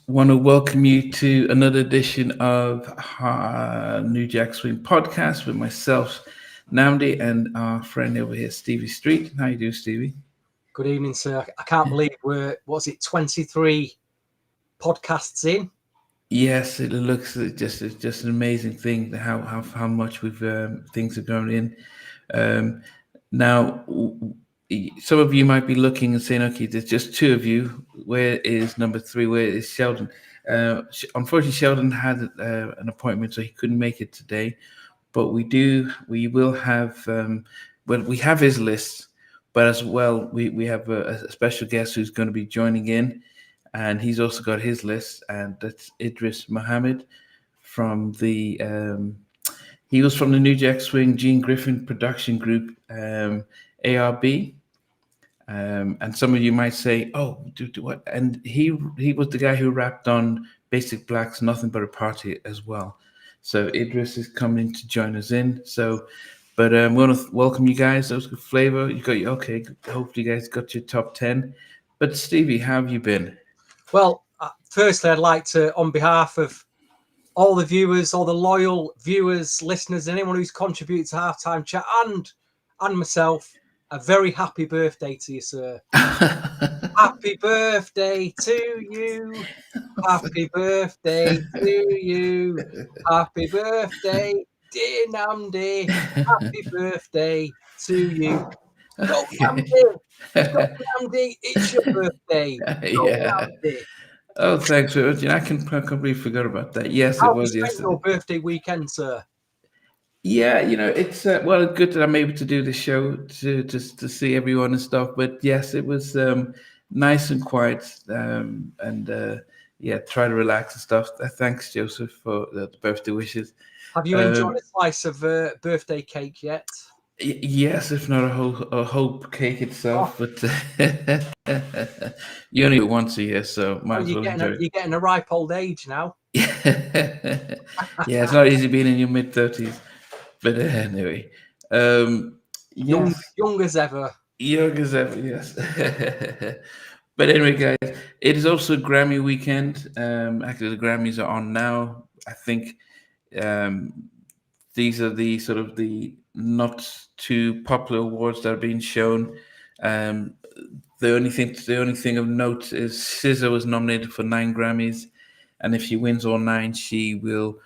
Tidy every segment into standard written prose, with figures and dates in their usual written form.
Want to welcome you to another edition of New Jack Swing podcast with myself, Namdi, and our friend over here, Stevie Street. How you doing, Stevie? Good evening, sir. I can't believe we're 23 podcasts in. Yes, it looks just an amazing thing how much we've things have gone in. Um, now, some of you might be looking and saying, "Okay, there's just two of you. Where is number three? Where is Sheldon?" Unfortunately, Sheldon had an appointment, so he couldn't make it today. But we will have, we have his list, but as well, we have a special guest who's going to be joining in, and he's also got his list, and that's Idris Muhammad from he was from the New Jack Swing Gene Griffin production group, ARB. And some of you might say, "Oh, do what?" And he was the guy who rapped on Basic Black's "Nothing But a Party" as well. So Idris is coming to join us in. So, but we want to welcome you guys. That was good flavor. You got your okay. Hopefully, you guys got your top 10. But Stevie, how have you been? Well, firstly, I'd like to, on behalf of all the viewers, all the loyal viewers, listeners, anyone who's contributed to Halftime Chat and myself, a very happy birthday to you, sir. Happy birthday to you. Happy birthday to you. Happy birthday, dear Namdi. Happy birthday to you. Go Namdi. Go Namdi. It's your birthday. Go Yeah. Namdi. Oh, thanks. I completely forgot about that. Yes, How it have you was spent yesterday. your birthday weekend, sir? Yeah, it's well good that I'm able to do the show to just to see everyone and stuff. But yes, it was nice and quiet, and yeah, try to relax and stuff. Thanks, Joseph, for the birthday wishes. Have you enjoyed a slice of birthday cake yet? Yes, if not a whole cake itself, but you only do it once a year, so might Well, as well enjoy you're getting a ripe old age now. it. Yeah, it's not easy being in your mid-30s. But anyway, yes, Young as ever. young as ever, yes. But anyway, guys, it is also Grammy weekend. Actually, the Grammys are on now. I think um, these are the sort of the not too popular awards that are being shown. Um, the only thing of note is SZA was nominated for 9 Grammys, and if she wins all 9, she will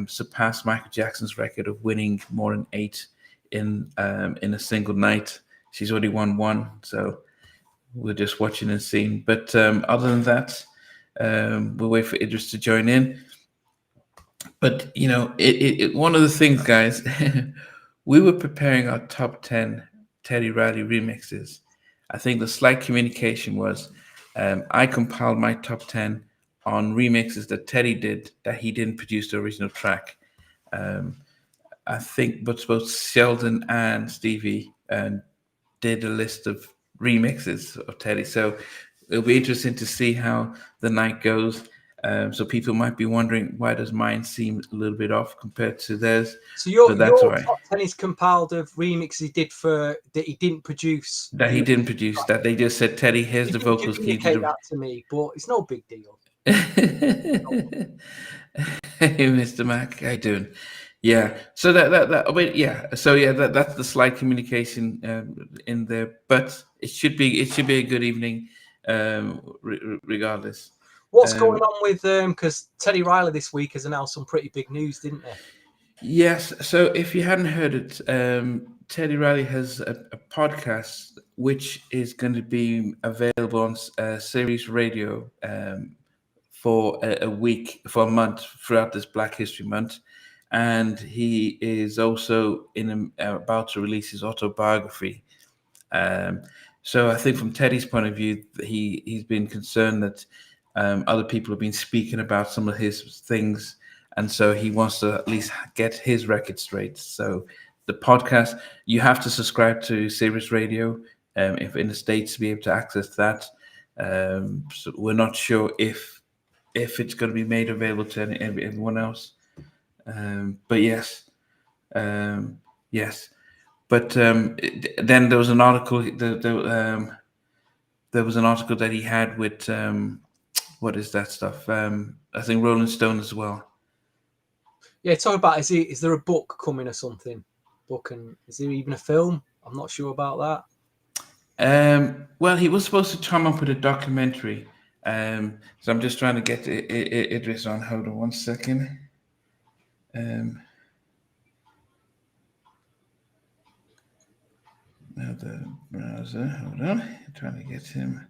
surpass Michael Jackson's record of winning more than 8 in a single night. She's already won 1, so we're just watching and seeing. But other than that, we'll wait for Idris to join in. But one of the things, guys, we were preparing our top 10 Teddy Riley remixes. I think the slight communication was I compiled my top 10 on remixes that Teddy did that he didn't produce the original track. Um, I think both Sheldon and Stevie did a list of remixes of Teddy. So it'll be interesting to see how the night goes. So people might be wondering, why does mine seem a little bit off compared to theirs? So your That's all right. top 10 is compiled of remixes he did that he didn't produce. That he didn't produce. That they just said, Teddy, here's You the didn't vocals. Can you do communicate the... that to me, but it's no big deal. Hey, Mr. Mac, how you doing? Yeah. So that's the slight communication in there, but it should be a good evening, regardless. What's going on with because Teddy Riley this week has announced some pretty big news, didn't he? Yes. So if you hadn't heard it, Teddy Riley has a podcast which is going to be available on Sirius Radio for a week, for a month throughout this Black History Month, and he is also about to release his autobiography. So I think from Teddy's point of view, he's been concerned that other people have been speaking about some of his things, and so he wants to at least get his record straight. So the podcast, you have to subscribe to Sirius Radio if in the States to be able to access that. So we're not sure if it's going to be made available to everyone else. But yes, yes. But then there was an article. There was an article that he had with what is that stuff? I think Rolling Stone as well. Yeah, talk about is there a book coming or something? Book, and is there even a film? I'm not sure about that. Well, he was supposed to come up with a documentary. So I'm just trying to get Idris on. Hold on 1 second. Now the browser. Hold on. I'm trying to get him.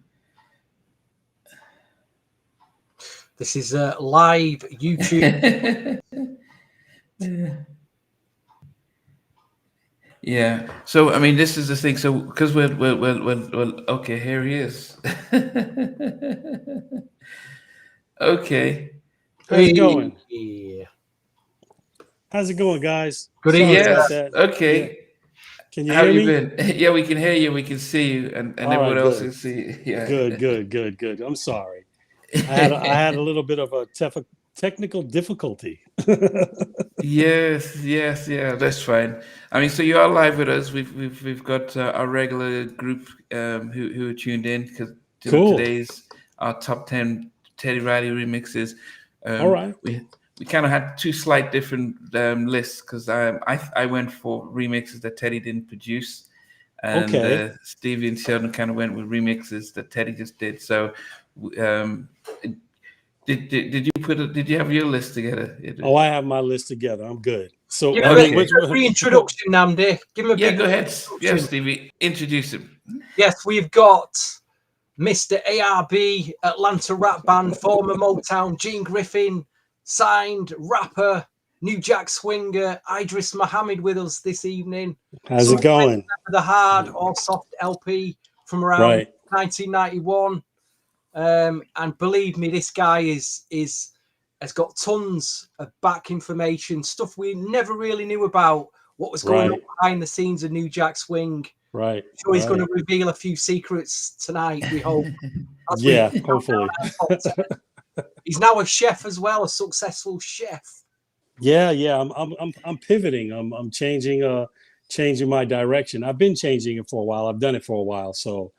This is a live YouTube. Yeah. So I mean, this is the thing. So because we're okay, here he is. Okay. How's it going? Yeah. How's it going, guys? Good Sorry evening. about Yes. that. Okay. Yeah. Can you How hear you me? been? Yeah, we can hear you. We can see you, and All everyone right, else good. can see you. Yeah. Good. I'm sorry. I had a little bit of a technical difficulty. Yes, yeah, that's fine. I mean, so you are live with us. We've got our regular group who are tuned in because Cool. today's our top 10 Teddy Riley remixes. All right. We kind of had two slight different lists because I went for remixes that Teddy didn't produce, and Okay. Stevie and Sheldon kind of went with remixes that Teddy just did. So. Did you have your list together? Oh, I have my list together. I'm good. So Give I him mean, a reintroduction, Namdi. Give him a Yeah, big go ahead. introduction. Yeah, Stevie, introduce him. Yes, we've got Mr. ARB, Atlanta rap band, former Motown, Gene Griffin, signed rapper, New Jack Swinger, Idris Muhammad with us this evening. how's it going? The hard or soft LP from around Right. 1991. And believe me, this guy has got tons of back information, stuff we never really knew about, what was going on behind the scenes of New Jack Swing. Right. So he's going to reveal a few secrets tonight, we hope. Yeah, hopefully. He's now a chef as well, a successful chef. Yeah. I'm pivoting. I'm changing my direction. I've been changing it for a while. I've done it for a while. So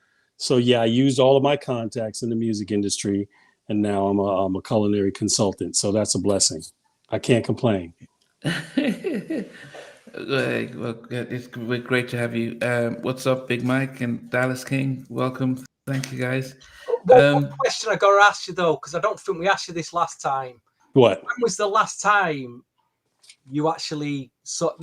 yeah, I used all of my contacts in the music industry, and now I'm a culinary consultant. So that's a blessing. I can't complain. Well, it's great to have you. What's up, Big Mike and Dallas King? Welcome. Thank you, guys. One question I got to ask you, though, because I don't think we asked you this last time. What? When was the last time you actually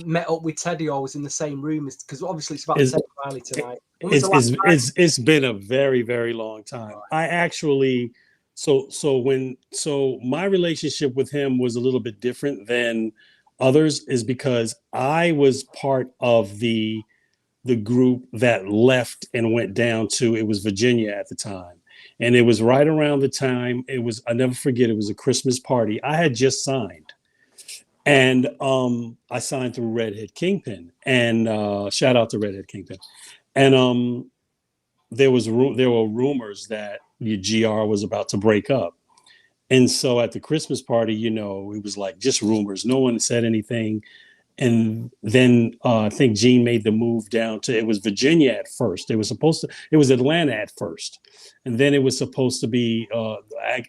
met up with Teddy or was in the same room? Because obviously it's about Teddy Riley tonight. It's been a very, very long time. I actually, so my relationship with him was a little bit different than others, is because I was part of the group that left and went down to, it was Virginia at the time. And it was right around the time, I never forget, it was a Christmas party. I had just signed. And I signed through Redhead Kingpin, and shout out to Redhead Kingpin. And there were rumors that the GR was about to break up. And so at the Christmas party, it was like just rumors. No one said anything. And then I think Gene made the move down to, it was Virginia at first. It was Atlanta at first. And then it was supposed to be,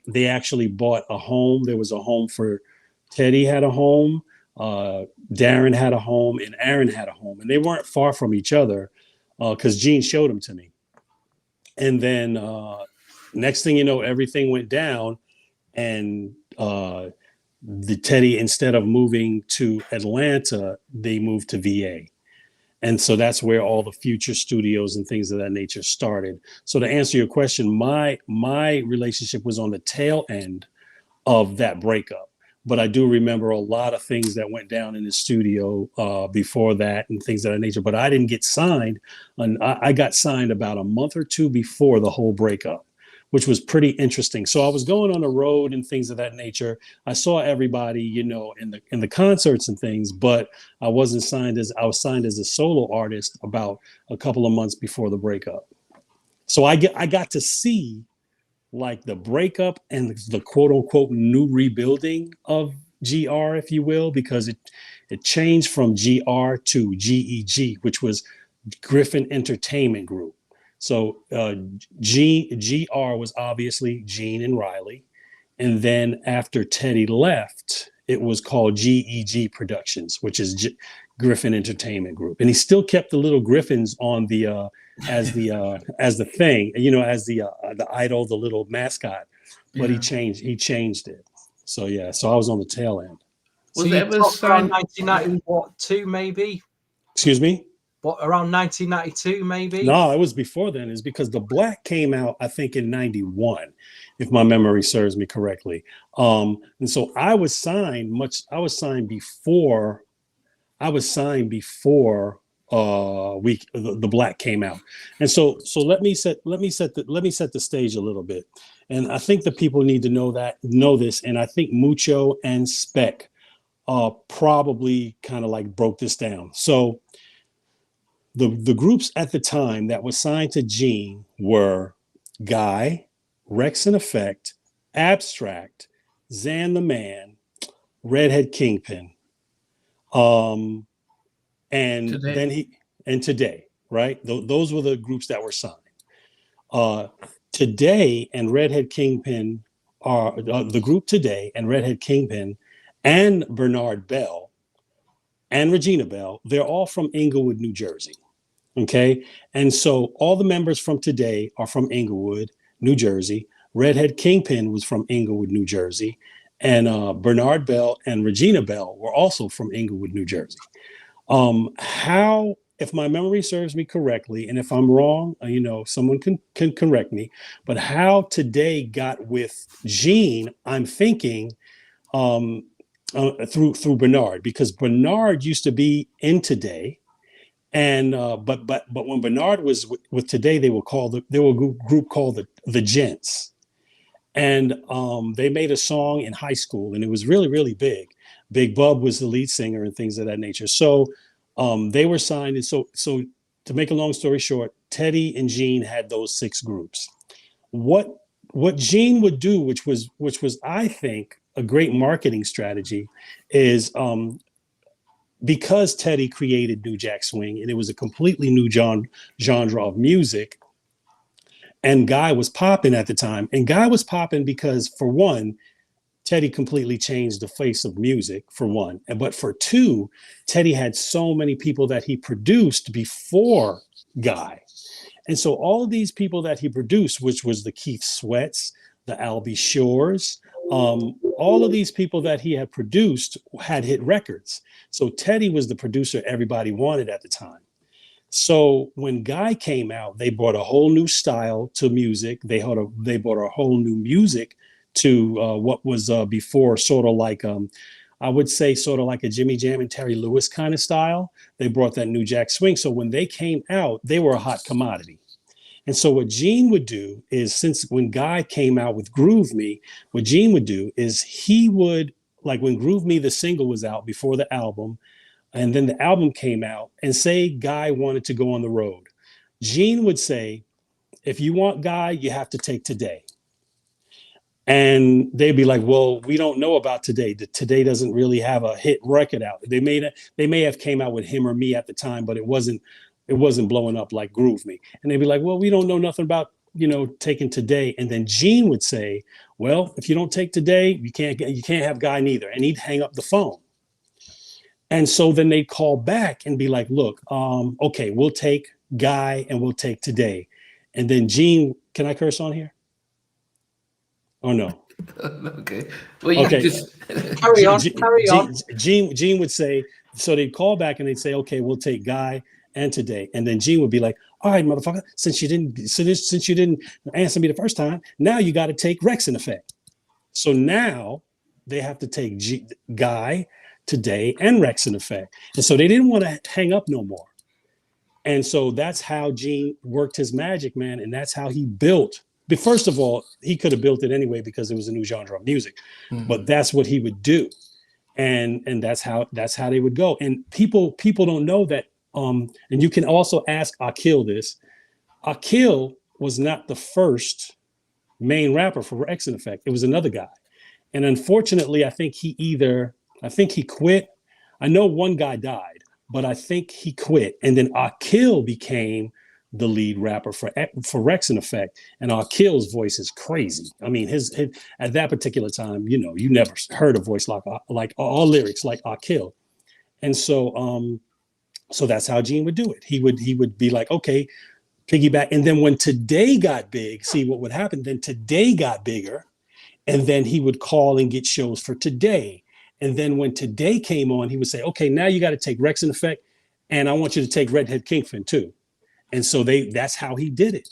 they actually bought a home. There was a home for Teddy had a home, Darren had a home, and Aaron had a home. And they weren't far from each other because Gene showed them to me. And then next thing you know, everything went down, and the Teddy, instead of moving to Atlanta, they moved to VA. And so that's where all the future studios and things of that nature started. So to answer your question, my relationship was on the tail end of that breakup. But I do remember a lot of things that went down in the studio before that and things of that nature. But I didn't get signed. And I got signed about a month or two before the whole breakup, which was pretty interesting. So I was going on the road and things of that nature. I saw everybody, in the concerts and things, but I was signed as a solo artist about a couple of months before the breakup. So I got to see like the breakup and the quote unquote new rebuilding of GR, if you will, because it changed from GR to GEG, which was Griffin Entertainment Group. So GR was obviously Gene and Riley, And then after Teddy left, it was called GEG Productions, which is Griffin Entertainment Group. And he still kept the little Griffins on the as the thing, as the idol, the little mascot. But he changed it. So yeah, so I was on the tail end. So you talked around 1992, maybe? Excuse me? What, around 1992, maybe? No, it was before then. It's because The Black came out, I think, in 91, if my memory serves me correctly. And so I was signed before The Black came out. And so let me set the stage a little bit. And I think the people need to know this. And I think Mucho and Spec probably kind of like broke this down. So the groups at the time that were signed to Gene were Guy, Rex and Effect, Abstract, Zan the Man, Redhead Kingpin, and Today, right? Those were the groups that were signed. Today and Redhead Kingpin are the group Today and Redhead Kingpin and Bernard Bell and Regina Bell. They're all from Inglewood, New Jersey. Okay. And so all the members from Today are from Inglewood, New Jersey. Redhead Kingpin was from Inglewood, New Jersey. And Bernard Bell and Regina Bell were also from Inglewood, New Jersey. If my memory serves me correctly, and if I'm wrong, someone can correct me, but how Today got with Gene, I'm thinking through Bernard, because Bernard used to be in Today. And but when Bernard was with Today, they were a group called the Gents, and they made a song in high school, and it was really, really big. Big Bub was the lead singer and things of that nature. So they were signed, and so to make a long story short, Teddy and Gene had those 6 groups. What Gene would do, which was I think a great marketing strategy, is because Teddy created New Jack Swing, and it was a completely new genre of music, and Guy was popping at the time. And Guy was popping because, for one, Teddy completely changed the face of music, for one. But for two, Teddy had so many people that he produced before Guy. And so all of these people that he produced, which was the Keith Sweats, the Albie Shores, all of these people that he had produced had hit records. So Teddy was the producer everybody wanted at the time. So when Guy came out, they brought a whole new style to music. They brought a whole new music to what was before sort of like, I would say sort of like a Jimmy Jam and Terry Lewis kind of style. They brought that New Jack Swing. So when they came out, they were a hot commodity. And so what Gene would do is, since when Guy came out with Groove Me, what Gene would do is he would, like when Groove Me, the single was out before the album, and then the album came out, and say Guy wanted to go on the road. Gene would say, if you want Guy, you have to take Today. And they'd be like, well, we don't know about Today. Today doesn't really have a hit record out. They may have came out with Him or Me at the time, but it wasn't blowing up like Groove Me. And they'd be like, well, we don't know nothing about, taking Today. And then Gene would say, well, if you don't take Today, you can't have Guy neither. And he'd hang up the phone. And so then they'd call back and be like, look, okay, we'll take Guy and we'll take Today. And then Gene, can I curse on here? Oh no. Okay. Well, you okay. Just carry on. Gene would say, so they'd call back and they'd say, okay, we'll take Guy and Today. And then Gene would be like, all right, motherfucker, since you didn't answer me the first time, now you got to take Rex in effect. So now they have to take Guy, Today, and Rex in effect. And so they didn't want to hang up no more. And so that's how Gene worked his magic, man. And that's how he built. But first of all, he could have built it anyway because it was a new genre of music. Mm-hmm. But that's what he would do. And that's how they would go. And people don't know that. And you can also ask Akil this. Akil was not the first main rapper for Rex in effect. It was another guy. And unfortunately, I think he quit. I know one guy died, but I think he quit. And then Akil became the lead rapper for Rex in effect, and Akil's voice is crazy. I mean, his at that particular time, you know, you never heard a voice like all lyrics like Akil, and so that's how Gene would do it. He would be like, okay, piggyback, and then when Today got big, see what would happen. Then Today got bigger, and then he would call and get shows for Today, and then when Today came on, he would say, okay, now you got to take Rex in effect, and I want you to take Redhead Kingpin too. And so that's how he did it.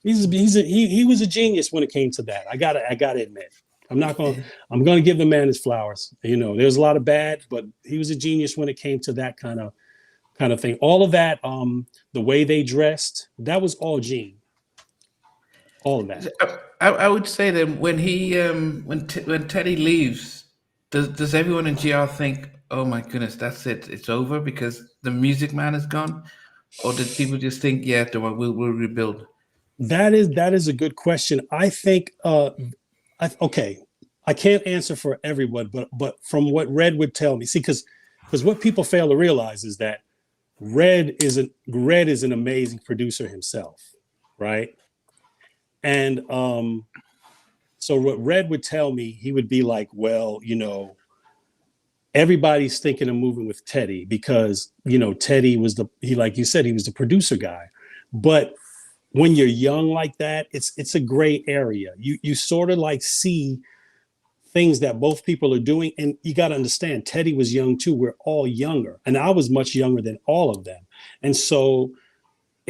He was a genius when it came to that. I gotta admit. I'm gonna give the man his flowers. You know, there's a lot of bad, but he was a genius when it came to that kind of thing. All of that, the way they dressed, that was all Gene. All of that. I would say that when he when Teddy leaves, does everyone in GR think, oh my goodness, that's it, it's over because the Music Man is gone? Or did people just think, yeah, we'll rebuild? That is a good question. I think, okay, I can't answer for everyone, but from what Red would tell me, see, because what people fail to realize is that Red is an amazing producer himself, right? And so what Red would tell me, he would be like, well, you know, everybody's thinking of moving with Teddy because, you know, Teddy was like you said, he was the producer guy. But when you're young like that, it's a gray area. You sort of like see things that both people are doing. And you got to understand, Teddy was young too. We're all younger. And I was much younger than all of them. And so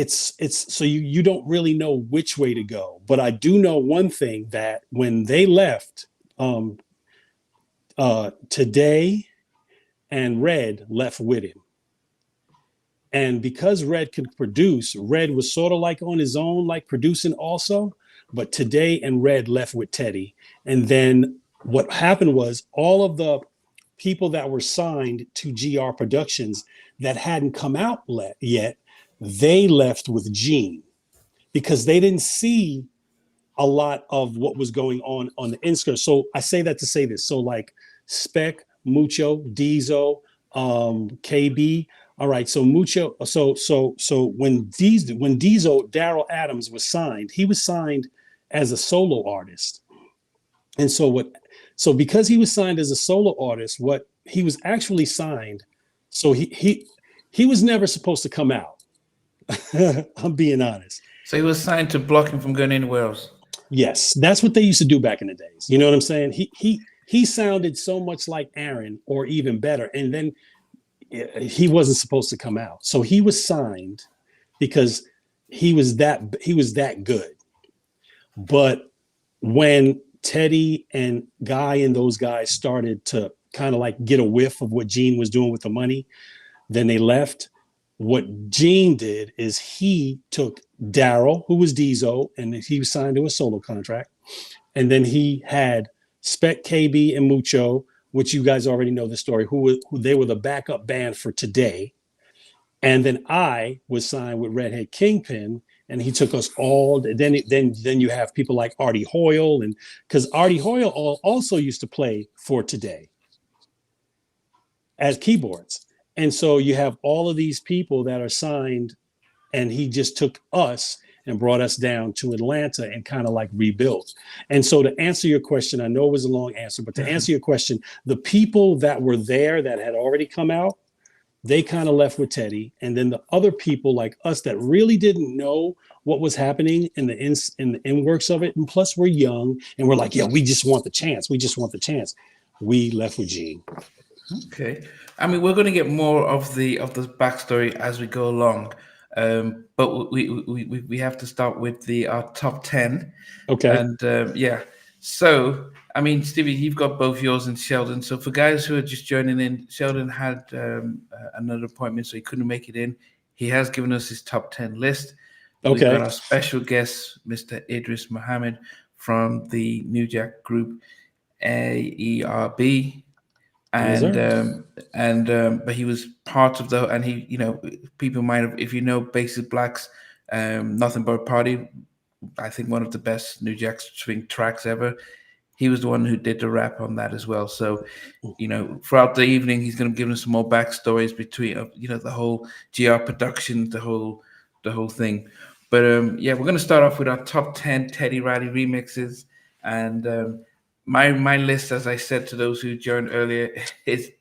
so you don't really know which way to go. But I do know one thing, that when they left, Today and Red left with him. And because Red could produce, Red was sort of like on his own, like producing also, but Today and Red left with Teddy. And then what happened was all of the people that were signed to GR Productions that hadn't come out yet, they left with Gene because they didn't see a lot of what was going on the in-skirt. So I say that to say this. So like Spec, Mucho, Diesel, KB. All right. So Mucho. So when Diesel, Daryl Adams was signed, he was signed as a solo artist. And so because he was signed as a solo artist, what he was actually signed. So he was never supposed to come out. I'm being honest. So he was signed to block him from going anywhere else. Yes, that's what they used to do back in the days. You know what I'm saying? He sounded so much like Aaron, or even better, and then he wasn't supposed to come out. So he was signed because he was that good. But when Teddy and Guy and those guys started to kind of like get a whiff of what Gene was doing with the money, then they left. What Gene did is he took Daryl, who was Diesel, and he was signed to a solo contract. And then he had Spec, KB, and Mucho, which you guys already know the story, who they were the backup band for Today. And then I was signed with Redhead Kingpin, and he took us all. Then you have people like Artie Hoyle, and because Artie Hoyle also used to play for Today as keyboards. And so you have all of these people that are signed, and he just took us and brought us down to Atlanta and kind of like rebuilt. And so to answer your question, I know it was a long answer, but to answer your question, the people that were there that had already come out, they kind of left with Teddy. And then the other people like us that really didn't know what was happening in the in-works of it. And plus we're young and we're like, yeah, we just want the chance. We just want the chance. We left with Gene. Okay. I mean, we're going to get more of the backstory as we go along. But we have to start with our top 10. Okay. And yeah. So, I mean, Stevie, you've got both yours and Sheldon. So for guys who are just joining in, Sheldon had another appointment, so he couldn't make it in. He has given us his top 10 list. Okay. We've got our special guest, Mr. Idris Muhammad from the New Jack group AERB. But he was part of and he, you know, people might have, if you know Basic Black's Nothing But a Party, I think one of the best New Jack Swing tracks ever. He was the one who did the rap on that as well. So, you know, throughout the evening, he's going to give us some more backstories between, you know, the whole GR production, the the whole thing. But yeah, we're going to start off with our top 10 Teddy Riley remixes. And my list, as I said to those who joined earlier, is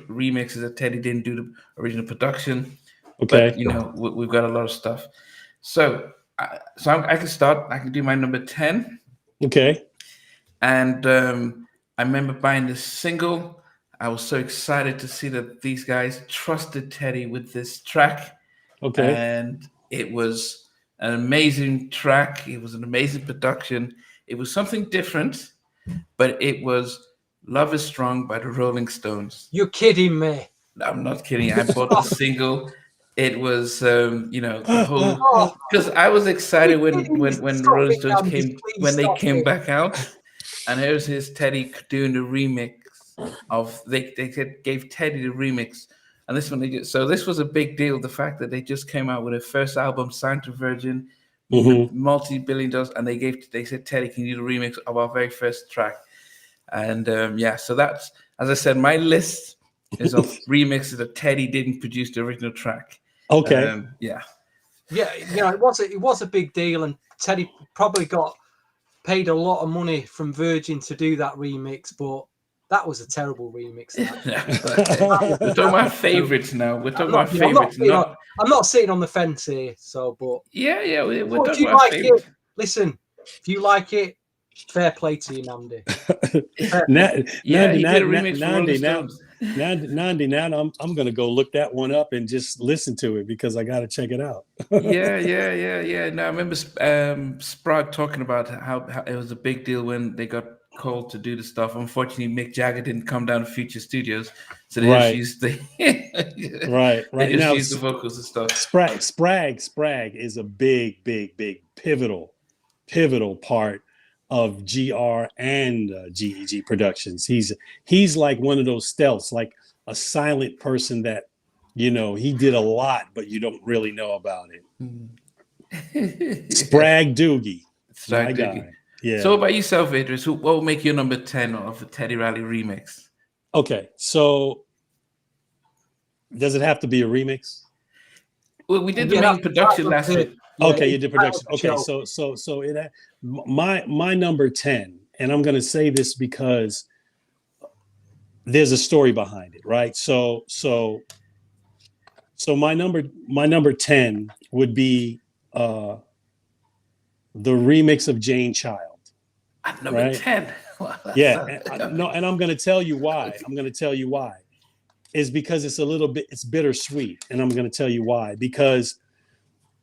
remixes that Teddy didn't do the original production. Okay. But, you know, we've got a lot of stuff. So, I can start. I can do my number 10. Okay. And I remember buying this single. I was so excited to see that these guys trusted Teddy with this track. Okay. And it was an amazing track. It was an amazing production. It was something different, but it was Love Is Strong by the Rolling Stones. You're kidding me. I'm not kidding. I bought the single. It was, you know, the whole, because I was excited when the Rolling Stones came back out, and here's his Teddy doing the remix of they gave Teddy the remix, and this one so this was a big deal. The fact that they just came out with their first album, signed to Virgin, multi-billion dollars, and they said, Teddy, can you do the remix of our very first track? And yeah, so that's, as I said, my list is of remixes that Teddy didn't produce the original track. Okay. Yeah, you know, it was a big deal, and Teddy probably got paid a lot of money from Virgin to do that remix, but that was a terrible remix. We're talking about favorites now. We're talking about favorites. I'm not sitting on the fence here, so but yeah, we're well, talking about favorites. Listen, if you like it, fair play to you, Nandi. Nandi, now I'm gonna go look that one up and just listen to it because I gotta check it out. yeah. No, I remember Sprague talking about how it was a big deal when they got called to do the stuff. Unfortunately, Mick Jagger didn't come down to Future Studios, so they just used the right. They just now, used the vocals and stuff. Sprague is a big pivotal part of GR and GEG Productions. He's like one of those stealths, like a silent person that, you know, he did a lot, but you don't really know about it. Sprague Doogie. My guy. Yeah. So what about yourself, Idris? What will make your number 10 of the Teddy Riley remix? Okay, so does it have to be a remix? Well, we did the main production last week. Okay, you did production. Okay, so it my number 10, and I'm gonna say this because there's a story behind it, right? So my number 10 would be the remix of Jane Child. At number 10. Yeah, and I'm gonna tell you why. Is because it's bittersweet, and I'm gonna tell you why. Because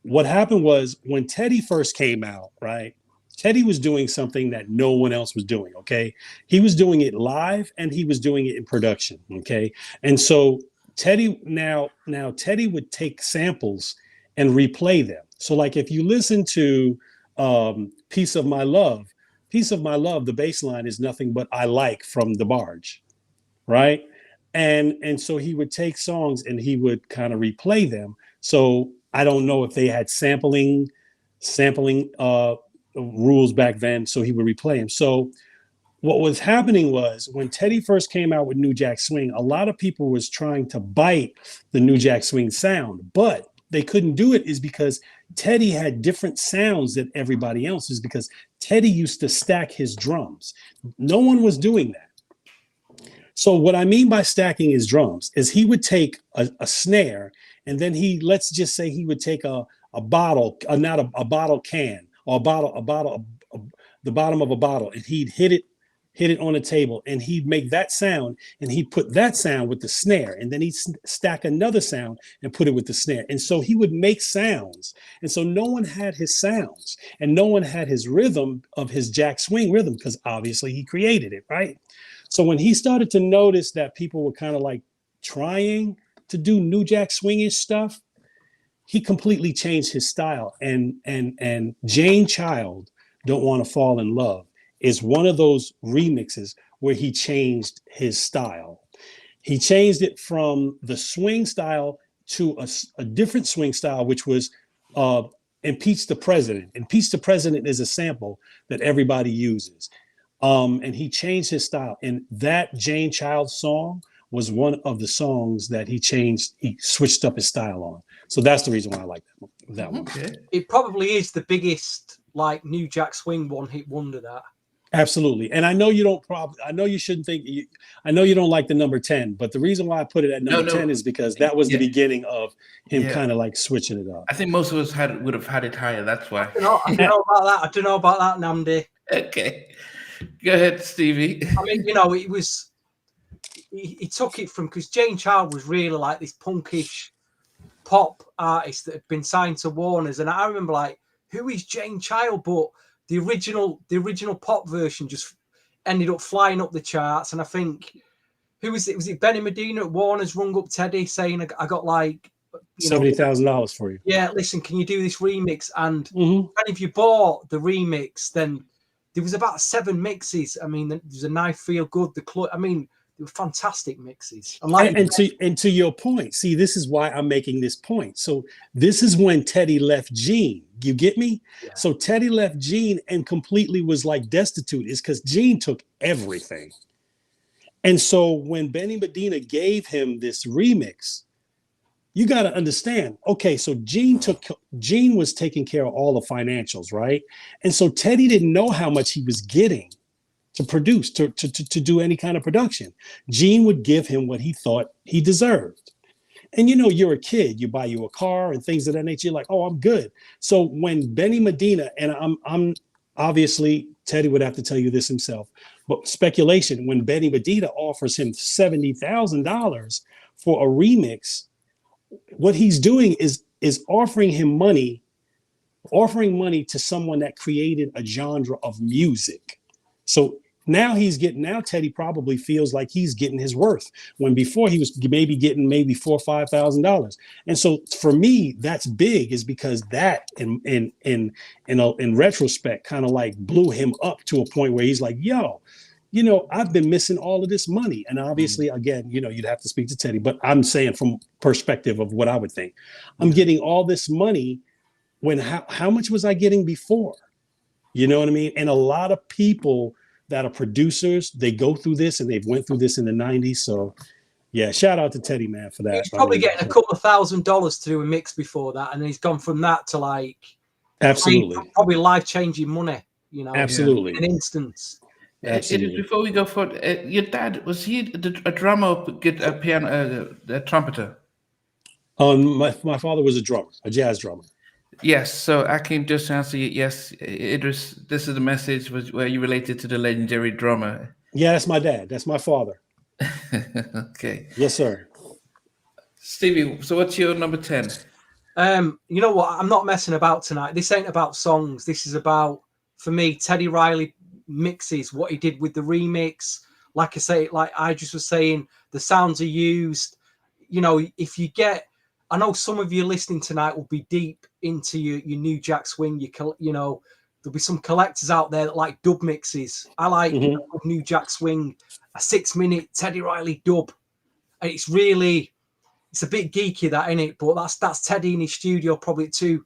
what happened was when Teddy first came out, right? Teddy was doing something that no one else was doing, okay? He was doing it live and he was doing it in production, okay? And so Teddy would take samples and replay them. So like if you listen to Piece of My Love, the bass line is nothing but I Like from The Barge, right? And so he would take songs and he would kind of replay them. So I don't know if they had sampling rules back then, so he would replay them. So what was happening was when Teddy first came out with New Jack Swing, a lot of people was trying to bite the New Jack Swing sound, but they couldn't do it is because Teddy had different sounds than everybody else's because Teddy used to stack his drums. No one was doing that. So what I mean by stacking his drums is he would take a snare and then let's just say he would take a bottle, not a bottle can or the bottom of a bottle, and he'd hit it on a table and he'd make that sound and he'd put that sound with the snare and then he'd stack another sound and put it with the snare. And so he would make sounds. And so no one had his sounds and no one had his rhythm of his Jack Swing rhythm because obviously he created it, right? So when he started to notice that people were kind of like trying to do New Jack Swingish stuff, he completely changed his style. And Jane Child, Don't Want to Fall in Love, is one of those remixes where he changed his style. He changed it from the swing style to a different swing style, which was Impeach the President. Impeach the President is a sample that everybody uses. And he changed his style. And that Jane Child song was one of the songs that he switched up his style on. So that's the reason why I like that one. Okay. It probably is the biggest like New Jack Swing one-hit wonder. That Absolutely. And I know you don't I know you shouldn't think I know you don't like the number 10, but the reason why I put it at number 10 is because that was the beginning of him kind of like switching it up. I think most of us would have had it higher. That's why. I don't know about that. I don't know about that, Namdi. Okay. Go ahead, Stevie. I mean, you know, it was he took it from, because Jane Child was really like this punkish pop artist that had been signed to Warner's, and I remember like, who is Jane Child? But the original pop version just ended up flying up the charts. And I think, who was it? Was it Benny Medina at Warner's rung up Teddy saying, I got like $70,000 for you. Yeah, listen, can you do this remix? And if you bought the remix, then there was about 7 mixes. I mean, there's a Knife Feel Good, the club. I mean, they were fantastic mixes. And to your point, see, this is why I'm making this point. So this is when Teddy left Gene. You get me? Yeah. So Teddy left Gene and completely was like destitute, is because Gene took everything. And so when Benny Medina gave him this remix, you got to understand, okay, so Gene was taking care of all the financials, right? And so Teddy didn't know how much he was getting to produce, to do any kind of production. Gene would give him what he thought he deserved. And you know, you're a kid, you buy you a car and things of that nature, you're like, oh, I'm good. So when Benny Medina, and I'm obviously, Teddy would have to tell you this himself, but speculation, when Benny Medina offers him $70,000 for a remix, what he's doing is offering money to someone that created a genre of music. So now Teddy probably feels like he's getting his worth, when before he was maybe getting maybe $4,000 or $5,000. And so for me, that's big, is because that in retrospect kind of like blew him up to a point where he's like, yo, you know, I've been missing all of this money. And obviously, again, you know, you'd have to speak to Teddy, but I'm saying from perspective of what I would think, I'm getting all this money when how much was I getting before? You know what I mean? And a lot of people that are producers, they go through this, and they've went through this in the 90s. So yeah, shout out to Teddy, man, for that. He's probably getting a couple of $1,000 to do a mix before that. And he's gone from that to like, absolutely, probably life-changing money, you know, absolutely, in an instance. Before we go forward, your dad, was he a drummer, a piano, a trumpeter? My father was a drummer, a jazz drummer. Yes, so I can just answer you. Yes, Idris, this is the message where you related to the legendary drummer. Yeah, that's my dad. That's my father. Okay. Yes, sir. Stevie, so what's your number 10? You know what? I'm not messing about tonight. This ain't about songs. This is about, for me, Teddy Riley Mixes, what he did with the remix. Like I say, like I just was saying, the sounds are used. You know, if you get, I know some of you listening tonight will be deep into your New Jack Swing. You know, there'll be some collectors out there that like dub mixes. I like New Jack Swing, a 6-minute Teddy Riley dub. And it's a bit geeky, that, ain't it? But that's Teddy in his studio, probably at 2-3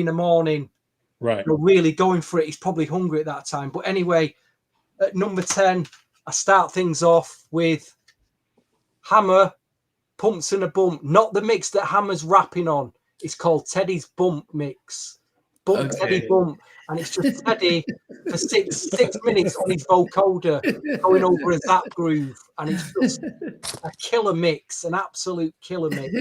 in the morning. Right. You know, really going for it. He's probably hungry at that time. But anyway, at number 10, I start things off with Hammer, Pumps and a Bump. Not the mix that Hammer's rapping on. It's called Teddy's Bump Mix. Bump, Teddy Bump. And it's just Teddy for six minutes on his vocoder going over a zap groove. And it's just a killer mix, an absolute killer mix.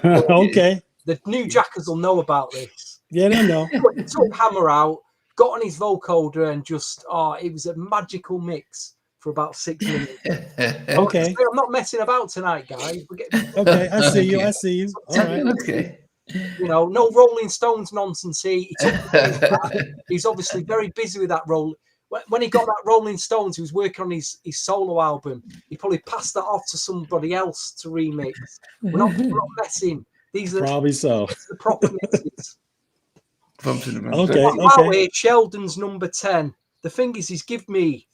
Okay. The new jackers will know about this. Yeah, they know. He took Hammer out, got on his vocoder, and just, it was a magical mix for about 6 minutes. Okay. I'm not messing about tonight, guys. Okay, I see you. I see you. All right. Okay. You know, no Rolling Stones nonsense. He's obviously very busy with that role. When he got that Rolling Stones, he was working on his solo album. He probably passed that off to somebody else to remix. We're not messing. These are probably so. The proper mixes. Okay. Sheldon's number 10. The thing is, he's given me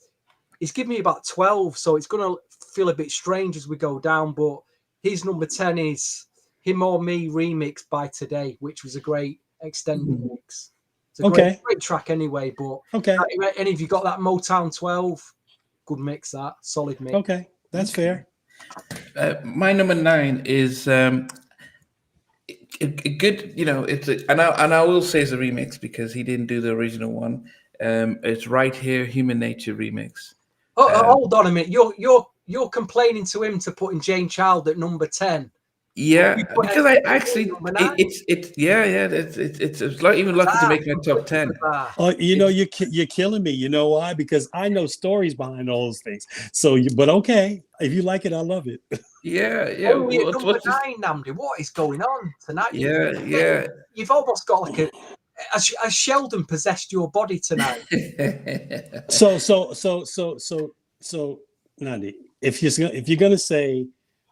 about 12, so it's gonna feel a bit strange as we go down. But his number 10 is Him or Me remixed by Today, which was a great extended mix. It's a great track anyway. But any of you got that Motown 12? Good mix, that solid mix. Okay, that's fair. My number 9 is a good, and I will say it's a remix because he didn't do the original one. It's Right Here, Human Nature remix. Hold on a minute. You're complaining to him to putting Jane Child at number 10. Yeah, You put because I actually, number 9. it's like even lucky to make my top 10. Oh, you're killing me. You know why? Because I know stories behind all those things. So, but okay, if you like it, I love it. Yeah. Only at number 9, Namdi. What is going on tonight? Yeah. You've almost got like as Sheldon possessed your body tonight. So, Nandi, if you're gonna say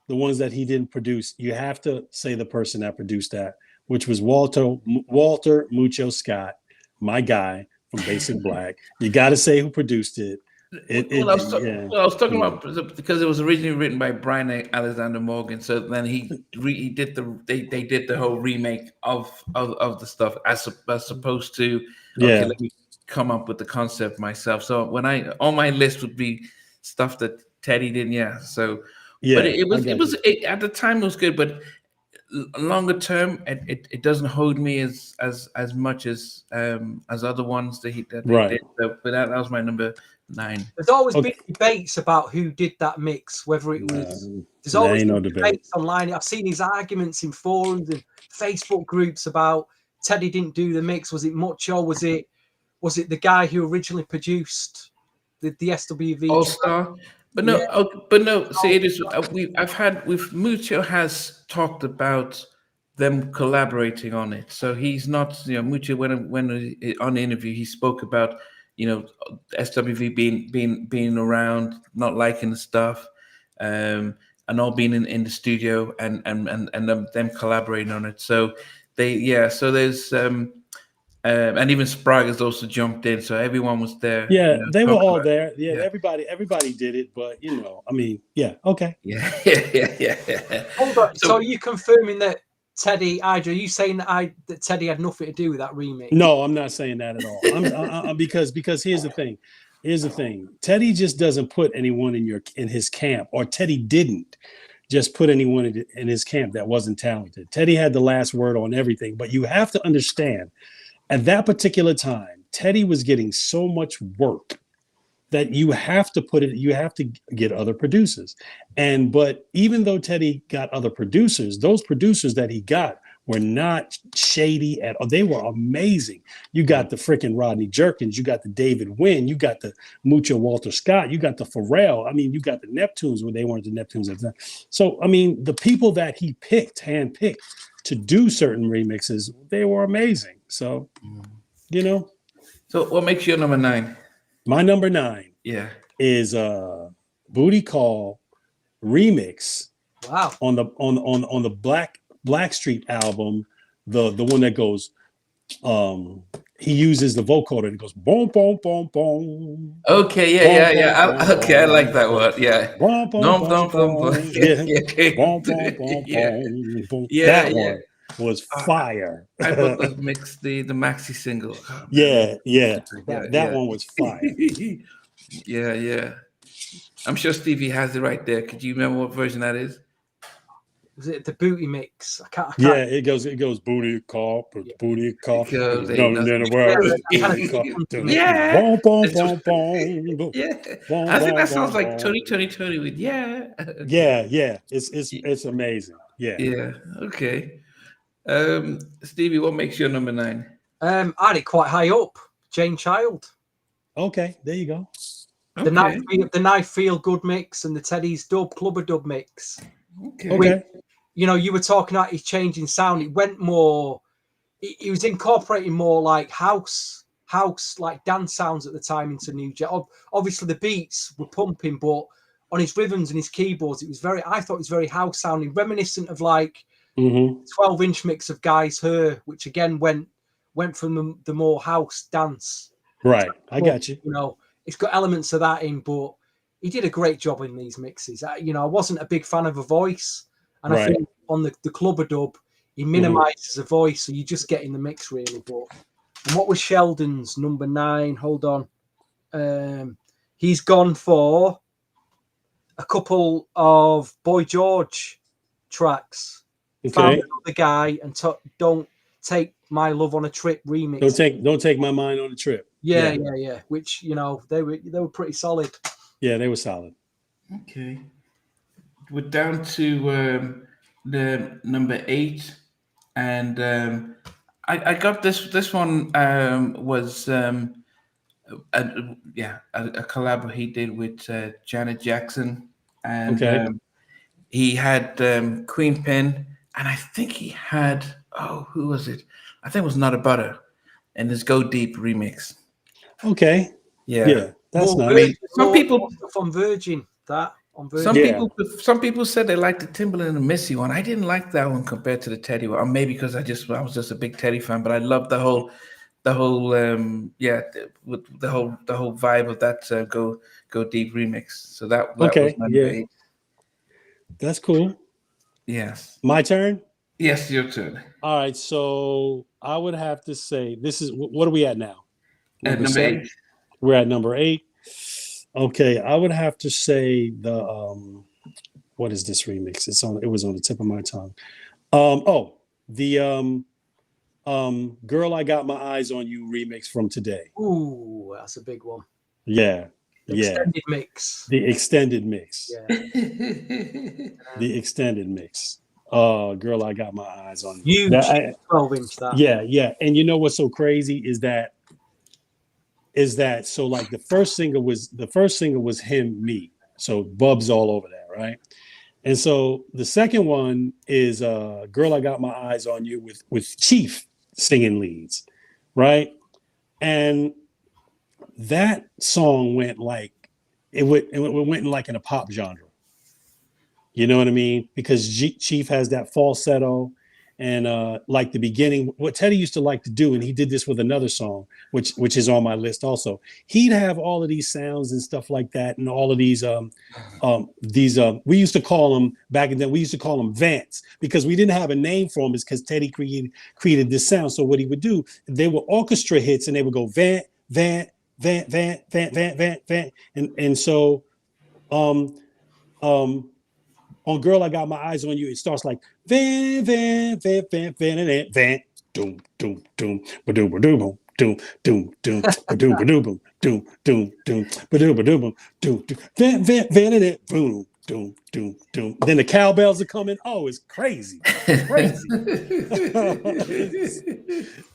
the ones that he didn't produce, you have to say the person that produced that, which was Walter Mucho Scott, my guy from Basic Black. You got to say who produced it. I was talking about because it was originally written by Brian Alexander Morgan. So then he did they did the whole remake of the stuff as opposed to let me come up with the concept myself. So when on my list would be stuff that Teddy didn't. But it was at the time it was good, but longer term it doesn't hold me as much as other ones that they did. So, but that was my number 9. There's always been debates about who did that mix, whether it was. There's always been debates online. I've seen these arguments in forums and Facebook groups about Teddy didn't do the mix. Was it Mucho? Was it the guy who originally produced the SWV All Star? But no. See, it is. Mucho has talked about them collaborating on it. So he's not, Mucho when on the interview he spoke about SWV being around, not liking the stuff, and all being in the studio and them collaborating on it. So there's and even Sprague has also jumped in, so everyone was there. Yeah, they were all there. Yeah, everybody did it, but okay. Yeah. Hold on. So are you confirming that Teddy, Idris, are you saying that Teddy had nothing to do with that remix? No, I'm not saying that at all. I'm because here's the thing. Teddy just doesn't put anyone in his camp, or Teddy didn't just put anyone in his camp that wasn't talented. Teddy had the last word on everything, but you have to understand, at that particular time, Teddy was getting so much work that you have to get other producers. But even though Teddy got other producers, those producers that he got were not shady at all. They were amazing. You got the freaking Rodney Jerkins, you got the David Wynn, you got the Mucho Walter Scott, you got the Pharrell. I mean, you got the Neptunes when they weren't the Neptunes at the time. So, I mean, the people that he handpicked to do certain remixes, they were amazing. So, So what makes you number 9? My number 9 is Booty Call remix. Wow. On the Blackstreet album, the one that goes, he uses the vocoder and it goes boom boom boom boom. Okay, yeah. I like that one. Yeah. Boom boom boom boom. Yeah. Boom boom boom boom. That one was fire. I bought the mix, the maxi single. Oh, that one was fire. Yeah. I'm sure Stevie has it right there. Could you remember what version that is? Was it the booty mix? I can't. Yeah, it goes booty call, booty call. Yeah. I think that sounds like Tony with Yeah. It's amazing. Yeah. Okay. Stevie, what makes your number 9? I had it quite high up. Jane Child. Okay, there you go. The Knife Feel Good mix and the Teddy's Clubber Dub mix. Okay. You were talking about his changing sound. It went more. He was incorporating more like house like dance sounds at the time into New Jack. Obviously, the beats were pumping, but on his rhythms and his keyboards, I thought it was very house sounding, reminiscent of like 12-inch mix of Guy's Her, which again went from the more house dance. Right, I got you. It's got elements of that in, but he did a great job in these mixes. I wasn't a big fan of a voice, and I think on the Clubber Dub, he minimizes the voice, so you just get in the mix really. And what was Sheldon's number 9? Hold on, he's gone for a couple of Boy George tracks. Found Okay. another guy and Don't Take My Love on a Trip remix. Don't take my mind on a trip. Yeah. Which, you know, they were pretty solid. Yeah, they were solid. Okay. We're down to the number 8, and I got this one was a collab he did with Janet Jackson, and Okay. he had Queen Pen, and I think he had who was it? I think it was Not a Butter, and his Go Deep remix. Okay. Yeah. Yeah, that's More nice. I mean, some more people stuff on Virgin. On Virgin. some people said they liked the Timberland and the Missy one. I didn't like that one compared to the Teddy one. Or maybe because I was just a big Teddy fan, but I loved the whole the whole vibe of that Go Deep remix. So that was Okay. my Yeah, number 8. that's cool. Yes. My turn. Yes, your turn. All right. So I would have to say this is what are we at now? At number 7? 8. We're at number 8. Okay, I would have to say the what is this remix? It was on the tip of my tongue. The Girl I Got My Eyes on You remix from Today. Ooh, that's a big one. Yeah. Extended mix. The extended mix. Yeah. The extended mix. Girl I Got My Eyes on You. Huge 12-inch that. Yeah. And you know what's so crazy is that so like the first single was Him, Me. So Bub's all over that, right? And so the second one is Girl I Got My Eyes on You with Chief singing leads, right? And that song went like it went in like in a pop genre. You know what I mean? Because Chief has that falsetto. And like the beginning, what Teddy used to like to do, and he did this with another song, which is on my list also. He'd have all of these sounds and stuff like that, and all of these we used to call them back then. We used to call them vants because we didn't have a name for them. It's because Teddy created this sound. So what he would do, they were orchestra hits, and they would go vant, vant, vant, vant, vant, vant, vant, vant, and so on Girl I Got My Eyes on You, it starts like van, van, van, van, van, van, van, doom, doom, doom, ba-doom, ba-doom, boom, doom, doom, doom, ba-doom, ba-doom, boom, doom, doom, doom, ba-doom, ba-doom, boom, doom, doom, van, van, van, van, boom, doom, doom, doom. Then the cowbells are coming. Oh, it's crazy. Crazy.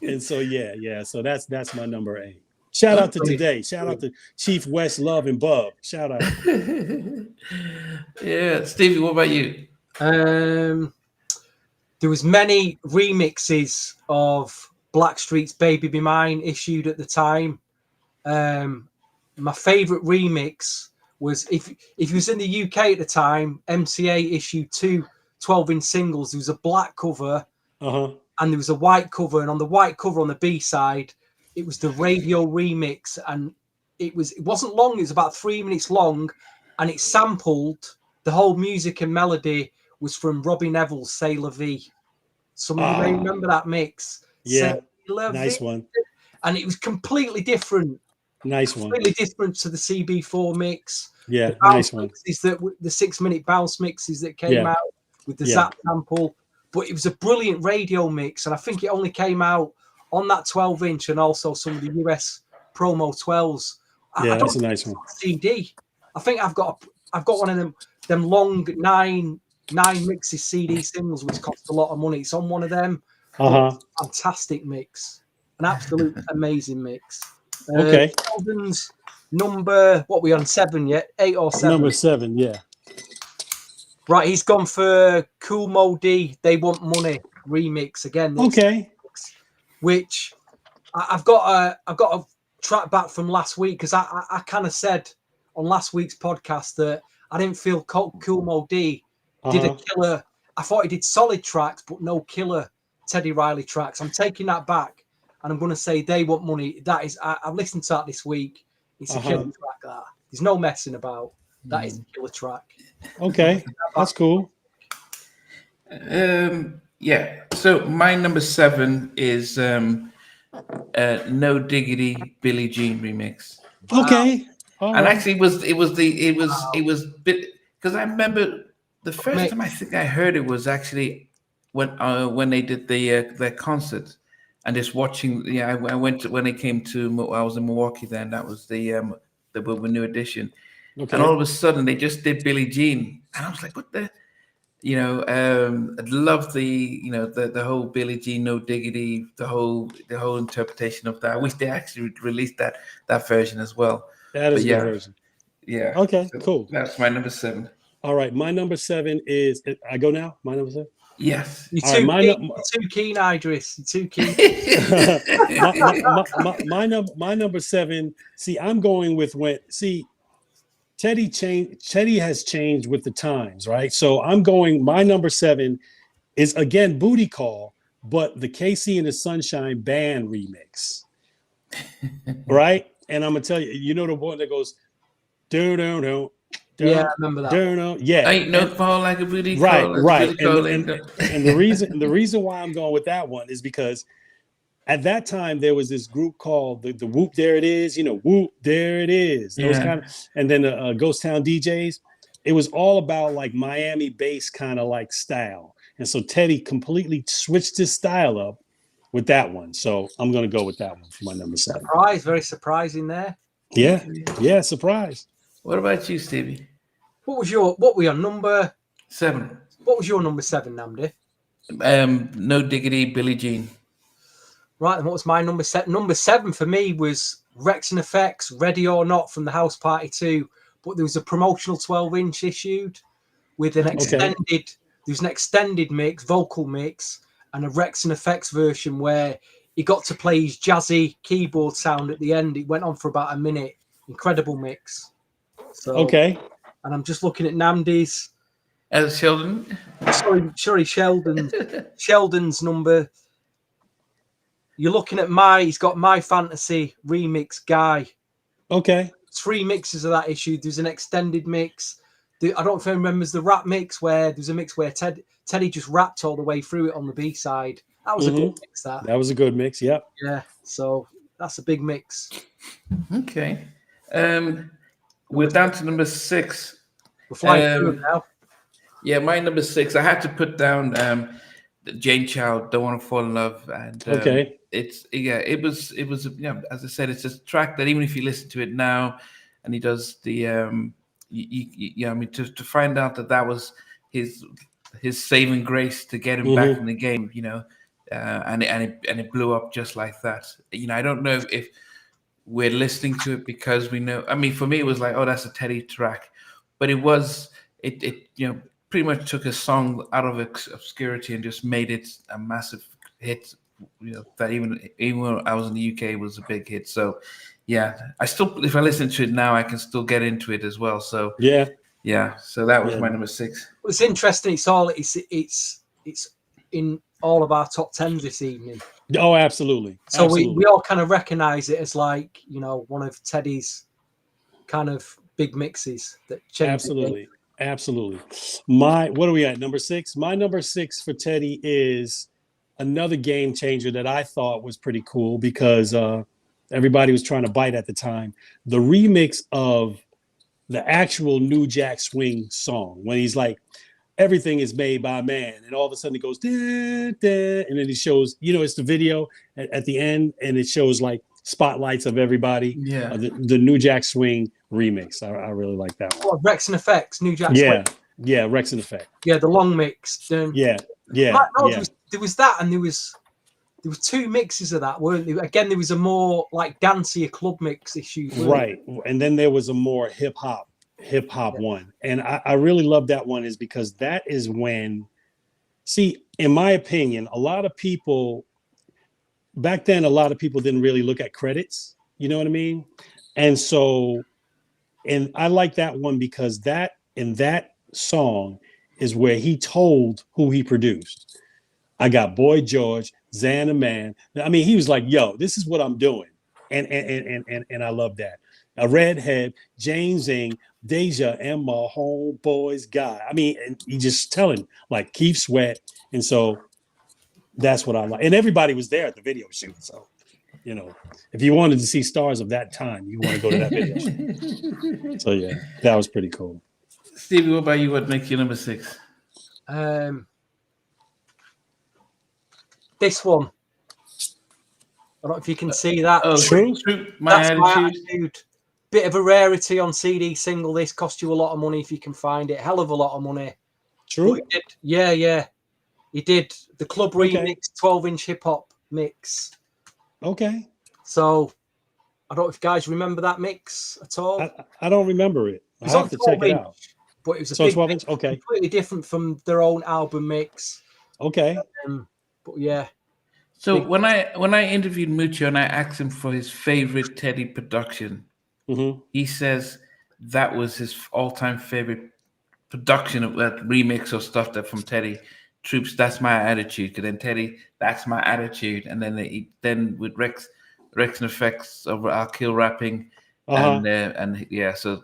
And so so that's my number 8. Shout out to Today. Shout out to Chief West Love and Bub. Shout out. Yeah, Stevie, what about you? There was many remixes of Blackstreet's Baby Be Mine issued at the time. My favorite remix was if you was in the UK at the time, MCA issued 2 12-inch singles. There was a black cover and there was a white cover, and on the white cover on the B side, it was the radio remix, and it wasn't long. It was about 3 minutes long, and it sampled the whole music and melody was from Robbie Neville's "C'est La Vie." Some of you may remember that mix. Yeah, nice one. And it was completely different. Nice one. Completely different to the CB4 mix. Yeah, nice one. The 6-minute bounce mixes that came out with the Zap sample, but it was a brilliant radio mix, and I think it only came out on that 12-inch and also some of the US promo 12s. Yeah, that's a nice one. CD. I think I've got one of them long 9 mixes CD singles, which cost a lot of money. It's on one of them. Fantastic mix, an absolute amazing mix. Okay. Sheldon's number, what are we on, 7 yet? 8 or 7? Number 7, yeah. Right, he's gone for Cool Mo D, They Want Money remix again. Okay. Which I've got a track back from last week, because I kind of said on last week's podcast that I didn't feel Cool Mo D did a killer. I thought he did solid tracks, but no killer Teddy Riley tracks. I'm taking that back, and I'm going to say They Want Money. That is, I've listened to that this week. It's a killer track. That there's no messing about. That is a killer track. Okay, that's cool. Yeah. So my number 7 is No Diggity Billie Jean remix. Okay. And actually, it was bit, because I remember the first time I think I heard it was when they did their concert, and just watching. Yeah, I went when they came to. I was in Milwaukee then. That was the New Edition, Okay. and all of a sudden they just did Billie Jean, and I was like, what the. I love the whole Billie Jean No Diggity, the whole interpretation of that. I wish they actually released that version as well. That is a good version. Yeah. Okay, So cool. That's my number 7. All right, my number 7 is. I go now. My number 7. Yes. You're All right, too keen, Idris. You're too keen. my number 7. See, I'm going with Teddy has changed with the times, right? So I'm going. My number 7 is again Booty Call, but the KC and the Sunshine Band remix, right? And I'm gonna tell you, you know the one that goes, do. Yeah, I remember that. Yeah, Ain't no fall like a booty call. Right. And the reason why I'm going with that one is because at that time there was this group called the Whoop There It Is, Whoop There It Is. Those kind of, and then the Ghost Town DJs. It was all about like Miami bass kind of like style. And so Teddy completely switched his style up with that one. So I'm gonna go with that one for my number 7. Surprise, very surprising there. Yeah, surprise. What about you, Stevie? What were your number 7? What was your number 7, Namdi? No Diggity, Billie Jean. Right, and what was my number 7? Number 7 for me was Rex and Effects, Ready or Not from the House Party 2. But there was a promotional 12-inch issued with an extended. There's an extended mix, vocal mix, and a Rex and Effects version where he got to play his jazzy keyboard sound at the end. It went on for about a minute. Incredible mix. So, okay. And I'm just looking at Namdi's. As Sheldon. Sorry, Sheldon's number. You're looking at he's got My Fantasy remix guy. Okay. 3 mixes of that issue. There's an extended mix. I don't know if anyone remembers the rap mix where there's a mix where Teddy just rapped all the way through it on the B-side. That was a good mix, that was a good mix, yep. Yeah, so that's a big mix. Okay. We're down to number 6. We're flying through now. Yeah, my number 6. I had to put down Jane Child, Don't Want to Fall in Love. And it was as I said, it's a track that even if you listen to it now and he does the to find out that was his saving grace to get him back in the game, and it blew up just like that. I don't know if we're listening to it because we know. I mean, for me, it was like, oh, that's a Teddy track, but it pretty much took a song out of obscurity and just made it a massive hit. That even when I was in the UK, it was a big hit. So, yeah, if I listen to it now, I can still get into it as well. So, yeah. So that was my number 6. Well, it's interesting. It's in all of our top 10s this evening. Oh, absolutely. So we all kind of recognize it as like, one of Teddy's kind of big mixes that changed. Absolutely. What are we at? Number 6? My number 6 for Teddy is another game changer that I thought was pretty cool because everybody was trying to bite at the time. The remix of the actual New Jack Swing song when he's like, everything is made by man, and all of a sudden it goes, da, da, and then he shows, it's the video at the end, and it shows like spotlights of everybody. Yeah. The New Jack Swing remix. I really like that one. Oh, Rex and Effects, New Jack Swing. Yeah, Rex and Effect. Yeah, the long mix. Yeah. There was that, and there was 2 mixes of that, weren't there? Again, there was a more like dancier club mix issue. Right, and then there was a more hip hop one, and I really love that one is because that is when, in my opinion, a lot of people back then, didn't really look at credits, you know what I mean? And so, and I like that one because that song is where he told who he produced. I got Boy George, Xana Man. I mean, he was like, yo, this is what I'm doing. And I love that. A Redhead, James Zing, Deja, and my homeboy's guy. I mean, and he just telling like Keith Sweat. And so that's what I like. And everybody was there at the video shoot. So, if you wanted to see stars of that time, you want to go to that video shoot. So yeah, that was pretty cool. Stevie, what about you? What makes you number 6? This one. I don't know if you can see that. Oh, True. My That's attitude. My Attitude. Bit of a rarity on CD single. This cost you a lot of money if you can find it. Hell of a lot of money. True. But he did, yeah. He did the club remix, 12-inch hip hop mix. Okay. So I don't know if you guys remember that mix at all. I don't remember it. I have to check it out. But it was a So big 12 mix, inch. Okay. completely different from their own album mix. Okay. But yeah. So when I interviewed Mucho and I asked him for his favorite Teddy production, he says that was his all-time favorite production of that remix or stuff that from Teddy. Troops, that's my attitude. And then Teddy, that's my attitude. And then with Rex and Effects of I'll Kill Rapping, and yeah. So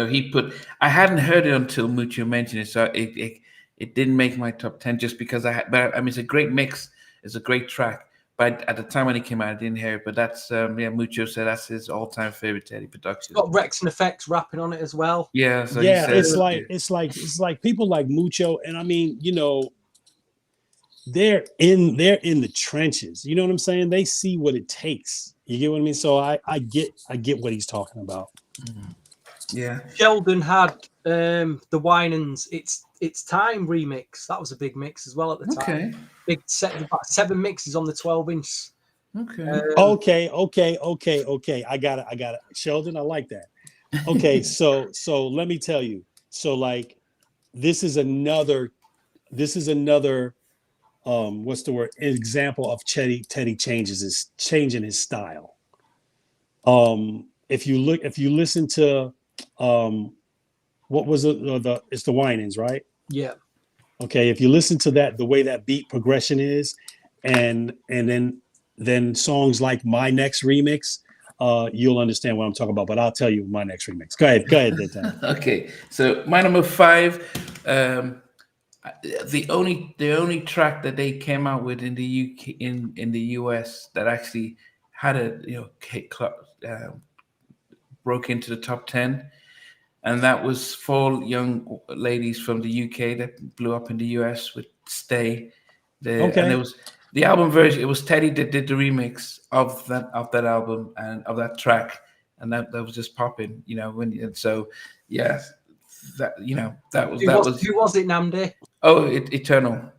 he put. I hadn't heard it until Mucho mentioned it, so it didn't make my top 10 just because but I mean, it's a great mix. It's a great track. But at the time when it came out, I didn't hear it. But that's Mucho said that's his all-time favorite Teddy production. It's got Rex and Effects rapping on it as well. Yeah, so yeah, he says, it's like people like Mucho, and I mean, they're in the trenches. You know what I'm saying? They see what it takes. You get what I mean? So I get what he's talking about. Yeah. Sheldon had the Winans It's Time remix. That was a big mix as well at the time. Okay. Big set, about 7 mixes on the 12-inch. Okay. Okay. I got it. Sheldon, I like that. Okay, so let me tell you. So like this is another what's the word? Example of Teddy changing his style. If you listen to what was it? It's the Winans, right? Yeah. Okay, if you listen to that, the way that beat progression is, and then songs like My Next Remix, you'll understand what I'm talking about. But I'll tell you my next remix. Go ahead, Dan. Okay, so my number 5, the only track that they came out with in the UK in the US that actually had a broke into the top 10. And that was 4 young ladies from the UK that blew up in the US with Stay. And it was the album version. It was Teddy that did the remix of that album and of that track, and that was just popping. That Who was it, Namdi? Oh, Eternal.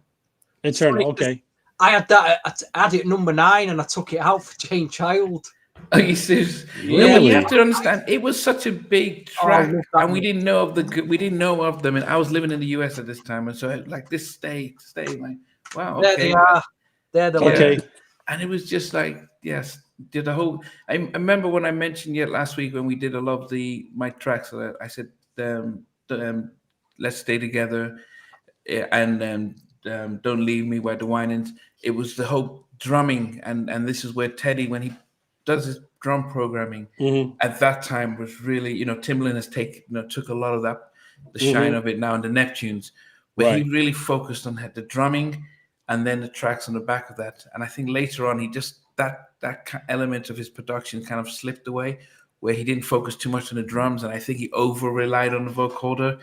Okay. I had that. I had it number 9, and I took it out for Jane Child. Are you serious? Really? No, but you have to understand, it was such a big track, and we didn't know of them. And I was living in the US at this time, and so like this stay, like, wow, okay. There they are. They're the okay. And it was just like, yes, did the whole. I remember when I mentioned last week when we did all of my tracks. So I said, "Let's Stay Together," and "Don't Leave Me" by the Winans. It was the whole drumming, and this is where Teddy, when he does his drum programming at that time, was really, Timbaland has took a lot of that, the shine of it now in the Neptunes, but he really focused on the drumming and then the tracks on the back of that. And I think later on, he just that element of his production kind of slipped away, where he didn't focus too much on the drums, and I think he over relied on the vocoder.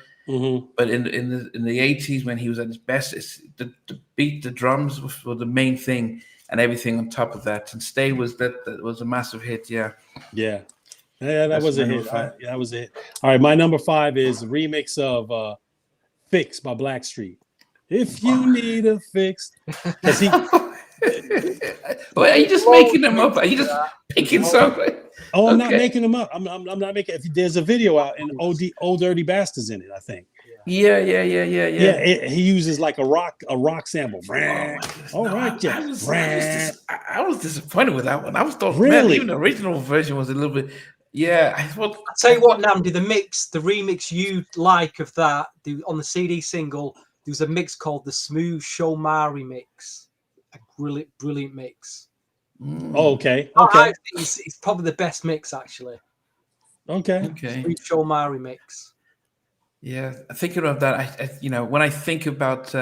But in the 80s, when he was at his best, the beat, the drums were the main thing, and everything on top of that. And Stay was that was a massive hit. Yeah, that was a hit. That was it. All right, my number 5 is a remix of "Fix" by Blackstreet. If you need a fix, because he. Well, are you just making them up? Are you just picking something? Oh, I'm not making them up. I'm not making. There's a video out, and Old Dirty Bastards in it, I think. Yeah. He uses like a rock sample. I was disappointed with that one. I was thought, really? Man, even the original version was a little bit. Yeah, I'll tell you what, Namdi, the remix you like of that on the CD single, there was a mix called the Smooth Show Ma remix. A brilliant mix. Oh, okay. I think it's probably the best mix, actually. Okay. Smooth Show Ma remix. Yeah, thinking of that, when I think about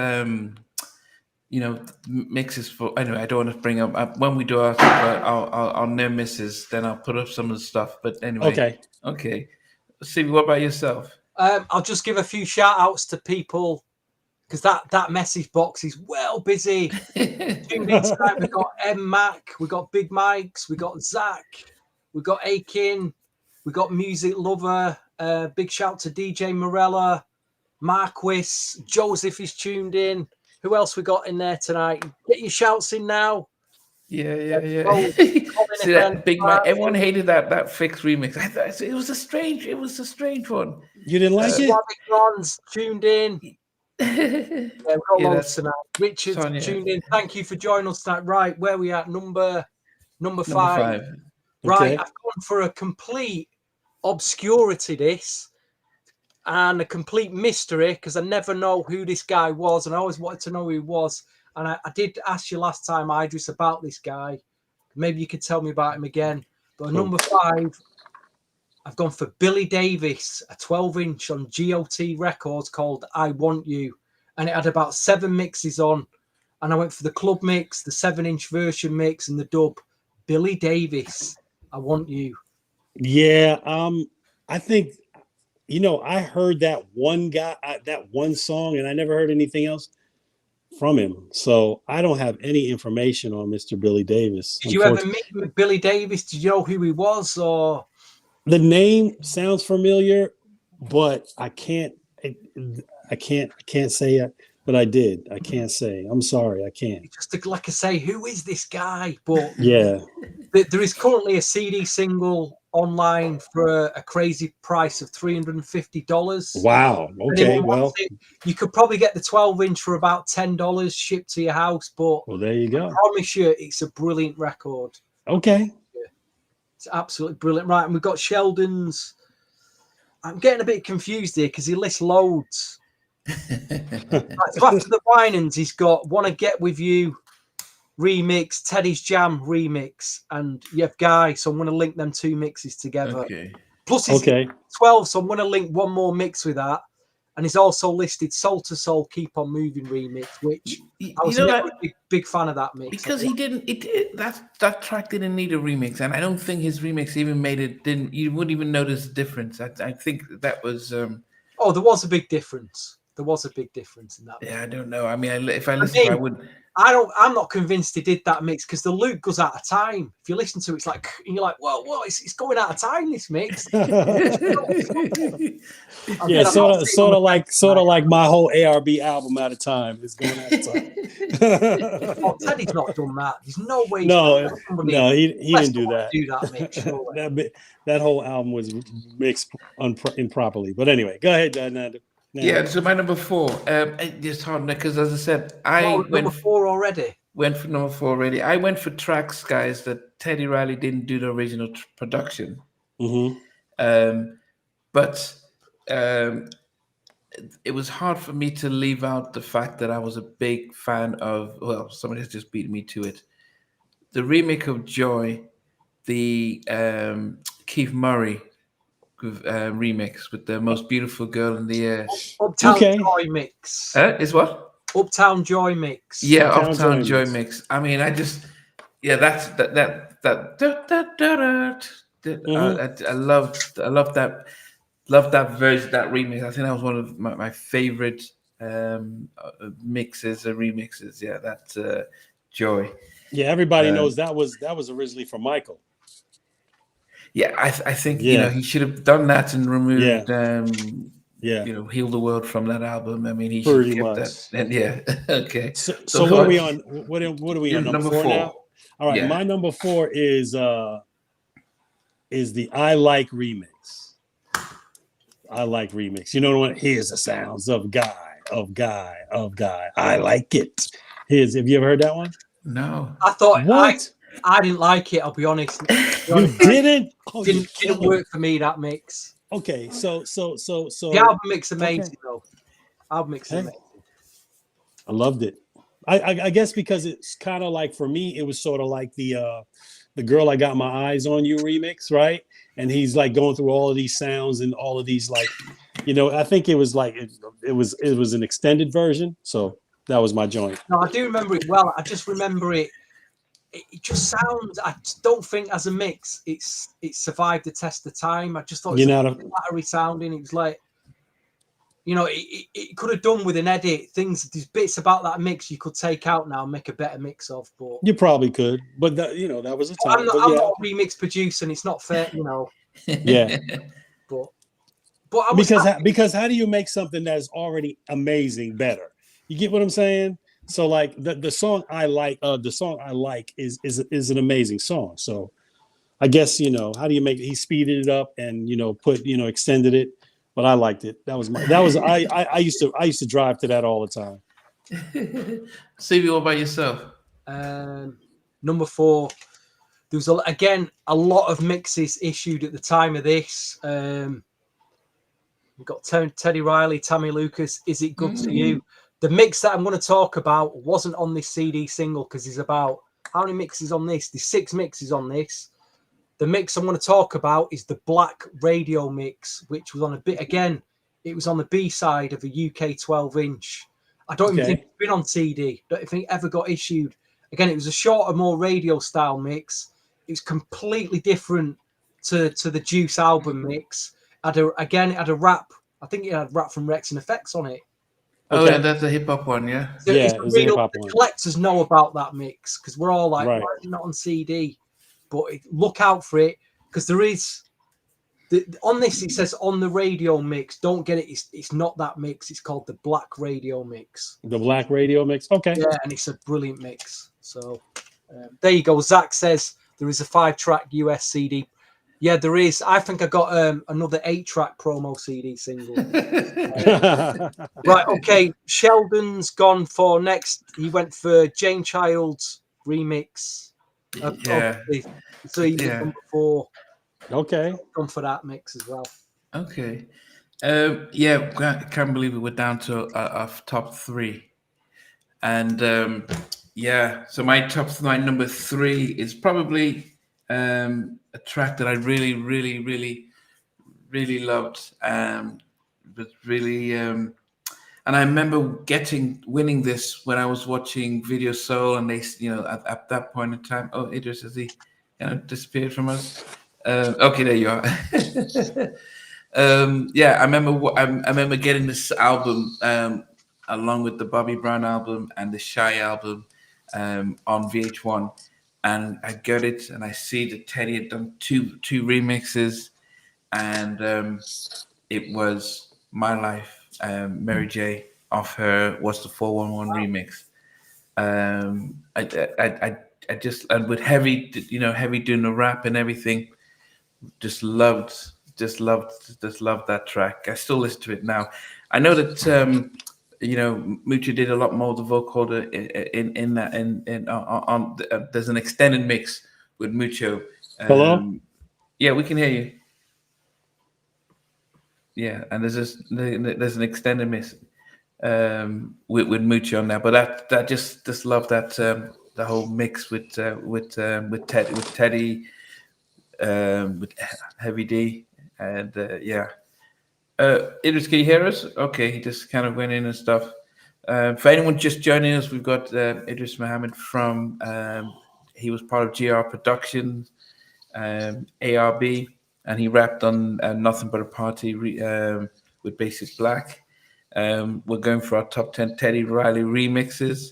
mixes for. Anyway, I don't want to bring up when we do our near misses. Then I'll put up some of the stuff. But anyway, okay. Stevie, what about yourself? I'll just give a few shout outs to people because that message box is well busy. Tuned in tonight, we got M Mac, we got Big Mike's, we got Zach, we got Akin, we got Music Lover. Big shout to DJ Morella, Marquis, Joseph is tuned in. Who else we got in there tonight? Get your shouts in now. Yeah. Colin See that FM, big Mike? Everyone hated that fixed remix. I thought it was a strange one. You didn't like it? Slavic Ron's tuned in. Yeah, we've got loads that's tonight. Richard's Sonia. tuned in. Thank you for joining us tonight. Right, where we at? Number Number 5. five. Right, Okay. I've gone for a complete obscurity this and a complete mystery because I never know who this guy was, and I always wanted to know who he was. And I did ask you last time, Idris, about this guy. Maybe you could tell me about him again. But number 5, I've gone for Billy Davis, a 12-inch on GOT Records called I Want You. And it had about 7 mixes on. And I went for the club mix, the 7-inch version mix, and the dub. Billy Davis, I Want You. Yeah, I think, I heard that one guy, that one song, and I never heard anything else from him. So I don't have any information on Mr. Billy Davis. Did you ever meet with Billy Davis? Did you know who he was? Or The name sounds familiar, but I can't say it. But I did. I can't say. I'm sorry. I can't. just like I say, who is this guy? But Yeah. there is currently a CD single online for a crazy price of $350. Wow. Okay. Well, you could probably get the 12-inch for about $10 shipped to your house. But there you go. I promise you, it's a brilliant record. Okay. It's absolutely brilliant. Right, and we've got Sheldon's. I'm getting a bit confused here because he lists loads. Right, so after the Winans, he's got Wanna Get With You remix, Teddy's Jam remix, and you have Guy, so I'm going to link them 2 mixes together. Okay. Plus it's 12, so I'm going to link one more mix with that. And he's also listed Soul to Soul Keep On Moving remix, which I was never a big fan of that mix. Because that track didn't need a remix, and I don't think his remix even made it. You wouldn't even notice the difference. I think that was. Oh, there was a big difference. There was a big difference in that. Yeah, I don't know. I mean, if I listen, I would. I'm not convinced he did that mix because the loop goes out of time. If you listen to it, it's like, and you're like, whoa, it's going out of time, this mix. Yeah, sort of like my whole ARB album out of time is going out of time. Oh, Teddy's not done that. There's no way. No, he didn't do that. Do that mix. Surely. that whole album was mixed improperly. But anyway, go ahead, Nando. Yeah, so my number 4. It's hard because, as I said, number 4 already. Went for number 4 already. I went for tracks, guys, that Teddy Riley didn't do the original production. Mm-hmm. But it was hard for me to leave out the fact that I was a big fan of. Well, somebody has just beat me to it. The remake of Joy, the Keith Murray remix with the Most Beautiful Girl in the Air. Uptown Joy mix. Is what? Uptown Joy mix. Yeah, Uptown Joy mix. I mean, I just that's that. I love that version, that remix. I think that was one of my favorite mixes or remixes. Yeah, that's Joy. Yeah, everybody knows that was originally for Michael. Yeah, I think he should have done that and removed Heal the World from that album. I mean, he should have kept that. And okay. So what are we on? What are we on? Number 4 now? All right, my number 4 is the I Like remix. I Like remix. You know what? Here's the sounds of Guy. I like it. Have you ever heard that one? No. I thought what? I didn't like it. I'll be honest. You didn't? Oh, didn't work for me, that mix. Okay, so the album mix amazing though. Album mix amazing. I loved it. I guess because it's kind of like, for me, it was sort of like the Girl I Got My Eyes on You remix, right? And he's like going through all of these sounds and all of these, like, I think it was like it was an extended version. So that was my joint. No, I do remember it well. I just remember it. It just sounds. I don't think as a mix, it survived the test of time. I just thought it was battery sounding. It was like you know, it could have done with an edit. There's bits about that mix you could take out now and make a better mix of. But you probably could, but that, you know, that was a time. I'm not a remix producer, and it's not fair, you know. Yeah. But I was because how do you make something that's already amazing better? You get what I'm saying? So like the song I like is an amazing song. So I guess, you know, how do you make it? He speeded it up and, you know, extended it, but I liked it. I used to drive to that all the time. Stevie, what about yourself? Number 4, there was again a lot of mixes issued at the time of this. We've got Teddy Riley, Tammy Lucas, Is It Good to You? The mix that I'm going to talk about wasn't on this CD single because there's about, how many mixes on this? There's 6 mixes on this. The mix I'm going to talk about is the Black Radio mix, which was on a bit, again, it was on the B-side of a UK 12-inch. I don't even think it's been on CD. I don't think it ever got issued. Again, it was a shorter, more radio-style mix. It was completely different to the Juice album mix. It had a rap. I think it had rap from Rex and Effects on it. Oh, yeah, that's a hip-hop one, yeah? So the collectors know about that mix because we're all like, why is it not on CD? But look out for it because there is... on this, it says on the radio mix. Don't get it. It's not that mix. It's called the Black Radio mix. The Black Radio mix? Okay. Yeah, and it's a brilliant mix. So there you go. Zach says there is a 5-track US CD. Yeah, there is. I think I got another 8-track promo CD single. Right, okay. Sheldon's gone for next. He went for Jane Child's remix. So he's number 4. Okay. Gone for that mix as well. Okay. Yeah, I can't believe it. We're down to our top 3. And yeah, so my number 3 is probably a track that I really, really, really, really loved. But really, and I remember winning this when I was watching Video Soul, and they, you know, at that point in time. Oh, Idris, has he, you know, disappeared from us? Okay, there you are. Yeah, I remember getting this album along with the Bobby Brown album and the Shy album on VH1, and I got it, and I see that Teddy had done two remixes, and it was My Life, Mary J. off her What's the 411 remix. I just, and with Heavy, you know, Heavy doing the rap and everything. Just loved that track. I still listen to it now. I know that you know, Mucho did a lot more of the vocal in that, on there's an extended mix with Mucho. Hello? Yeah, we can hear you. Yeah, and there's an extended mix with Mucho on there. But that just love that the whole mix with Teddy. With Heavy D, and yeah. Idris, can you hear us? Okay, he just kind of went in and stuff. For anyone just joining us, we've got Idris Muhammad from, he was part of GR Productions, ARB, and he rapped on Nothing But a Party with Basic Black. We're going for our top 10 Teddy Riley remixes.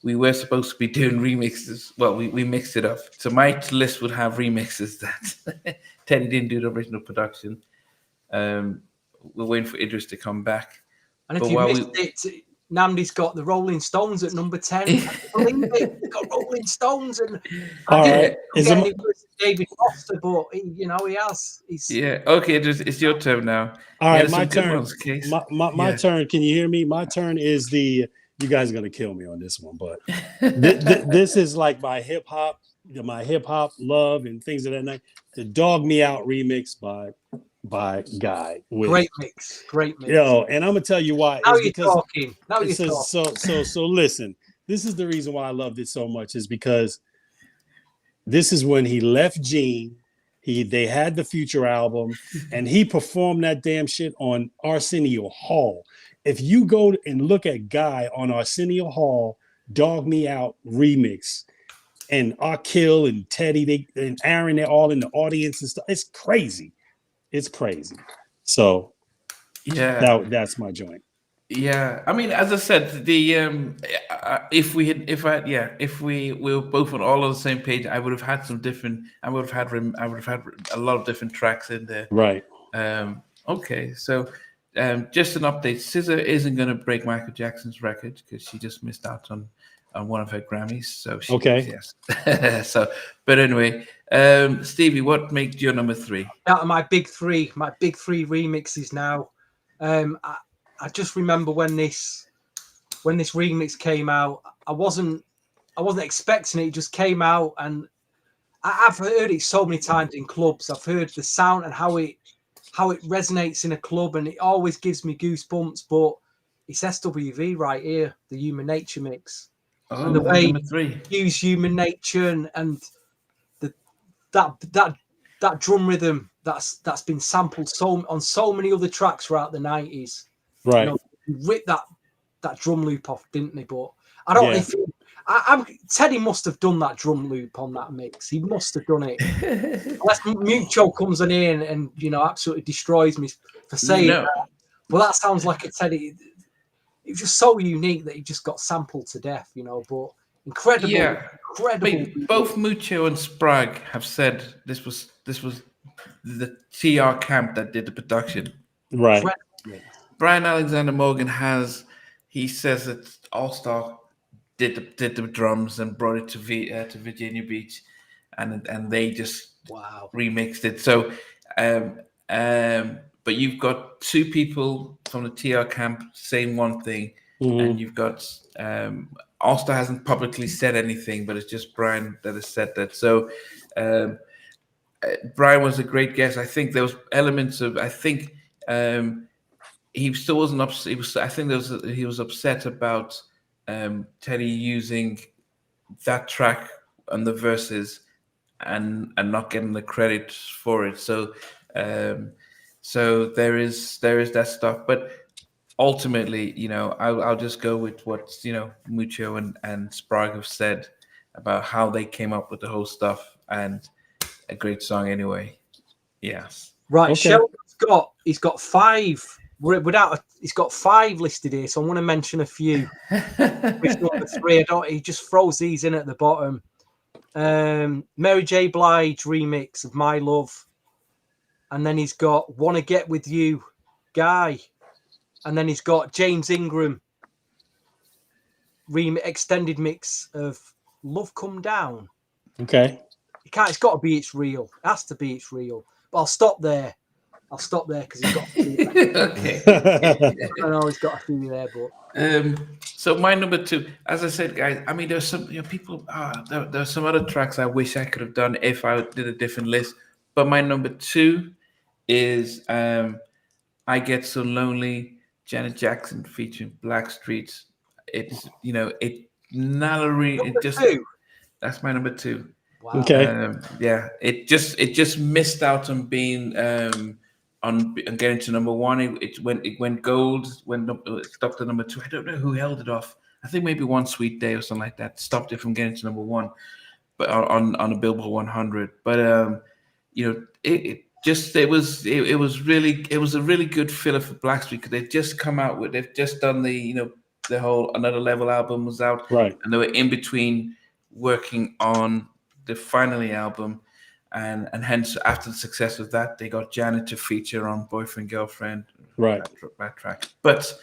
We were supposed to be doing remixes. Well, we mixed it up. So my list would have remixes that Teddy didn't do the original production. We're waiting for Idris to come back. And if you missed it, Namdi's got the Rolling Stones at number 10. I can't believe it. He's got Rolling Stones, and all right, David Foster, but he has. Yeah. Okay, Idris, it's your turn now. All right, my turn. My turn. Can you hear me? My turn is the. You guys are gonna kill me on this one, but this is like my hip hop love and things of that night. The Dog Me Out remix by Guy. Great mix. Yo, and I'm gonna tell you why. Now you're talking. So listen. This is the reason why I loved it so much, is because this is when he left Gene. They had the Future album, and he performed that damn shit on Arsenio Hall. If you go and look at Guy on Arsenio Hall, Dog Me Out remix, and Akil and Teddy, and Aaron, they're all in the audience and stuff. It's crazy. So Yeah. That's my joint. Yeah, I mean, as I said, if we were both on all on the same page, I would have had some different. I would have had a lot of different tracks in there. Right. Okay, so just an update: SZA isn't going to break Michael Jackson's record because she just missed out on one of her Grammys. So she, Okay. yes. So, but anyway, Stevie, what made your number 3? Out of my big three remixes now. I just remember when this remix came out, I wasn't expecting it. It just came out, and I've heard it so many times in clubs. I've heard the sound and how it resonates in a club, and it always gives me goosebumps. But it's SWV right here, the Human Nature mix, Oh, and the way number 3. use Human Nature and that drum rhythm that's been sampled on so many other tracks throughout the 90s. Right. Ripped that drum loop off, didn't they? But I don't know if Teddy must have done that drum loop on that mix. He must have done it. Unless Mucho comes in here and absolutely destroys me for saying that. Well, that sounds like a Teddy. It was just so unique that he just got sampled to death, but incredible. Yeah. Incredible. Both Mucho and Sprague have said this was the TR camp that did the production. Right. Brian Alexander Morgan he says that All Star did the drums and brought it to Virginia Beach, and they just remixed it. So, but you've got two people from the TR camp saying one thing, and you've got All Star hasn't publicly said anything, but it's just Brian that has said that. So, Brian was a great guest. I think there was elements of he still wasn't upset. He was upset about Teddy using that track on the verses and not getting the credit for it. So there is that stuff. But ultimately, I'll just go with what Mucho and Sprague have said about how they came up with the whole stuff, and a great song anyway. Yes. Right. Okay. Sheldon's he's got 5. He's got 5 listed here, so I want to mention a few. Which number 3? He just throws these in at the bottom. Mary J. Blige remix of My Love, and then he's got Wanna Get With You, Guy, and then he's got James Ingram extended mix of Love Come Down. Okay. It's got to be It's Real. It has to be It's Real. But I'll stop there because he's got a few there. Okay. I know he's got a few there, but so my number 2, as I said, guys, I mean, there's some people. There's some other tracks I wish I could have done if I did a different list. But my number 2 is I Get So Lonely, Janet Jackson featuring Blackstreet. It's that's my number 2. wow. Okay. It just missed out on being on getting to number 1. It went gold when it stopped at number 2. I don't know who held it off. I think maybe One Sweet Day or something like that stopped it from getting to number 1, but on a Billboard 100. But it was a really good filler for Blackstreet because they've just done the whole Another Level album was out, Right, and they were in between working on the Finally album. And hence, after the success of that, they got Janet to feature on Boyfriend Girlfriend, right. that track. But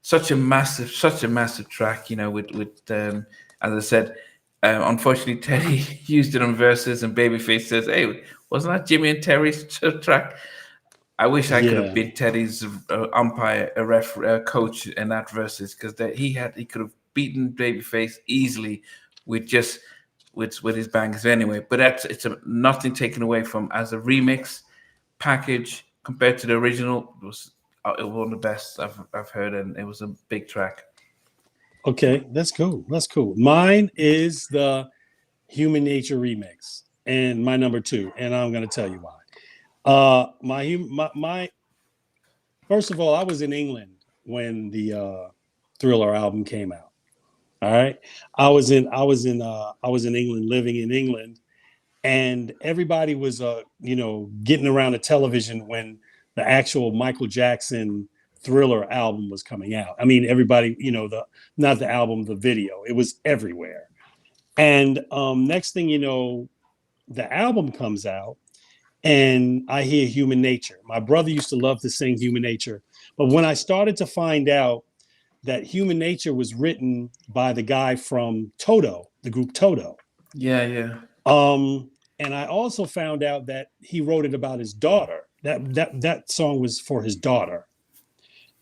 such a massive track, with as I said, unfortunately Teddy used it on verses, and Babyface says, "Hey, wasn't that Jimmy and Terry's track?" I wish I could have been Teddy's umpire, a coach in that verses, because he could have beaten Babyface easily with his bangers anyway. But it's nothing taken away from as a remix package compared to the original. It was one of the best I've heard, and it was a big track. Okay, that's cool. Mine is the Human Nature remix, and my number 2, and I'm going to tell you why. My first of all, I was in England when the Thriller album came out. All right, I was in England, living in England, and everybody was getting around the television when the actual Michael Jackson Thriller album was coming out. I mean, everybody, not the album, the video, it was everywhere. And next thing you know, the album comes out and I hear Human Nature. My brother used to love to sing Human Nature. But when I started to find out that Human Nature was written by the guy from Toto, the group Toto. Yeah. And I also found out that he wrote it about his daughter. That song was for his daughter.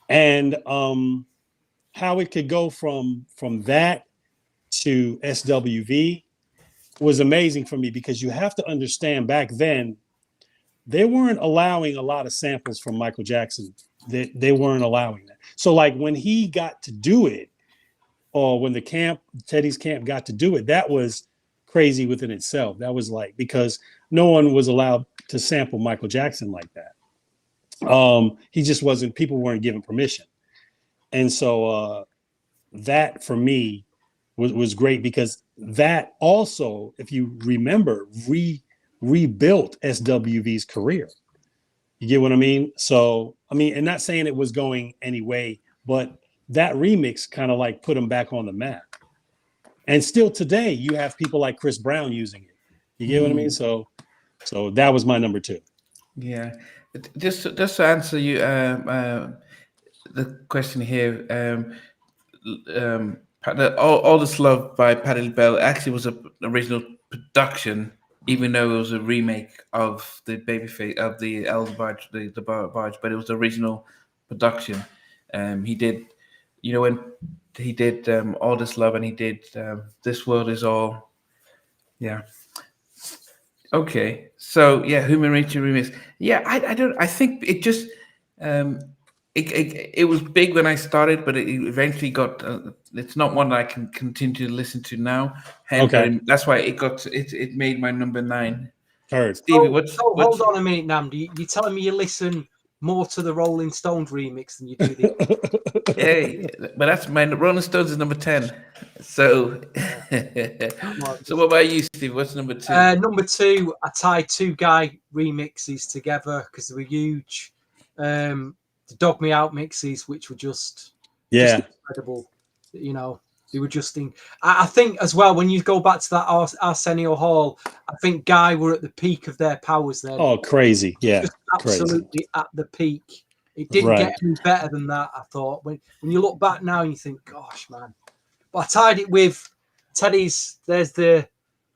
And how it could go from that to SWV was amazing for me, because you have to understand, back then they weren't allowing a lot of samples from Michael Jackson. They weren't allowing that. So like when he got to do it, or when Teddy's camp got to do it, that was crazy within itself. That was like, because no one was allowed to sample Michael Jackson like that. He just wasn't, people weren't given permission. And so that for me was great, because that also, if you remember, rebuilt SWV's career. You get what I mean? So, I mean, and not saying it was going anyway, but that remix kind of like put him back on the map. And still today, you have people like Chris Brown using it. You get what I mean? So that was my number 2. Yeah. Just to answer you, the question here, All This Love by Patti LaBelle actually was an original production, even though it was a remake of the Babyface, of the Elder Barge, the Barge, but it was the original production. He did, when he did All This Love, and he did This World Is All. Yeah. Okay. So yeah, Human Nature remix. Yeah, I think it just it was big when I started, but it eventually got. It's not one that I can continue to listen to now. Okay. That's why it made my number 9. Heard. Stevie, hold on a minute, Nam. You telling me you listen more to the Rolling Stones remix than you do the? Hey, but that's my Rolling Stones is number 10. So, so what about you, Steve? What's number 2? Number 2, I tied 2 guy remixes together because they were huge. The Dog Me Out mixes, which were just incredible. They were just I think as well, when you go back to that Arsenio Hall, I think Guy were at the peak of their powers then. Oh, crazy. Yeah. Just absolutely at the peak. It didn't get any better than that, I thought. When you look back now and you think, gosh, man. But I tied it with Teddy's. There's the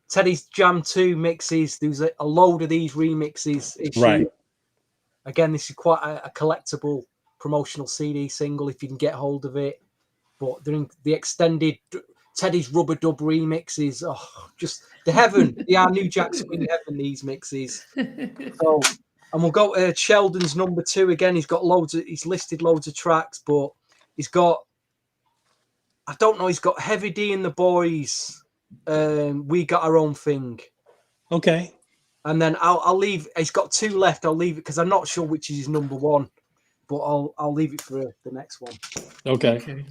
Teddy's Jam 2 mixes. There's a load of these remixes. Right. Again, this is quite a collectible promotional CD single if you can get hold of it. But they're in the extended Teddy's Rubber Dub remixes. Oh, just the heaven. They are New Jackson in heaven, these mixes. So, and we'll go to Sheldon's number 2 again. He's listed loads of tracks, but he's got, I don't know, he's got Heavy D and the Boys. We Got Our Own Thing. Okay. And then I'll leave. He's got 2 left. I'll leave it because I'm not sure which is his number 1, but I'll leave it for the next one. Okay.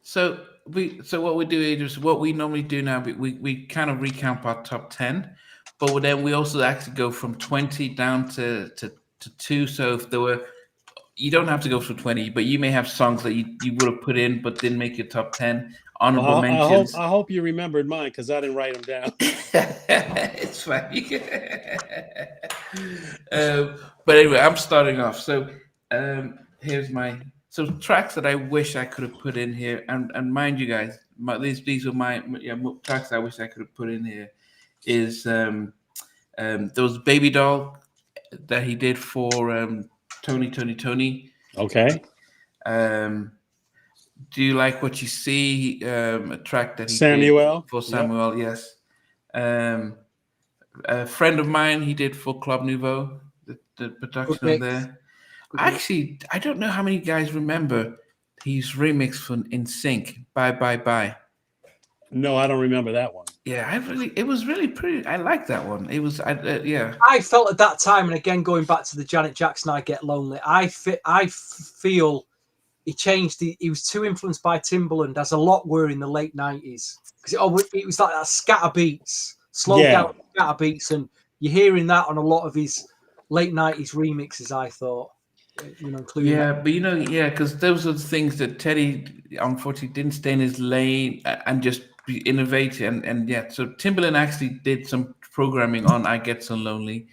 So what we do is what we normally do now. We kind of recount our top 10, but then we also actually go from 20 down to 2. So if there were, you don't have to go for 20, but you may have songs that you would have put in but didn't make your top 10. Honorable mentions. I hope you remembered mine, because I didn't write them down. It's fine. But anyway, I'm starting off. So here's my tracks that I wish I could have put in here, and mind you guys, these were my tracks I wish I could have put in here. Is there was Baby Doll that he did for Tony. Okay. Do You Like What You See? A track that he Samuel. did for Samuel, yes. A friend of mine, he did for Club Nouveau, the production on there. Actually, I don't know how many guys remember his remix from In Sync, Bye Bye Bye. No, I don't remember that one. Yeah, it was really pretty. I like that one. It was, yeah. I felt at that time, and again going back to the Janet Jackson, I Get Lonely. I feel he changed. He was too influenced by Timbaland, as a lot were in the late 90s, because it was like that scatter beats, slowed down scatter beats, and you're hearing that on a lot of his late 90s remixes. I thought. including Yeah, but because those are the things that Teddy unfortunately didn't stay in his lane and just innovate and yeah. So Timbaland actually did some programming on "I Get So Lonely,"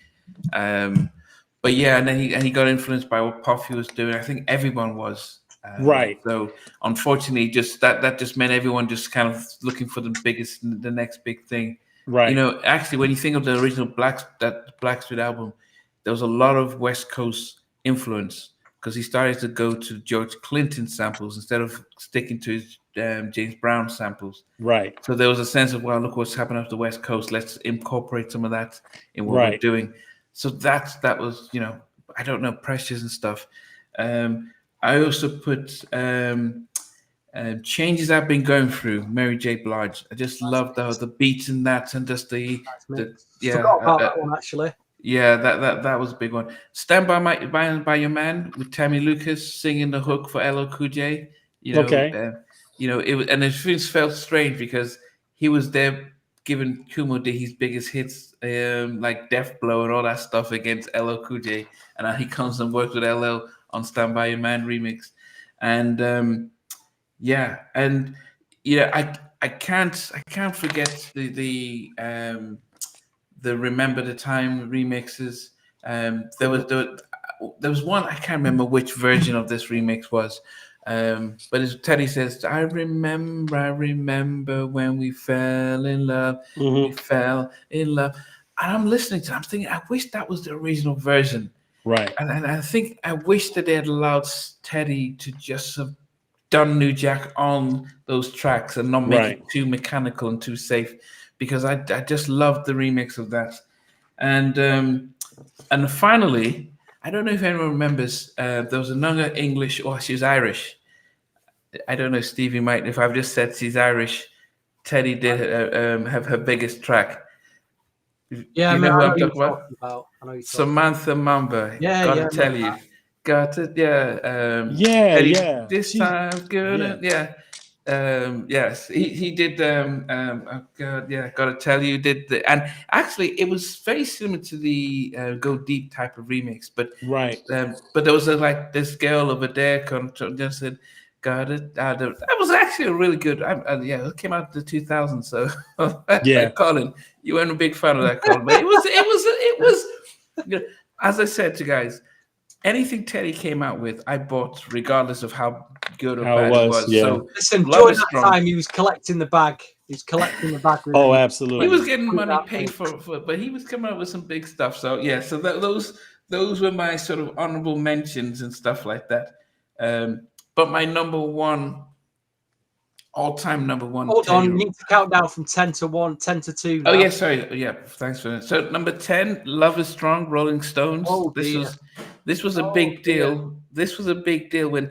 but yeah, and then he got influenced by what Puffy was doing. I think everyone was. Right. So unfortunately, just that just meant everyone just kind of looking for the next big thing. Right. Actually, when you think of the original Blackstreet album, there was a lot of West Coast influence because he started to go to George Clinton samples instead of sticking to his James Brown samples. Right. So there was a sense of, well, look what's happening up the West Coast. Let's incorporate some of that in what we're Right. doing. So that was, I don't know, Precious and stuff. I also put changes I've been going through, Mary J. Blige. I just love the beats in that and just Forgot about that one actually. Yeah, that was a big one. Stand by Your Man with Tammy Lucas singing the hook for LL Cool J. It was, and it felt strange because he was there giving Kumo his biggest hits, like Death Blow and all that stuff against LL Cool J, and now he comes and works with LL on Stand By Your Man remix, and I can't forget the Remember the Time remixes. There was one, I can't remember which version of this remix was. But as Teddy says, I remember when we fell in love. Mm-hmm. We fell in love. And I'm listening to it, I'm thinking, I wish that was the original version. Right. And I think I wish that they had allowed Teddy to just have done New Jack on those tracks and not make it too mechanical and too safe, because I just loved the remix of that. And finally, I don't know if anyone remembers, there was another English, she's Irish. I don't know, Stevie might, if I've just said she's Irish, Teddy did have her biggest track. Yeah, you know who I'm talking about? Samantha Mamba. Yeah, Gotta tell you. Teddy, This time's good. Yes, he did. Oh God, yeah, gotta tell you, and actually, it was very similar to the Go Deep type of remix, but but there was like this girl over there just said, "Got it." That was actually a really good. It came out in the 2000s. So Colin, you weren't a big fan of that, Colin, but it was. As I said to you guys, anything Teddy came out with, I bought, regardless of how good or bad it was. Yeah. So listen, during that time, he was collecting the bag. Oh, absolutely. He was getting money paid for, but he was coming up with some big stuff. So yeah, so those were my sort of honorable mentions and stuff like that. But my number one, all-time number one. Hold on, you need to count down from 10 to 1, 10 to 2. Now. Oh yeah, sorry. Yeah, thanks for that. So number 10, Love Is Strong, Rolling Stones. This was a big deal. This was a big deal when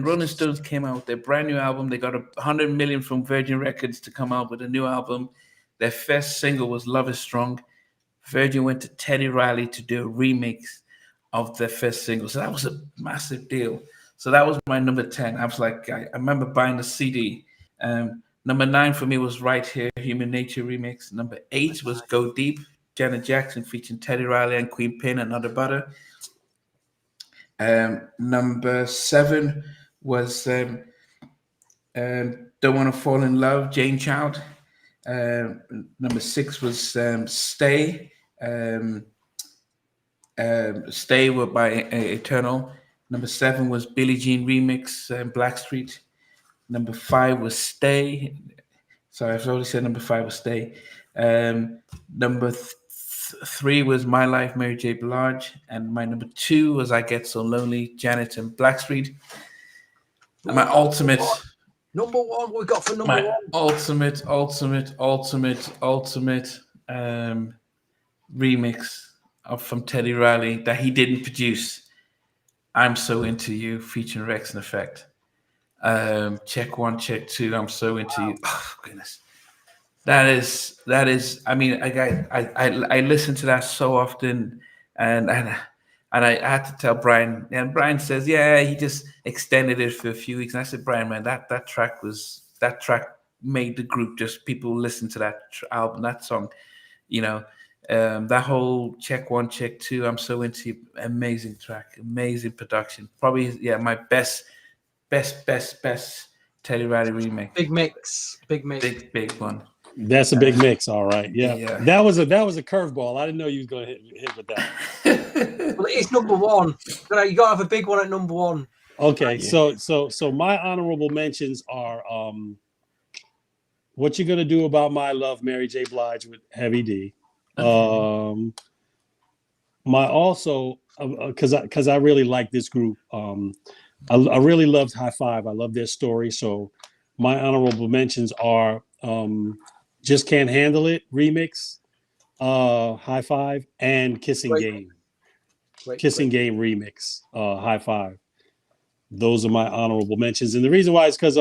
Rolling Stones came out with their brand new album. They got $100 million from Virgin Records to come out with a new album. Their first single was Love Is Strong. Virgin went to Teddy Riley to do a remix of their first single. So that was a massive deal. So that was my number 10. I was like, I remember buying the CD. Number 9 for me was Right Here, Human Nature remix. Number 8 was Go Deep, Janet Jackson featuring Teddy Riley and Queen Pin and Another Butter. Number 7 was Don't Want to Fall in Love, Jane Child. Number 6 was Stay. Stay by Eternal. Number 7 was Billie Jean remix, Blackstreet. Number 5 was Stay. Sorry, I've already said number 5 was Stay. Number 3 was My Life, Mary J. Blige. And my number 2 was I Get So Lonely, Janet and Blackstreet. And my ultimate... Number 1, what we got for number 1? Ultimate remix from Teddy Riley that he didn't produce. I'm So Into You, featuring Rex and Effect. Check 1, check 2. I'm So Into You. Oh goodness, that is. I mean, I listen to that so often, and I had to tell Brian, and Brian says, yeah, he just extended it for a few weeks. And I said, Brian, man, that track made the group, just people listen to that album, that song, That whole check one, check two, I'm so into. Amazing track, amazing production. Probably, yeah, my best Teddy Riley remix. Big mix. Big one. That's a big mix. All right. Yeah. Yeah. That was a curveball. I didn't know you was going to hit with that. Well, it's number one. You got to have a big one at number one. Okay. Yeah. So my honorable mentions are What You Gonna Do About My Love, Mary J. Blige with Heavy D. My also because I really like this group. I really loved High Five. I love their story. So my honorable mentions are Just Can't Handle It remix, High Five, and Kissing Game. Kissing Game remix, High Five. Those are my honorable mentions. And the reason why is because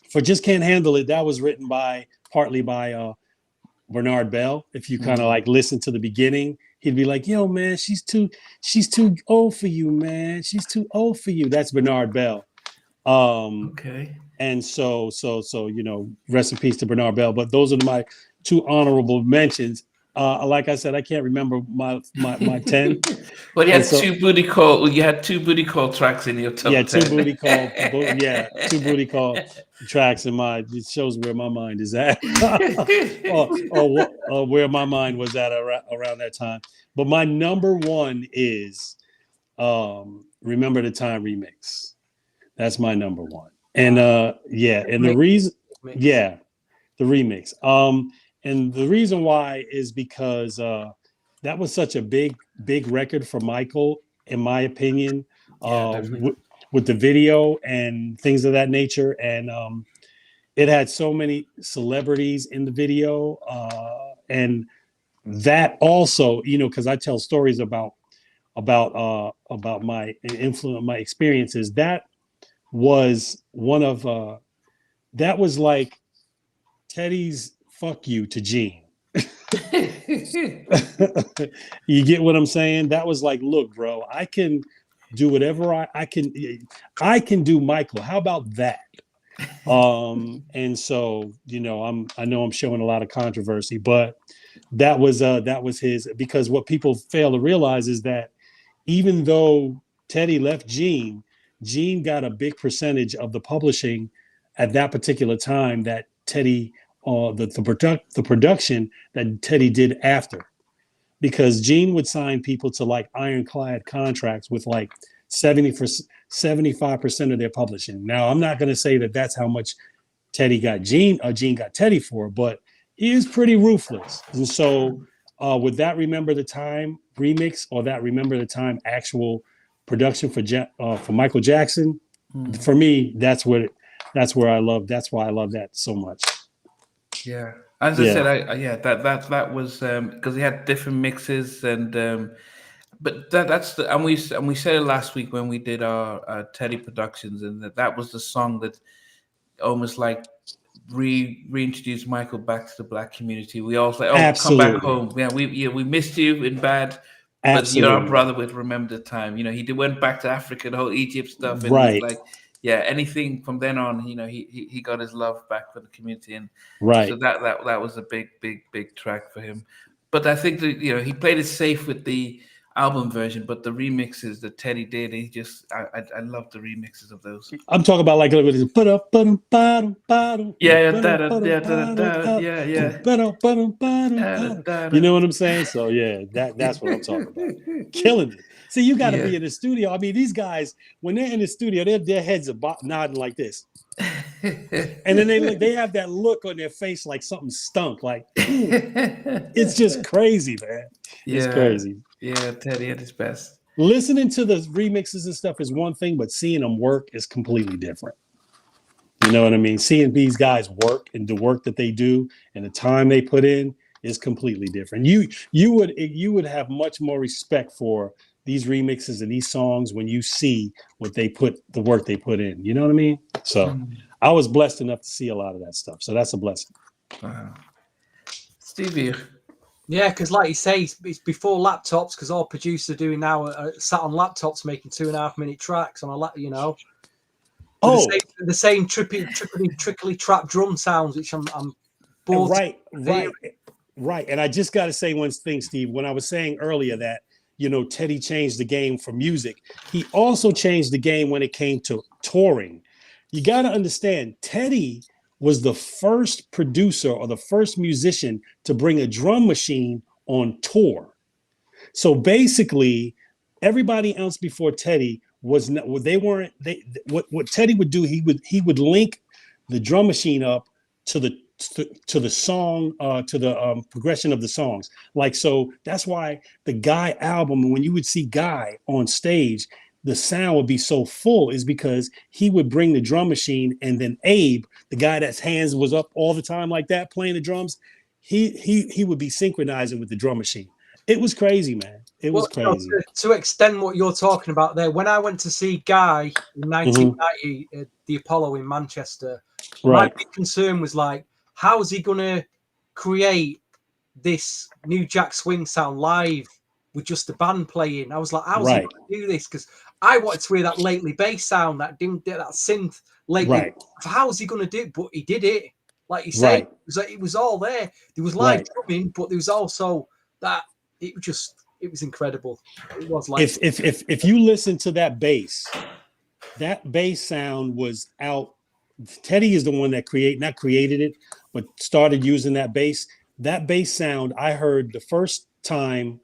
for Just Can't Handle It, that was written partly by Bernard Bell. If you kind of like listen to the beginning, he'd be like, "Yo, man, she's too old for you, man. She's too old for you." That's Bernard Bell. Okay. And so rest in peace to Bernard Bell. But those are my two honorable mentions. Like I said, I can't remember my 10. Well, you had two booty call tracks in your top 10. Two booty call tracks in it shows where my mind is at, or where my mind was at around that time. But my number one is Remember the Time remix. That's my number one. And the reason, the remix. And the reason why is because that was such a big record for Michael, in my opinion, with the video and things of that nature. And it had so many celebrities in the video. And that also, because I tell stories about my influence, my experiences. That was one of that was like Teddy's "fuck you" to Gene. You get what I'm saying? That was like, look, bro, I can do whatever I can do Michael. How about that? And so, I know I'm showing a lot of controversy, but that was his, because what people fail to realize is that even though Teddy left Gene got a big percentage of the publishing at that particular time that Teddy, the production that Teddy did after, because Gene would sign people to like ironclad contracts with like 75% of their publishing. Now, I'm not going to say that that's how much Teddy got Gene, or Gene got Teddy for, but he is pretty ruthless. And so with that Remember the Time remix, or that Remember the Time actual production for Michael Jackson, for me, that's why I love that so much. Yeah, as I said, that was because he had different mixes, and but and we said it last week when we did our Teddy productions, and that was the song that almost like reintroduced Michael back to the Black community. We all say, "Oh, Absolutely. Come back home." Yeah, we missed you in bad. Absolutely. But you're our brother with Remember the Time. He went back to Africa, the whole Egypt stuff, and right. It was like, anything from then on, he got his love back for the community, and right. So that was a big track for him. But I think that he played it safe with the album version, but the remixes that Teddy did, I love the remixes of those. I'm talking about like yeah. You know what I'm saying? So yeah, that's what I'm talking about. Killing it. See, you got to be in the studio. I mean, these guys, when they're in the studio, their heads are nodding like this, and then they have that look on their face like something stunk. Like it's just crazy, man. It's crazy. Yeah, Teddy at his best. Listening to the remixes and stuff is one thing, but seeing them work is completely different. You know what I mean? Seeing these guys work and the work that they do and the time they put in is completely different. You would have much more respect for these remixes and these songs when you see the work they put in. You know what I mean? So I was blessed enough to see a lot of that stuff. So that's a blessing. Wow. Stevie. Yeah, because like you say, it's before laptops, because all producers are doing now are sat on laptops making 2.5-minute tracks on a the same trickly trap drum sounds, which I'm bored. Right. Right. And I just got to say one thing, Steve. When I was saying earlier that, Teddy changed the game for music, he also changed the game when it came to touring. You got to understand, Teddy was the first producer or the first musician to bring a drum machine on tour. So basically, everybody else before Teddy was not, they weren't, they, what Teddy would do, he would link the drum machine up to the song, to the progression of the songs. Like, so that's why the Guy album, when you would see Guy on stage, the sound would be so full, is because he would bring the drum machine, and then Abe, the guy that's hands was up all the time like that, playing the drums, he would be synchronizing with the drum machine. It was crazy, man. It was crazy. To extend what you're talking about there, when I went to see Guy in 1990 at the Apollo in Manchester, my big concern was like, how is he going to create this New Jack Swing sound live with just the band playing? I was like, how's he going to do this? Because I wanted to hear that lately bass sound, that synth lately. How's he going to do it? But he did it. Like you said, it was all there. There was live drumming, but there was also that. It was incredible. It was like if you listen to that bass sound was out. Teddy is the one that not created it, but started using that bass. That bass sound I heard the first time,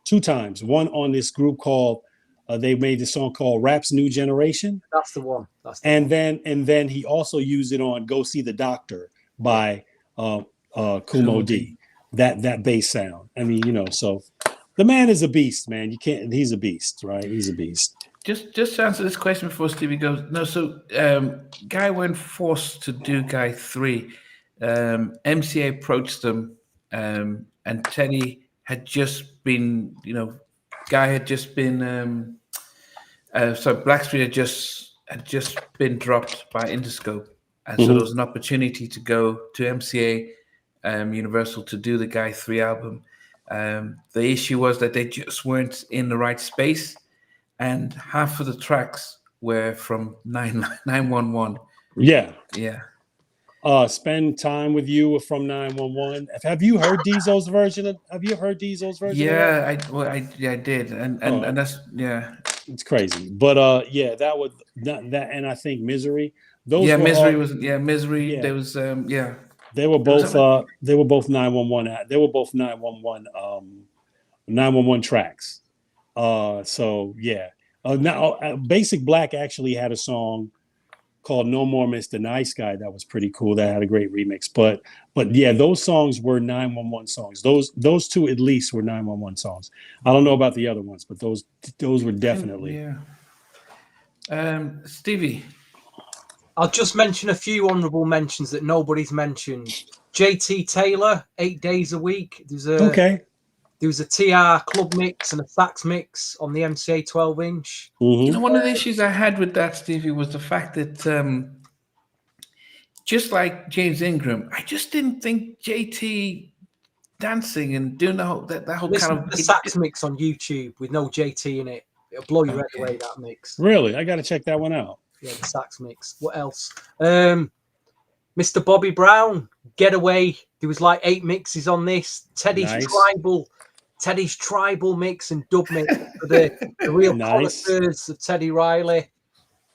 2 times. One on this group called they made this song called Rap's New Generation. That's the one. And then he also used it on Go See the Doctor by Kumo D. That bass sound. I mean, so the man is a beast, man. He's a beast, right? He's a beast. Just to answer this question before Stevie goes. No, so Guy weren't forced to do Guy 3. MCA approached them, and Teddy had just been, Guy had just been, so Blackstreet had just been dropped by Interscope, and so there was an opportunity to go to MCA, Universal, to do the Guy 3 album. The issue was that they just weren't in the right space, and half of the tracks were from 911. Yeah. Spend Time with You from 911. Have you heard Diesel's version? Yeah, I did, and that's it's crazy. But that was that, and I think Misery. Misery. There was They were both 911. They were both 911 tracks. Now Basic Black actually had a song called No More Mr. Nice Guy that was pretty cool. That had a great remix. But yeah, those songs were 911 songs. Those 2 at least were 911 songs. I don't know about the other ones, but those were definitely. Stevie. I'll just mention a few honorable mentions that nobody's mentioned. JT Taylor, 8 days a week. There was a TR club mix and a sax mix on the MCA 12-inch. One of the issues I had with that, Stevie, was the fact that just like James Ingram, I just didn't think JT dancing and doing the whole kind of the sax mix on YouTube with no JT in it. It'll blow your head away, that mix. Really? I got to check that one out. Yeah, the sax mix. What else? Mr. Bobby Brown, Getaway. There was like 8 mixes on this. Teddy's tribal mix and dub mix for the real connoisseurs of Teddy Riley.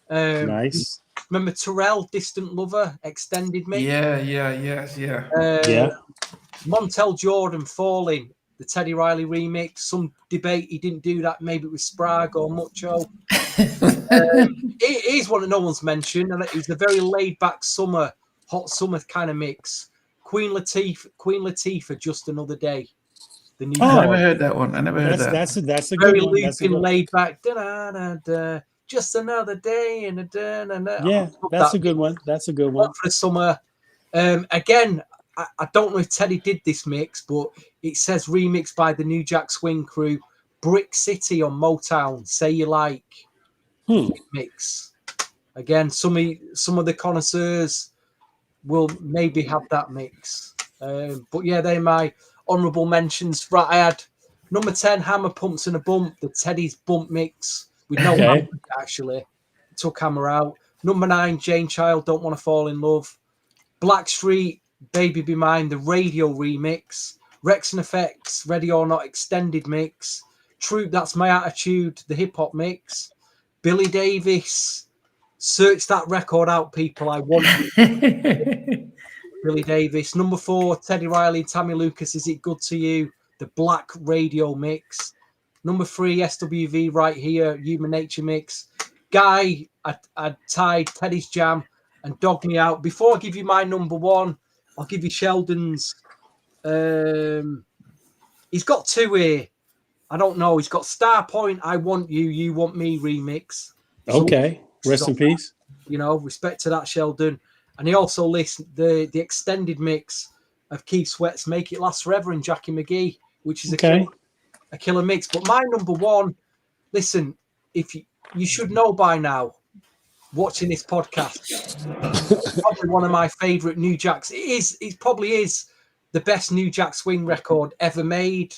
Nice. Remember Terrell, Distant Lover, extended mix? Yeah. Montel Jordan, Falling, the Teddy Riley remix. Some debate he didn't do that. Maybe it was Sprague or Mucho. Here's one that no one's mentioned, and it was a very laid-back hot summer kind of mix. Queen Latifah, Just Another Day. I never heard that one. That's a good very one. looping, laid back. Just another day and yeah, that's a good one. That's a good one for the summer. Again, I don't know if Teddy did this mix, but it says remixed by the New Jack Swing crew. Brick City on Motown. Say You Like mix. Again, some of the connoisseurs will maybe have that mix. But yeah, they're my honourable mentions. Right, I had number 10, Hammer Pumps and a Bump, the Teddy's Bump mix with no hammer, actually. Took Hammer out. Number 9, Jane Child, Don't Want to Fall in Love. Blackstreet, Baby Be Mine, the radio remix. Rex and Effects, Ready or Not extended mix. Troop, That's My Attitude, the hip hop mix. Billy Davis, search that record out, people. I want you. Billy Davis. Number 4, Teddy Riley and Tammy Lucas, Is It Good to You? The Black Radio mix. Number 3, SWV, Right Here, Human Nature mix. Guy, I tied Teddy's Jam and Dog Me Out. Before I give you my number 1, I'll give you Sheldon's. He's got 2 here. I don't know. He's got Star Point, I Want You, You Want Me remix. Okay. So, rest in peace. You know, respect to that, Sheldon. And he also lists the extended mix of Keith Sweat's Make It Last Forever and Jackie McGee, which is a killer mix. But my number 1, listen, if you should know by now, watching this podcast, probably one of my favorite New Jacks. It probably is the best New Jack Swing record ever made.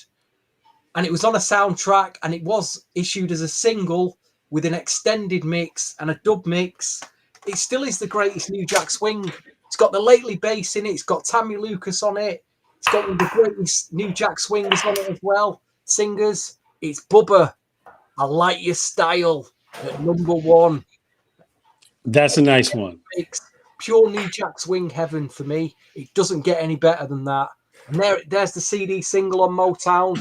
And it was on a soundtrack, and it was issued as a single with an extended mix and a dub mix. It still is the greatest New Jack Swing. It's got the Lately bass in it. It's got Tammy Lucas on it. It's got one of the greatest New Jack Swingers on it as well. Singers. It's Bubba, I Like Your Style, at number 1. That's a nice one. It's pure New Jack Swing heaven for me. It doesn't get any better than that. And there's the CD single on Motown,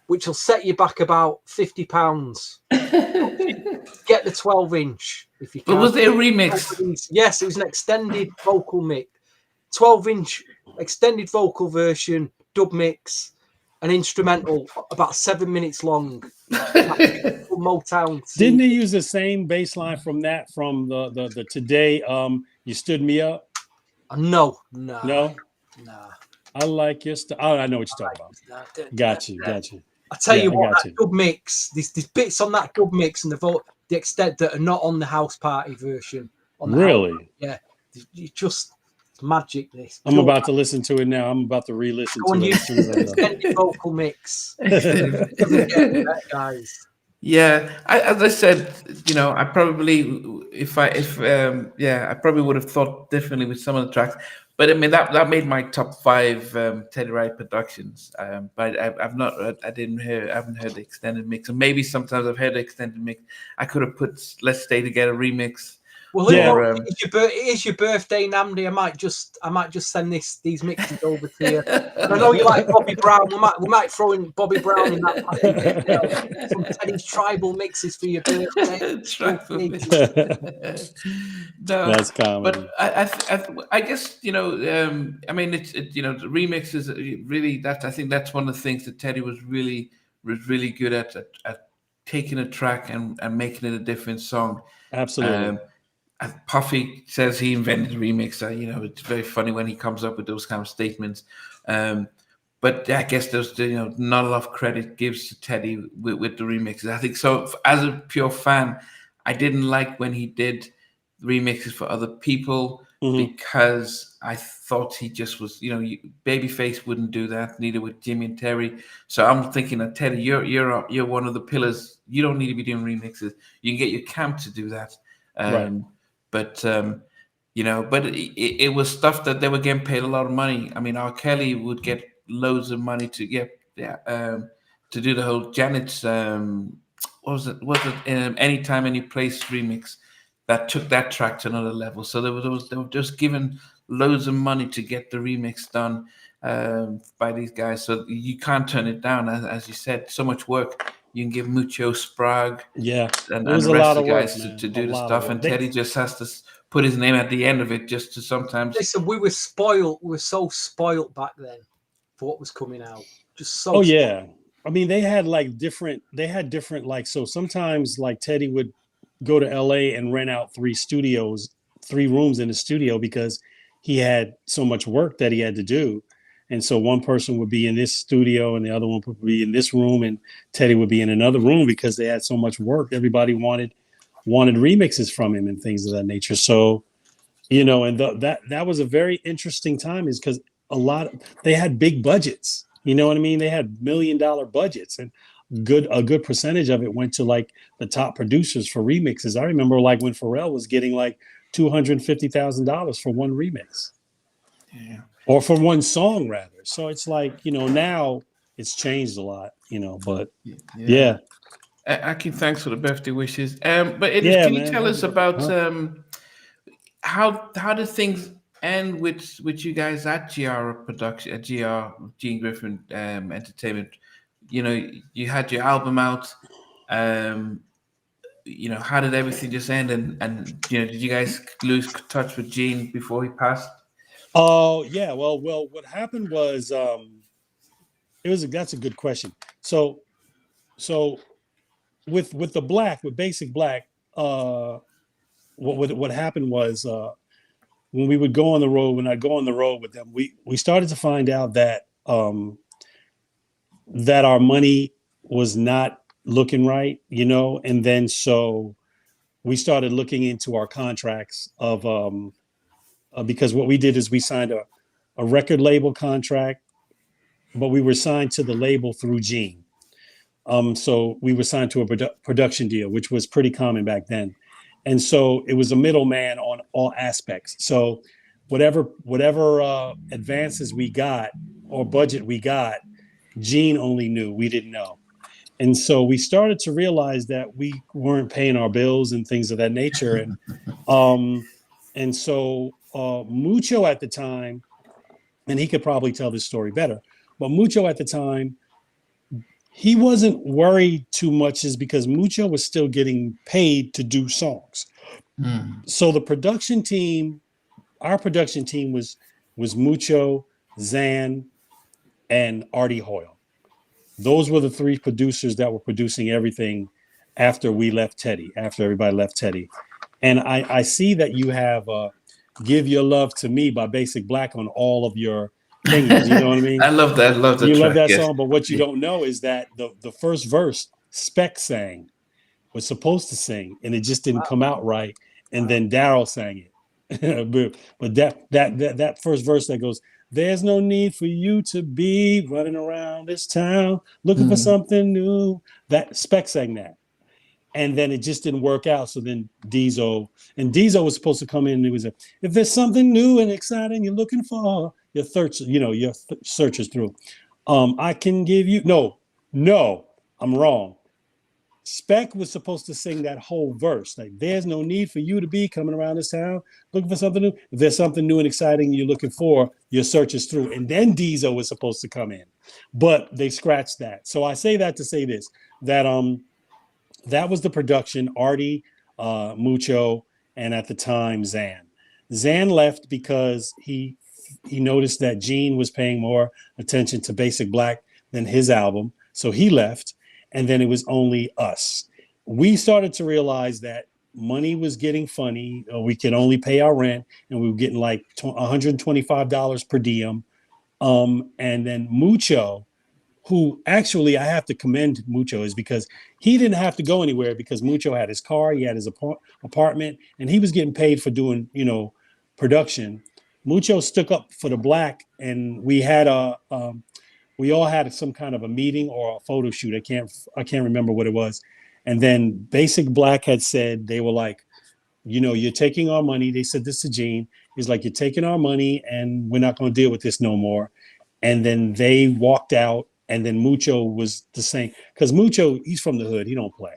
which will set you back about £50. Get the 12-inch if you can. But was there a remix? Yes, it was an extended vocal mix. 12-inch extended vocal version, dub mix, an instrumental about 7 minutes long. Motown. Didn't they use the same bass line from the Today You Stood Me Up? No. I like your stuff. Oh, I know what you're talking about. Got you. I tell you what, that dub mix, there's bits on that dub mix and the extent that are not on the House Party version. Really? Yeah. You just magic this. I'm about to listen to it now. I'm about to re-listen to it. Extended vocal mix. Doesn't get that, guys. Yeah, as I said, you know, I probably I probably would have thought differently with some of the tracks. But I mean, that made my top 5 Teddy Riley productions. But I haven't heard the extended mix. And maybe sometimes I've heard the extended mix. I could have put Let's Stay Together remix. Well, it is your birthday, Namdi. I might just send these mixes over to you. And I know you like Bobby Brown. We might throw in Bobby Brown in that. Some Teddy's tribal mixes for your birthday. No, that's common. But I guess, you know, I mean, you know, the remixes really. I think that's one of the things that Teddy was really good at taking a track and making it a different song. Absolutely. Puffy says he invented remix. You know, it's very funny when he comes up with those kind of statements. But I guess there's, you know, not enough credit gives to Teddy with the remixes. I think so. As a pure fan, I didn't like when he did remixes for other people because I thought he just was, you know, Babyface wouldn't do that. Neither would Jimmy and Terry. So I'm thinking that Teddy, you're one of the pillars. You don't need to be doing remixes. You can get your camp to do that. Right. But you know, but it was stuff that they were getting paid a lot of money. I mean, R. Kelly would get loads of money to do the whole Janet's what was it Anytime Any Place remix that took that track to another level. So they were just given loads of money to get the remix done by these guys. So you can't turn it down, as you said. So much work. You can give Mucho, Sprague, and the rest of the guys to do the stuff, and Teddy just has to put his name at the end of it just to sometimes. Listen, we were spoiled. We were so spoiled back then for what was coming out. Just so. Oh yeah, I mean they had different like, so sometimes like Teddy would go to LA and rent out 3 rooms in the studio because he had so much work that he had to do. And so one person would be in this studio and the other one would be in this room, and Teddy would be in another room because they had so much work. Everybody wanted remixes from him and things of that nature. So, you know, and that was a very interesting time, is because they had big budgets. You know what I mean? They had $1 million budgets, and a good percentage of it went to like the top producers for remixes. I remember like when Pharrell was getting like $250,000 for one remix. Yeah. or for one song rather. So it's like, now it's changed a lot, but Yeah. yeah, Aki, thanks for the birthday wishes. But it is. yeah, Can you man. tell Happy us birthday. about Huh? how did things end with you guys at GR production, at GR Gene Griffin Entertainment? You know, you had your album out. Um, how did everything just end? And did you guys lose touch with Gene before he passed? Oh, yeah. Well, what happened was, that's a good question. So with the black, with Basic Black, uh, what happened was, when we would go on the road, when I'd go on the road with them, we started to find out that our money was not looking right, and then so we started looking into our contracts because what we did is we signed a record label contract, but we were signed to the label through Gene. So we were signed to a production deal, which was pretty common back then. And so it was a middleman on all aspects. So whatever advances we got or budget we got, Gene only knew. We didn't know. And so we started to realize that we weren't paying our bills and things of that nature. Um, and so Mucho at the time, and he could probably tell this story better, but Mucho at the time, he wasn't worried too much, is because Mucho was still getting paid to do songs. So the production team, our production team was Mucho, Zan, and Artie Hoyle. Those were the three producers that were producing everything after after everybody left Teddy. And I see that you have Give Your Love to Me by Basic Black on all of your thingies. You know what I mean? I love that. I love the You love track. that Yes. song, but what you Yeah. don't know is that the first verse Spec sang, was supposed to sing, and it just didn't come out right. And then Daryl sang it. but that first verse that goes, "There's no need for you to be running around this town looking for something new." That Spec sang that, and then it just didn't work out. So then Diesel was supposed to come in, and it was if there's something new and exciting you're looking for, your searches through. I can give you no, I'm wrong. Spec was supposed to sing that whole verse. Like, there's no need for you to be coming around this town looking for something new. If there's something new and exciting you're looking for, your search is through. And then Diesel was supposed to come in. But they scratched that. So I say that to say this, that was the production, Artie, Mucho, and at the time, Zan. Zan left because he noticed that Gene was paying more attention to Basic Black than his album. So he left, and then it was only us. We started to realize that money was getting funny. We could only pay our rent, and we were getting like $125 per diem. And then Mucho, who actually I have to commend Mucho, is because he didn't have to go anywhere, because Mucho had his car, he had his apartment, and he was getting paid for doing, production. Mucho stuck up for the black, and we all had some kind of a meeting or a photo shoot. I can't remember what it was. And then Basic Black had said, they were like, you're taking our money. They said this to Gene. He's like, you're taking our money, and we're not going to deal with this no more. And then they walked out, and then Mucho was the same, because Mucho, he's from the hood. He don't play.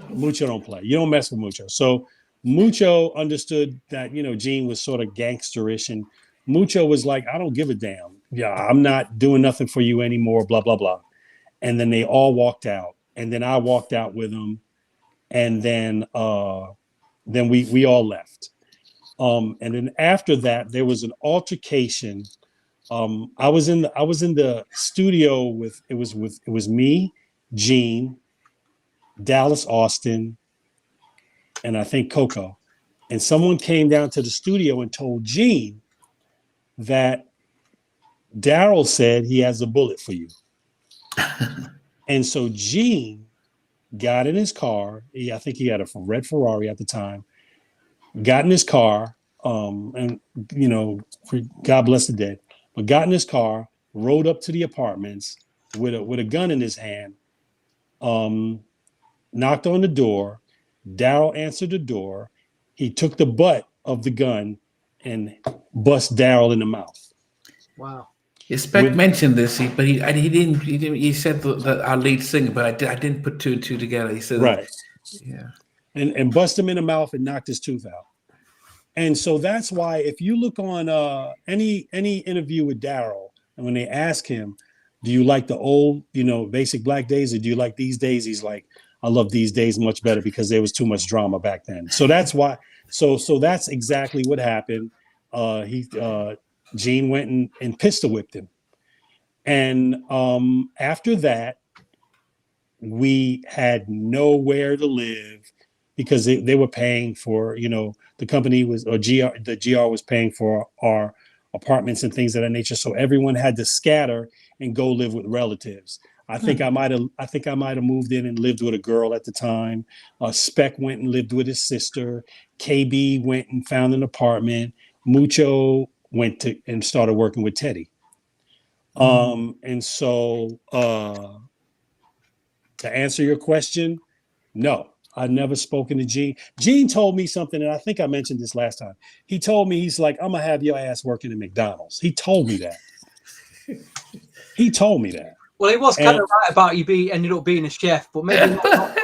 Mucho don't play. You don't mess with Mucho. So Mucho understood that, Gene was sort of gangsterish, and Mucho was like, I don't give a damn. Yeah, I'm not doing nothing for you anymore, blah, blah, blah. And then they all walked out. And then I walked out with them. And then we all left. And then after that, there was an altercation. I was in the studio with me, Gene, Dallas Austin, and I think Coco. And someone came down to the studio and told Gene that Daryl said he has a bullet for you. And so Gene got in his car. I think he had a red Ferrari at the time. Got in his car, and God bless the dead, but got in his car, rode up to the apartments with a gun in his hand, knocked on the door. Daryl answered the door. He took the butt of the gun and bust Daryl in the mouth. Wow. Yeah, Spec mentioned this, but he didn't. He said that our lead singer, but I didn't put two and two together. He said, right, yeah, and bust him in the mouth and knocked his tooth out. And so that's why if you look on any interview with Daryl, and when they ask him, do you like the old, Basic Black days, or do you like these days? He's like, I love these days much better because there was too much drama back then. So that's why. So that's exactly what happened. Gene went and pistol whipped him. And after that, we had nowhere to live because they were paying for, the company was, or the GR was paying for our apartments and things of that nature. So everyone had to scatter and go live with relatives. I think I might have moved in and lived with a girl at the time. Spec went and lived with his sister. KB went and found an apartment. Mucho went and started working with Teddy. And so to answer your question, no, I've never spoken to Gene. Gene told me something, and I think I mentioned this last time. He told me, he's like, I'm gonna have your ass working at McDonald's. He told me that. He told me that. Well, he was kind of right about you ended up being a chef, but maybe not.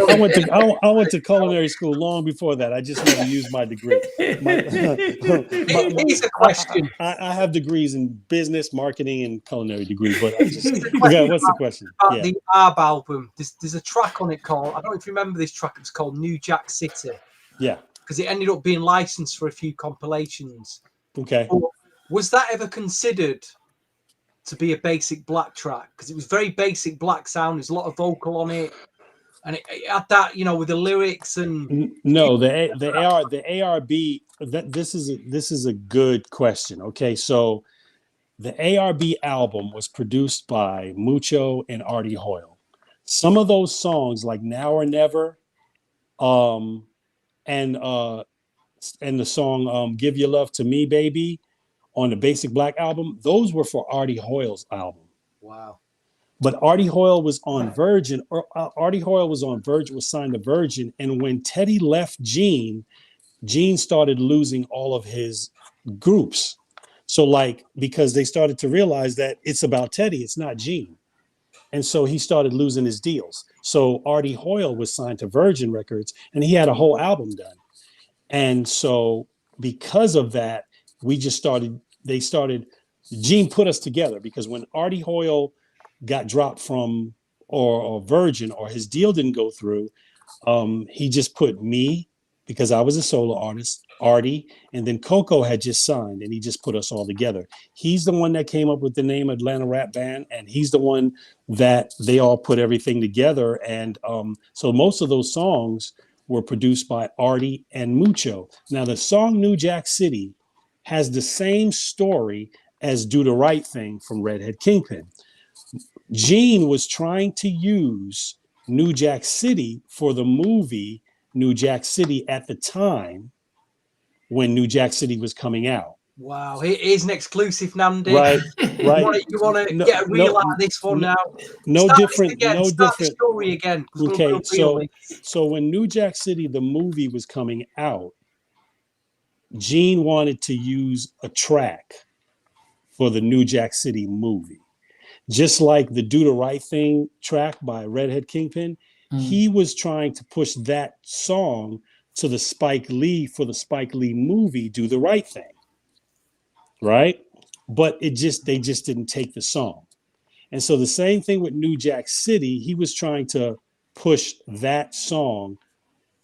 I went to culinary school long before that. I just never used my degree. Here's a question. I have degrees in business, marketing, and culinary degree. But what's the question? About the ARB album. There's a track on it called, I don't know if you remember this track. It's called New Jack City. Yeah. Because it ended up being licensed for a few compilations. Okay. But was that ever considered to be a Basic Black track? Because it was very Basic Black sound. There's a lot of vocal on it. And it had that, with the lyrics and no, the ARB. This is a good question. Okay, so the ARB album was produced by Mucho and Artie Hoyle. Some of those songs, like Now or Never, and the song "Give Your Love to Me, Baby," on the Basic Black album, those were for Artie Hoyle's album. Wow. But Artie Hoyle was on Virgin. Artie Hoyle was signed to Virgin. And when Teddy left Gene started losing all of his groups. So because they started to realize that it's about Teddy, it's not Gene. And so he started losing his deals. So Artie Hoyle was signed to Virgin Records and he had a whole album done. And so because of that, Gene put us together because when Artie Hoyle got dropped from or Virgin, or his deal didn't go through, he just put me, because I was a solo artist, Artie, and then Coco had just signed, and he just put us all together. He's the one that came up with the name Atlanta Rap Band, and he's the one that they all put everything together. And so most of those songs were produced by Artie and Mucho. Now the song New Jack City has the same story as Do the Right Thing from Redhead Kingpin. Gene was trying to use New Jack City for the movie New Jack City at the time when New Jack City was coming out. Wow, here's an exclusive, Nandi. Right. You want to get a reel out of this one now? No different. Start the story again. Okay, so when New Jack City, the movie, was coming out, Gene wanted to use a track for the New Jack City movie. Just like the Do the Right Thing track by Redhead Kingpin, he was trying to push that song to the Spike Lee for the Spike Lee movie, Do the Right Thing. Right? But they just didn't take the song. And so the same thing with New Jack City, he was trying to push that song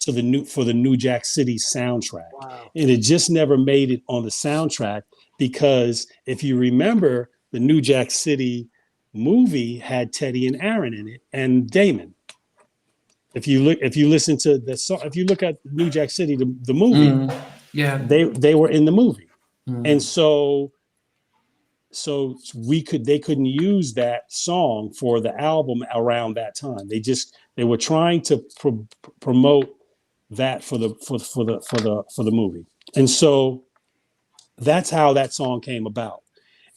for the New Jack City soundtrack. Wow. And it just never made it on the soundtrack because if you remember, the New Jack City movie had Teddy and Aaron in it and Damon. If you listen to the song, if you look at New Jack City, the movie, they were in the movie. And so they couldn't use that song for the album around that time. They were trying to promote that for the movie. And so that's how that song came about.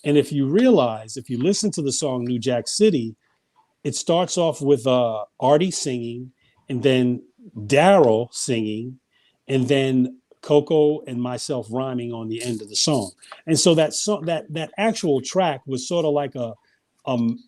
And if you listen to the song New Jack City, it starts off with Artie singing, and then Daryl singing, and then Coco and myself rhyming on the end of the song. And so that song, that actual track was sort of like um,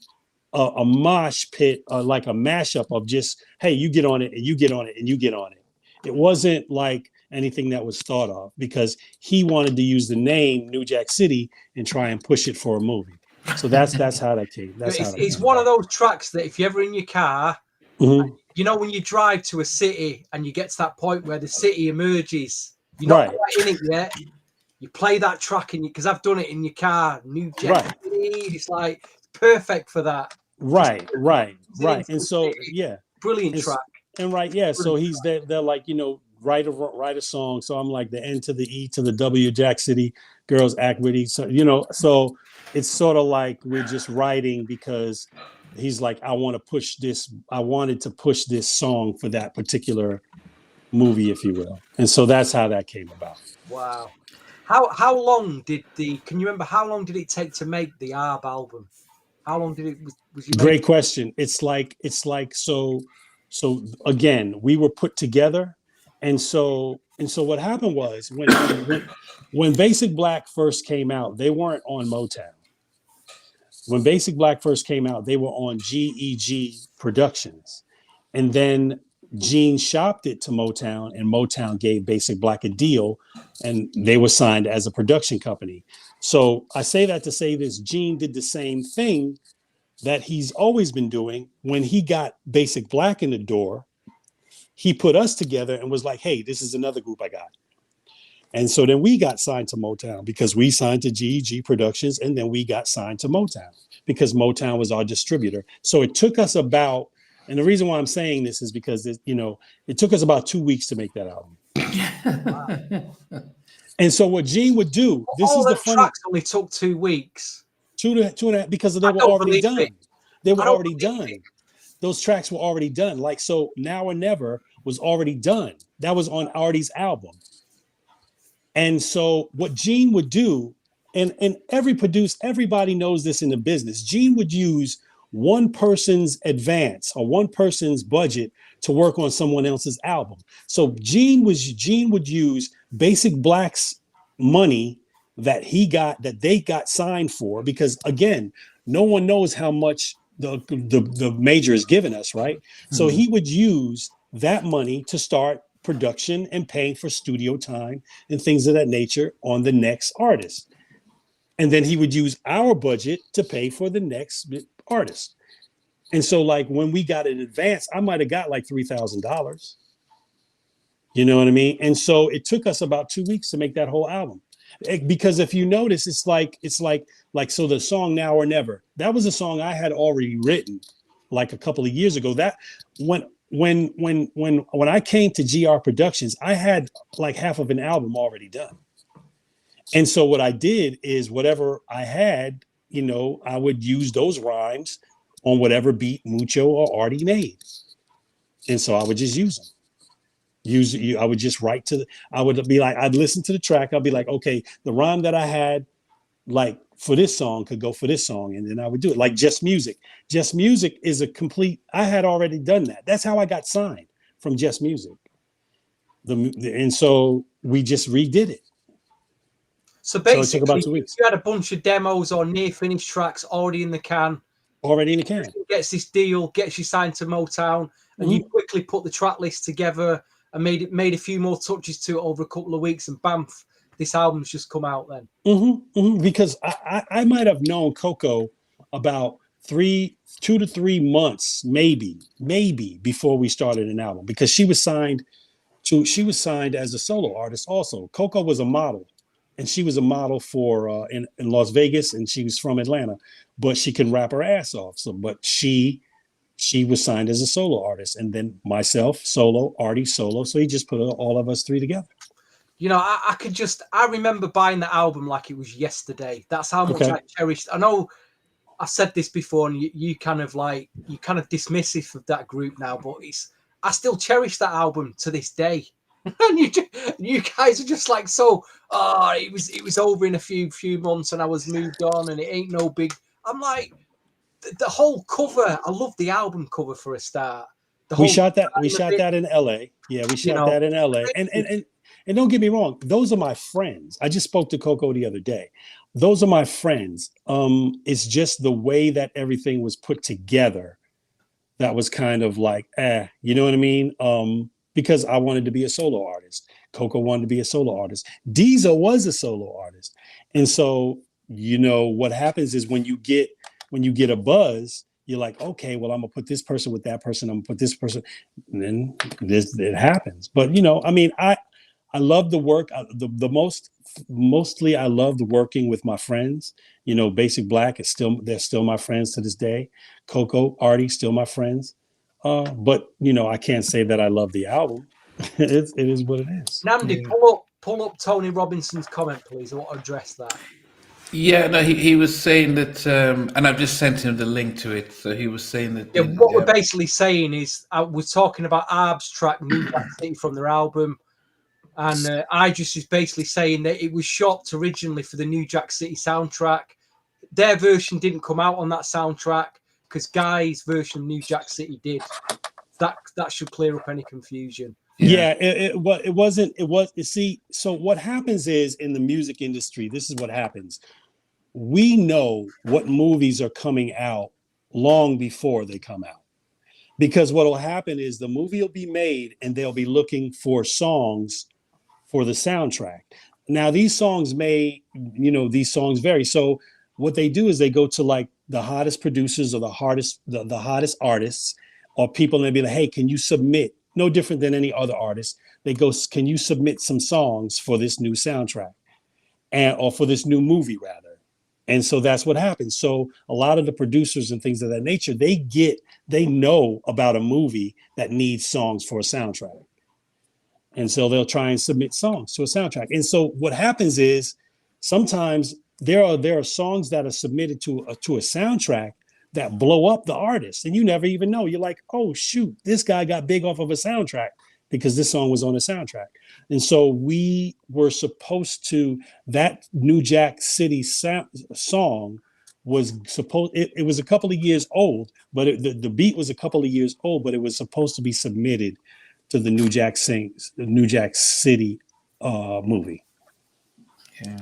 a mosh pit, like a mashup of just, hey, you get on it and you get on it and you get on it. It wasn't like anything that was thought of, because he wanted to use the name New Jack City and try and push it for a movie. So that's how that came. It's one of those tracks that if you're ever in your car, Mm-hmm. you know, when you drive to a city and you get to that point where the city emerges, you're not quite in it yet. You play that track, and because I've done it in your car, New Jack City, it's like perfect for that. Right. And so, yeah, brilliant track. And so he's there. They're like, write a song. So I'm like, the N to the E to the W, Jack City, girls act witty. So so it's sort of like we're just writing because he's like, I wanted to push this song for that particular movie, if you will. And so that's how that came about. Wow. How long can you remember how long did it take to make the ARB album? How long did it was you Great question. It's like so again, we were put together, and so what happened was when Basic Black first came out, they weren't on Motown. When Basic Black first came out, they were on GEG Productions, and then Gene shopped it to Motown, and Motown gave Basic Black a deal, and they were signed as a production company. So I say that to say this: Gene did the same thing that he's always been doing. When he got Basic Black in the door, he put us together and was like, hey, this is another group I got. And so then we got signed to Motown, because we signed to GEG Productions, and then we got signed to Motown because Motown was our distributor. So it took us about, and the reason why I'm saying this is because it took us about 2 weeks to make that album. And so what Gene would do, tracks only took 2 weeks. 2.5, because they were already done. They were already done. Those tracks were already done. Like, so Now or Never was already done. That was on Artie's album. And so what Gene would do, and everybody knows this in the business, Gene would use one person's advance or one person's budget to work on someone else's album. So Gene would use Basic Black's money that they got signed for, because again, no one knows how much the major is giving us, right? Mm-hmm. So he would use that money to start production and paying for studio time and things of that nature on the next artist. And then he would use our budget to pay for the next artist. And so like when we got an advance, I might have got like $3,000. You know what I mean? And so it took us about 2 weeks to make that whole album. Because if you notice, it's like so the song Now or Never, that was a song I had already written like a couple of years ago. That when I came to GR Productions, I had like half of an album already done. And so what I did is whatever I had, I would use those rhymes on whatever beat Mucho or Artie made. And so I would just use them. I would just write I'd listen to the track. I'd be like, okay, the rhyme that I had like for this song could go for this song. And then I would do it like Just Music. Just Music is I had already done that. That's how I got signed from Just Music. And so we just redid it. So basically, it took about 2 weeks. You had a bunch of demos or near finished tracks already in the can. Gets this deal, gets you signed to Motown, and you quickly put the track list together and made a few more touches to it over a couple of weeks, and bam, this album's just come out then. Because I might have known Coco about 2 to 3 months, maybe before we started an album, because she was signed as a solo artist also. Coco was a model, and she was a model for in Las Vegas, and she was from Atlanta, but she can rap her ass off. So, but she was signed as a solo artist, and then myself solo, Artie solo. So he just put all of us three together. I remember buying the album like it was yesterday. That's how much I cherished. I know I said this before, and you kind of dismissive of that group now, but I still cherish that album to this day. And you guys are just like, it was over in a few months, and I was moved on, and it ain't no big. I'm like, the whole cover. I love the album cover for a start. We shot that in LA. Yeah, we shot that in LA. And don't get me wrong, those are my friends. I just spoke to Coco the other day. Those are my friends. It's just the way that everything was put together that was kind of like, you know what I mean? Because I wanted to be a solo artist. Coco wanted to be a solo artist. Diesel was a solo artist. And so, you know, what happens is when you get a buzz, you're like, okay, well, I'm gonna put this person with that person. I'm gonna put this person, and then it happens. But you know, I mean, I love the work. Mostly I loved working with my friends. You know, Basic Black they're still my friends to this day. Coco, Artie, still my friends. But you know, I can't say that I love the album. It is what it is. Namdi, pull up Tony Robinson's comment, please. I want to address that. Yeah, no, he was saying that, and I've just sent him the link to it. So he was saying that. Yeah, what we're basically saying is, we're talking about Arb's track "New Jack City" from their album, and Idris is basically saying that it was shot originally for the New Jack City soundtrack. Their version didn't come out on that soundtrack because Guy's version of New Jack City did. That should clear up any confusion. Yeah, it wasn't. See, so what happens is in the music industry, this is what happens. We know what movies are coming out long before they come out. Because what will happen is the movie will be made and they'll be looking for songs for the soundtrack. Now, these songs these songs vary. So what they do is they go to like the hottest producers or the hottest artists or people, and they'll be like, hey, can you submit? No different than any other artist. They go, can you submit some songs for this new soundtrack or for this new movie rather? And so that's what happens. So a lot of the producers and things of that nature, they know about a movie that needs songs for a soundtrack. And so they'll try and submit songs to a soundtrack. And so what happens is sometimes there are songs that are submitted to a soundtrack that blow up the artist, and you never even know. You're like, oh shoot, this guy got big off of a soundtrack because this song was on a soundtrack. And so we were supposed to, that New Jack City song was supposed, it was a couple of years old, but the beat was a couple of years old, but it was supposed to be submitted to the New Jack City movie. Yeah.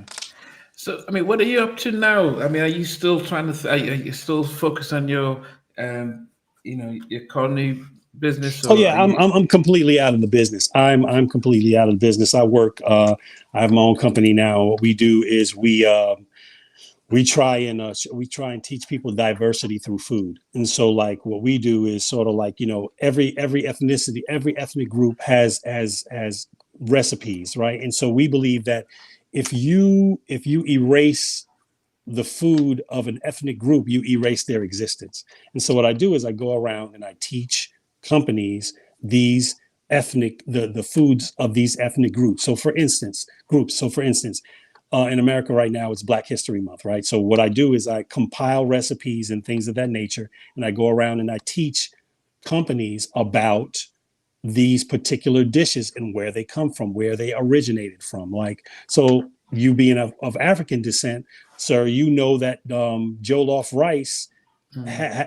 So, I mean, what are you up to now? I mean, are you still trying to? Are you still focused on your, your culinary business? Oh yeah, I'm completely out of the business. I'm completely out of the business. I work. I have my own company now. What we do is we try and teach people diversity through food. And so like what we do is sort of like, you know, every ethnicity, every ethnic group has recipes, right? And so we believe that if you erase the food of an ethnic group, you erase their existence. And so what I do is I go around and I teach companies the foods of these ethnic groups. So for instance, in America right now, it's Black History Month, right? So what I do is I compile recipes and things of that nature, and I go around and I teach companies about these particular dishes and where they come from, where they originated from. Like, so you being of African descent, sir, you know that jollof rice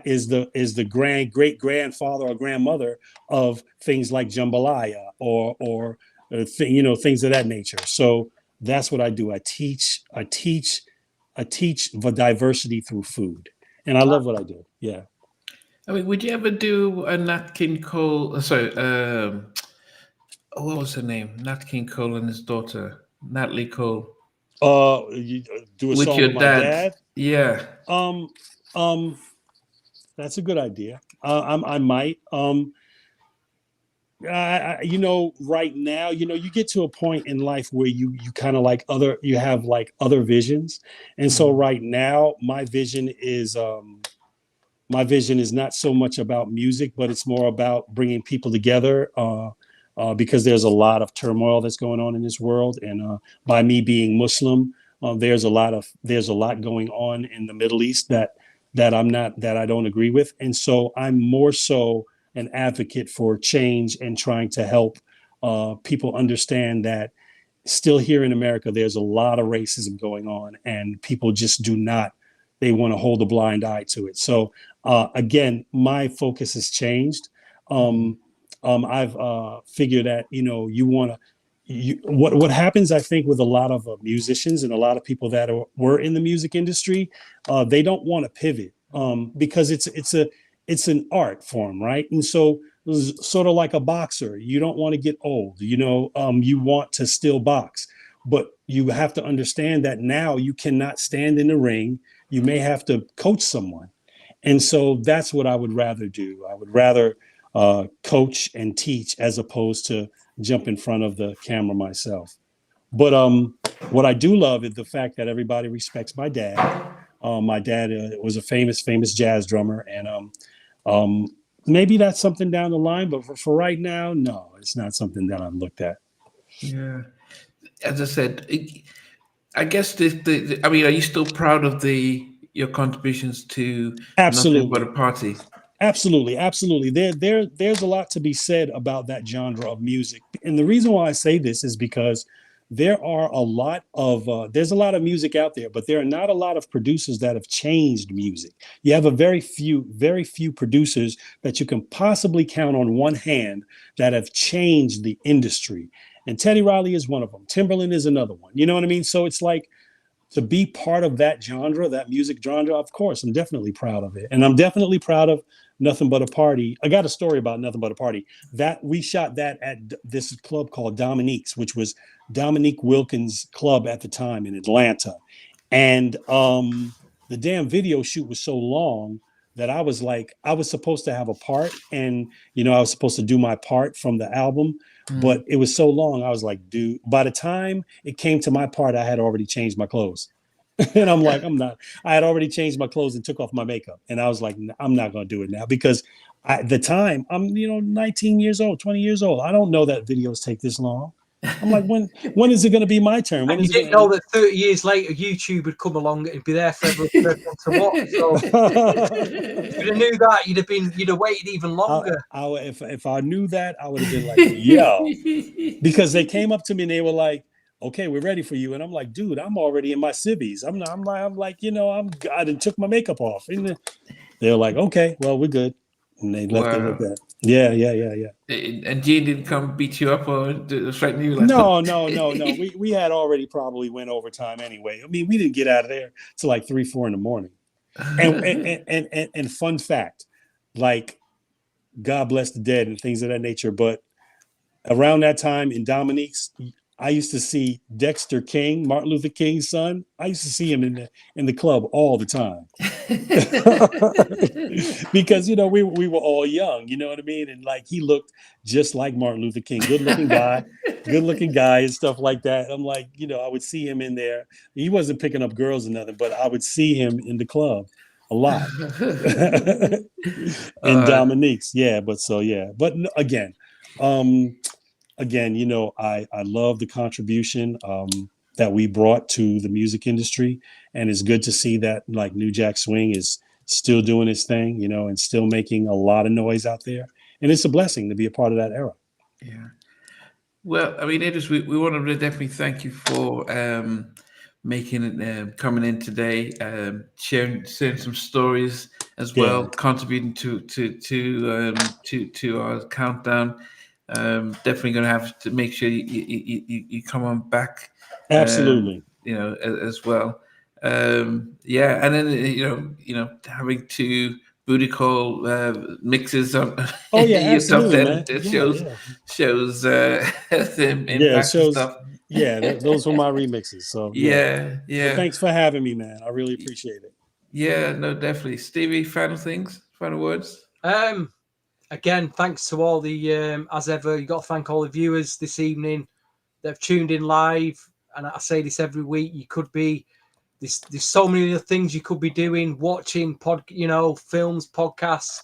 is the great grandfather or grandmother of things like jambalaya or things of that nature. So that's what I do. I teach the diversity through food, and I love what I do. Yeah. I mean, would you ever do a Nat King Cole? Sorry, what was her name? Nat King Cole and his daughter, Natalie Cole. You do a with song your with my dad? dad. Yeah. That's a good idea. I might. Right now, you get to a point in life where you kind of like you have like other visions. And so right now my vision is not so much about music, but it's more about bringing people together because there's a lot of turmoil that's going on in this world. And by me being Muslim, there's a lot going on in the Middle East that I don't agree with. And so I'm more so an advocate for change and trying to help people understand that still here in America, there's a lot of racism going on, and people just they want to hold a blind eye to it. So again, my focus has changed. I've figured that, what happens, I think, with a lot of musicians and a lot of people that were in the music industry, they don't want to pivot because it's an art form, right? And so sort of like a boxer, you don't want to get old, you want to still box, but you have to understand that now you cannot stand in the ring. You may have to coach someone. And so that's what I would rather do. I would rather coach and teach as opposed to jump in front of the camera myself. But what I do love is the fact that everybody respects my dad. My dad was a famous jazz drummer, and maybe that's something down the line. But for right now, no, it's not something that I've looked at. Yeah, as I said, I guess I mean, are you still proud of your contributions to Absolutely. Nothing But a Party? Absolutely. There's a lot to be said about that genre of music. And the reason why I say this is because there's a lot of music out there, but there are not a lot of producers that have changed music. You have a very few producers that you can possibly count on one hand that have changed the industry. And Teddy Riley is one of them. Timberland is another one. You know what I mean? So it's like, to be part of that genre, that music genre, of course, I'm definitely proud of it. And I'm definitely proud of Nothing But a Party. I got a story about Nothing But a Party. That we shot that at this club called Dominique's, which was Dominique Wilkins' club at the time in Atlanta. And the damn video shoot was so long that I was supposed to have a part, and I was supposed to do my part from the album. But it was so long. I was like, dude, by the time it came to my part, I had already changed my clothes. And I'm like, I had already changed my clothes and took off my makeup. And I was like, I'm not going to do it now, because at the time I'm, 19 years old, 20 years old. I don't know that videos take this long. I'm like, when is it going to be my turn? When you didn't know that 30 years later YouTube would come along and be there for everyone to watch. So if you'd have knew that, you'd have waited even longer. If I knew that, I would have been like, yo, because they came up to me and they were like, okay, we're ready for you. And I'm like, dude, I'm already in my civvies. I'm like, I done took my makeup off. And they're like, okay, well, we're good. And they left it like that. Yeah. And Gene didn't come beat you up or threaten you? Like, No. We had already probably went overtime anyway. I mean, we didn't get out of there till like 3-4 in the morning. And fun fact, like, God bless the dead and things of that nature. But around that time in Dominique's, I used to see Dexter King, Martin Luther King's son. I used to see him in the club all the time. Because we were all young, you know what I mean? And like, he looked just like Martin Luther King, good looking guy and stuff like that. I'm like, I would see him in there. He wasn't picking up girls or nothing, but I would see him in the club a lot. In Dominique's. But again, I love the contribution that we brought to the music industry, and it's good to see that like New Jack Swing is still doing its thing, and still making a lot of noise out there. And it's a blessing to be a part of that era. Yeah. Well, I mean, Idris, we want to definitely thank you for making it, coming in today, sharing some stories as well, contributing to our countdown. Definitely going to have to make sure you come on back. Absolutely. As well. And then having two booty call mixes on your stuff, man. shows them impact and stuff. Those were my remixes. So yeah. Well, thanks for having me, man. I really appreciate it. Yeah, no, definitely. Stevie, final words. Again, thanks to all the as ever. You got to thank all the viewers this evening that have tuned in live. And I say this every week. You could be there's so many other things you could be doing, watching films, podcasts,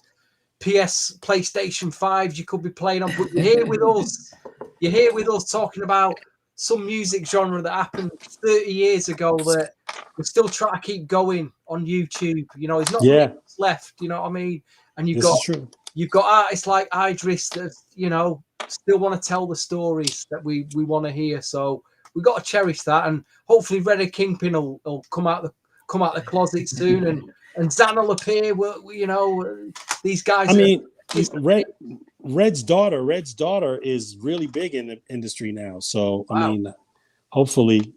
PlayStation 5s you could be playing on, but you're here with us. You're here with us talking about some music genre that happened 30 years ago that we're still trying to keep going on YouTube. There's not much left, you know what I mean? And you've got artists like Idris that still want to tell the stories that we want to hear. So we've got to cherish that, and hopefully Redhead Kingpin will come out the closet soon, and Zan will appear. These guys. I mean, Red's daughter is really big in the industry now. So Wow. I mean, hopefully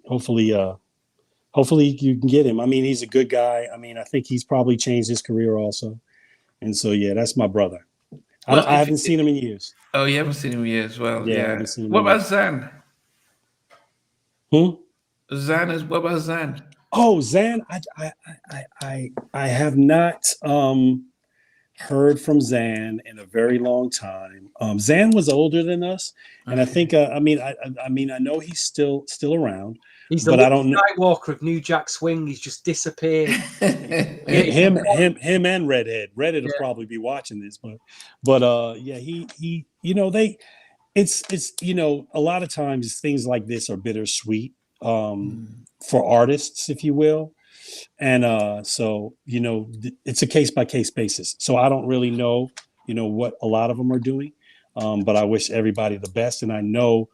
you can get him. I mean, he's a good guy. I mean, I think he's probably changed his career also. And so yeah, that's my brother. Well, I haven't seen him in years. Oh, you haven't seen him yet as well. Yeah, I Yeah. haven't seen him What in about years. Zan? What about Zan? Oh, Zan, I have not heard from Zan in a very long time. Zan was older than us, and I think I mean I know he's still around. He's the but I don't know Nightwalker of New Jack Swing. He's just disappeared. him and Redhead. Redhead will Yeah. probably be watching this, but yeah, he it's a lot of times things like this are bittersweet for artists, if you will. And so it's a case by case basis. So I don't really know what a lot of them are doing, but I wish everybody the best. And I know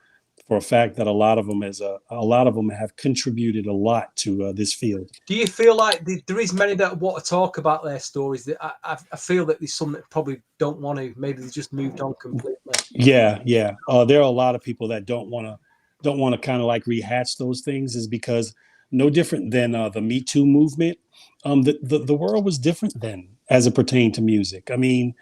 for a fact that a lot of them have contributed a lot to this field. Do you feel like there is many that want to talk about their stories? That I feel that there's some that probably don't want to. Maybe they just moved on completely. Yeah. There are a lot of people that don't want to kind of like rehash those things, is because no different than the Me Too movement. The world was different then as it pertained to music. I mean,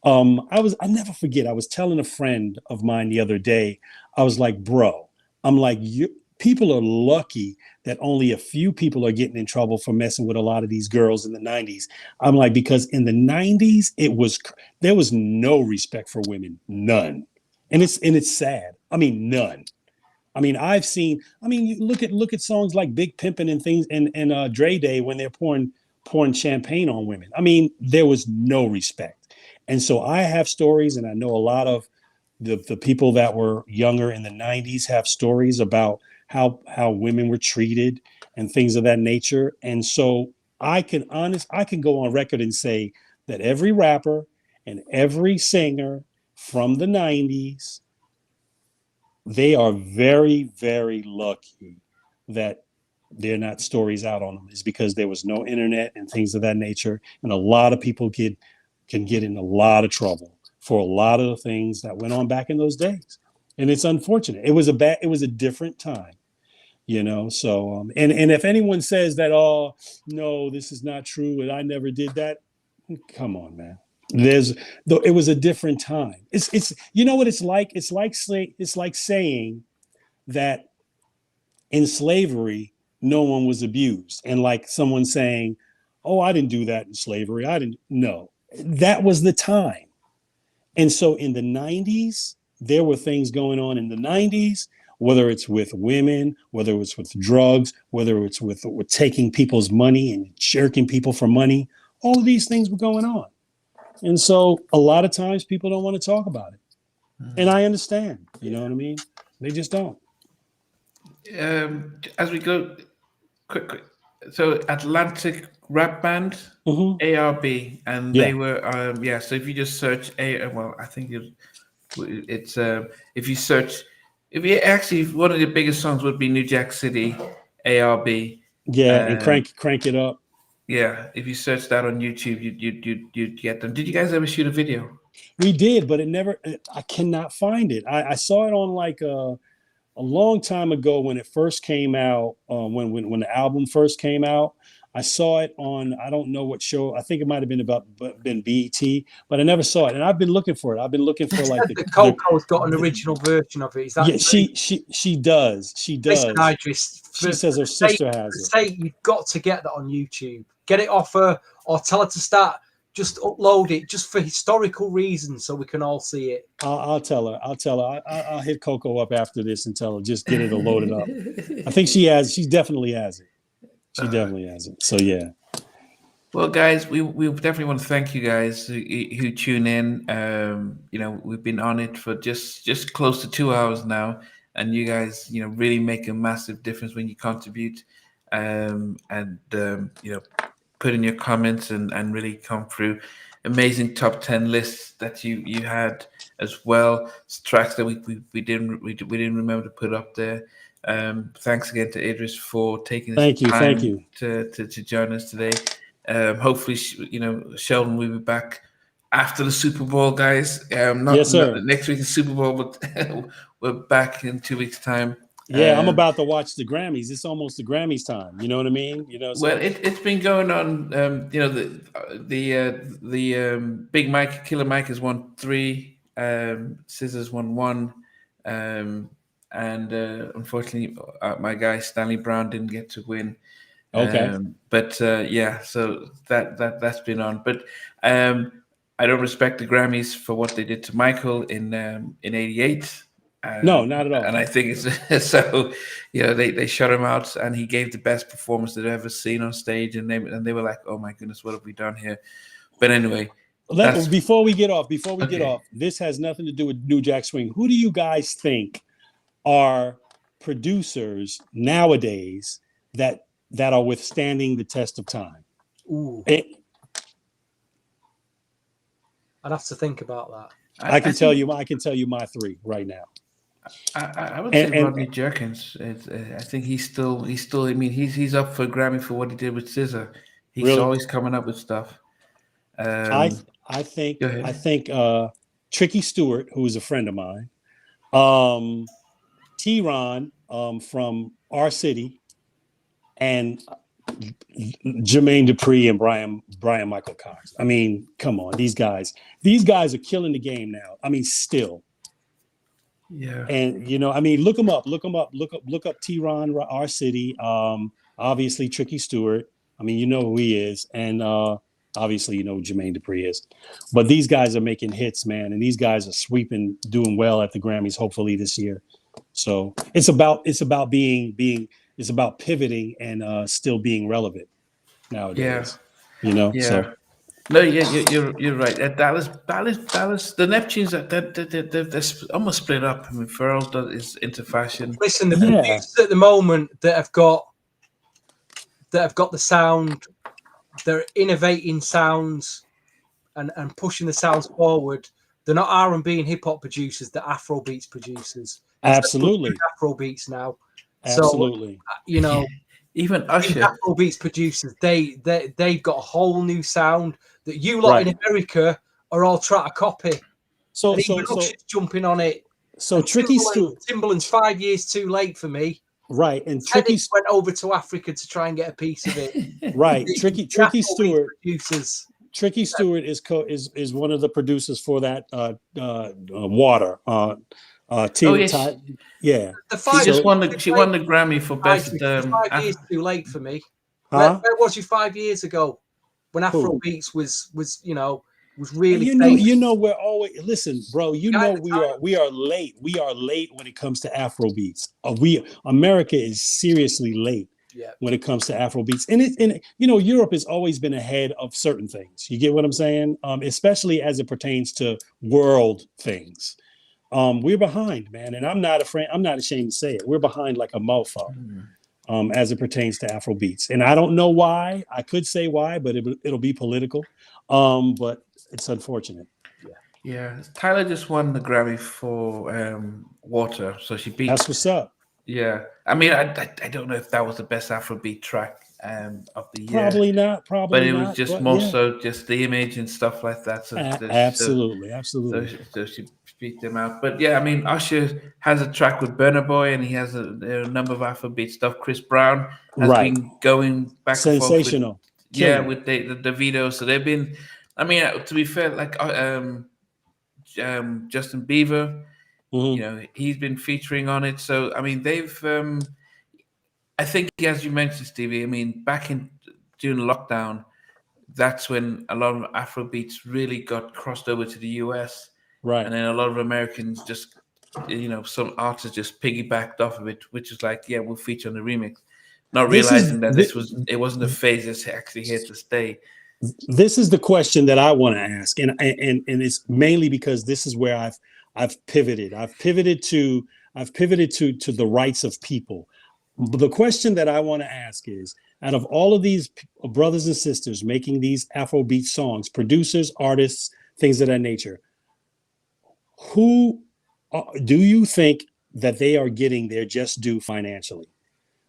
I never forget. I was telling a friend of mine the other day. I was like, bro, I'm like, people are lucky that only a few people are getting in trouble for messing with a lot of these girls in the 90s. I'm like, because in the 90s, there was no respect for women, none. And it's sad. I mean, none. I mean, you look at songs like Big Pimpin' and things and Dre Day when they're pouring champagne on women. I mean, there was no respect. And so I have stories, and I know a lot of the people that were younger in the 90s have stories about how women were treated and things of that nature. And so I can go on record and say that every rapper and every singer from the 90s, they are very, very lucky that they're not stories out on them, is because there was no internet and things of that nature. And a lot of people can get in a lot of trouble for a lot of the things that went on back in those days. And it's unfortunate. It was a different time, so, and if anyone says that, oh, no, this is not true, and I never did that. Come on, man. It was a different time. It's what it's like. It's like saying that in slavery, no one was abused. And like someone saying, oh, I didn't do that in slavery. I didn't. No, that was the time. And so in the 90s, there were things going on in the 90s, whether it's with women, whether it's with drugs, whether it's with taking people's money and jerking people for money. All of these things were going on. And so a lot of times people don't want to talk about it. And I understand, you know what I mean? They just don't. As we go, quick. So Atlantic rap band, Mhm. ARB, and Yeah. they were, so if you just search I think it's if you search, one of the biggest songs would be New Jack City, ARB. Yeah, and crank it up. Yeah, if you search that on YouTube, you'd get them. Did you guys ever shoot a video? We did, but I cannot find it. I saw it on like a long time ago when it first came out, when the album first came out. I saw it on, I don't know what show. I think it might have been BET, but I never saw it. And I've been looking for it. I've been looking for like the Coco's got an original version of it. Is that she does. Listen, Idris, she says her sister has it. Say you've got to get that on YouTube. Get it off her, or tell her to start. Just upload it, just for historical reasons, so we can all see it. I'll tell her. I'll hit Coco up after this and tell her just get it or load it up. I think she definitely has it. She definitely has it. So yeah. Well, guys, we definitely want to thank you guys who tune in. We've been on it for just close to 2 hours now, and you guys, really make a massive difference when you contribute, put in your comments and really come through. Amazing top 10 lists that you had as well. Tracks that we didn't remember to put up there. Thanks again to Idris for taking this time to join us today. Hopefully, Sheldon will be back after the Super Bowl, guys. Yes, sir. Not next week is Super Bowl, but we're back in 2 weeks' time. Yeah, I'm about to watch the Grammys. It's almost the Grammys time. You know what I mean? You know. So. Well, it's been going on. Big Mike, Killer Mike has won 3. Scissors won 1. And unfortunately, my guy Stanley Brown didn't get to win. Okay. So that's been on. But I don't respect the Grammys for what they did to Michael in '88. No, not at all. And I think it's so. They shut him out, and he gave the best performance they've ever seen on stage, and they were like, "Oh my goodness, what have we done here?" But anyway, before we get off, this has nothing to do with New Jack Swing. Who do you guys think are producers nowadays that are withstanding the test of time? Ooh. I'd have to think about that. I can tell you my 3 right now. I would say Rodney Jerkins. I think he's still. I mean, he's up for Grammy for what he did with Scissor. He's always coming up with stuff. I think Tricky Stewart, who is a friend of mine, T-Ron from our city, and Jermaine Dupri and Brian Michael Cox. I mean, come on, these guys are killing the game now. I mean, still. Yeah. And I mean, look them up. Look up T-Ron, our city. Obviously Tricky Stewart. I mean, you know who he is, and obviously you know who Jermaine Dupri is. But these guys are making hits, man, and these guys are sweeping, doing well at the Grammys, hopefully this year. So it's about pivoting and still being relevant nowadays. Yeah. Yeah. So. No, you're right. Dallas, the Neptunes they're almost split up. I mean, Pharrell is into fashion. Listen, the producers at the moment that have got the sound, they're innovating sounds and pushing the sounds forward. They're not R&B and hip hop producers; they're Afrobeats producers. Absolutely, Afrobeats now. Absolutely. So, even Usher, Afrobeats producers, they've got a whole new sound that you lot in America are all trying to copy. So jumping on it. So Tricky Stewart, Timbaland's 5 years too late for me. Right, and Teddy went over to Africa to try and get a piece of it. Right, Tricky Stewart. Producers. Tricky Stewart is one of the producers for that Water. Yeah. She won the Grammy for best. 5 years too late for me. Where was you 5 years ago when Afrobeats was really famous? We're always listen, bro. We are late. We are late when it comes to Afrobeats. America is seriously late when it comes to Afrobeats, and Europe has always been ahead of certain things. You get what I'm saying? Especially as it pertains to world things. We're behind, man, and I'm not ashamed to say it. We're behind like a mofo. As it pertains to Afrobeats. And I don't know why. I could say why, but it'll be political. But it's unfortunate. Yeah. Tyler just won the Grammy for Water. So she beat. That's what's up. Yeah. I mean, I don't know if that was the best Afrobeat track of the year. Probably not. But it was just so just the image and stuff like that. So absolutely. So she beat them out. But yeah, I mean, Usher has a track with Burna Boy, and he has a number of Afrobeat stuff. Chris Brown has been going back sensational. With the video. So they've been. I mean, to be fair, like Justin Bieber, he's been featuring on it. So I mean, they've. I think, as you mentioned, Stevie. I mean, back during lockdown, that's when a lot of Afrobeats really got crossed over to the US. Right. And then a lot of Americans just, some artists just piggybacked off of it, which is like, yeah, we'll feature on the remix, not realizing that it wasn't a phase that's actually here to stay. This is the question that I want to ask, and it's mainly because this is where I've pivoted. I've pivoted to the rights of people. But the question that I want to ask is, out of all of these brothers and sisters making these Afrobeat songs, producers, artists, things of that nature, who do you think that they are getting their just due financially?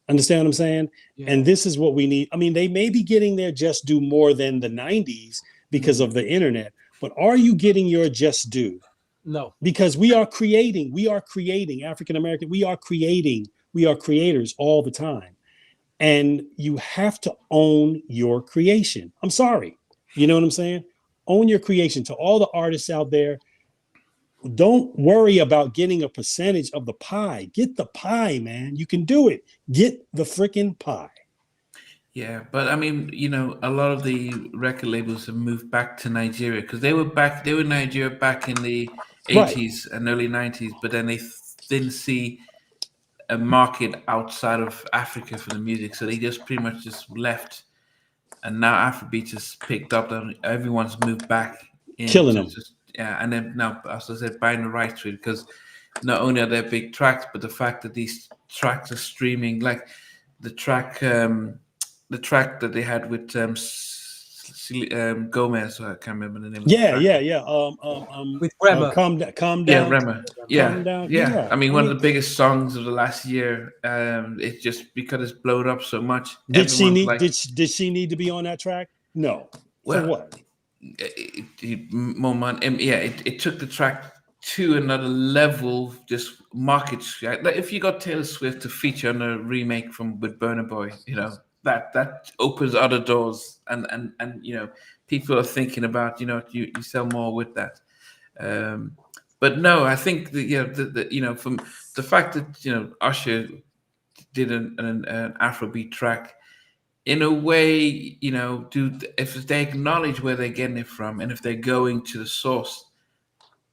Understand what I'm saying? Yeah. And this is what we need. I mean, they may be getting their just due more than the 90s because of the internet, but are you getting your just due? No. Because we are creating African American, we are creators all the time. And you have to own your creation. I'm sorry. You know what I'm saying? Own your creation. To all the artists out there, don't worry about getting a percentage of the pie. Get the pie, man. You can do it. Get the freaking pie. Yeah, but I mean, you know, a lot of the record labels have moved back to Nigeria because they were in Nigeria back in the 80s and early 90s, but then they didn't see a market outside of Africa for the music, so they just pretty much just left. And now Afrobeat has picked up, and everyone's moved back in, killing them. Yeah, and then now, as I said, buying the rights to it because not only are there big tracks, but the fact that these tracks are streaming, like the track that they had with Gomez, I can't remember the name. With Rema. Calm down. Yeah, Rema. Yeah. Calm down. Yeah. I mean, one of the biggest songs of the last year. It's just because it's blown up so much. Did she need to be on that track? No. Well, for what? More money. Yeah, it took the track to another level. Just market. Like if you got Taylor Swift to feature on a remake with Burna Boy, you know. That opens other doors, and you know, people are thinking about, you know, you sell more with that. But no, I think that, you know, you know, from the fact that, you know, Usher did an Afrobeat track, in a way, you know, if they acknowledge where they're getting it from, and if they're going to the source,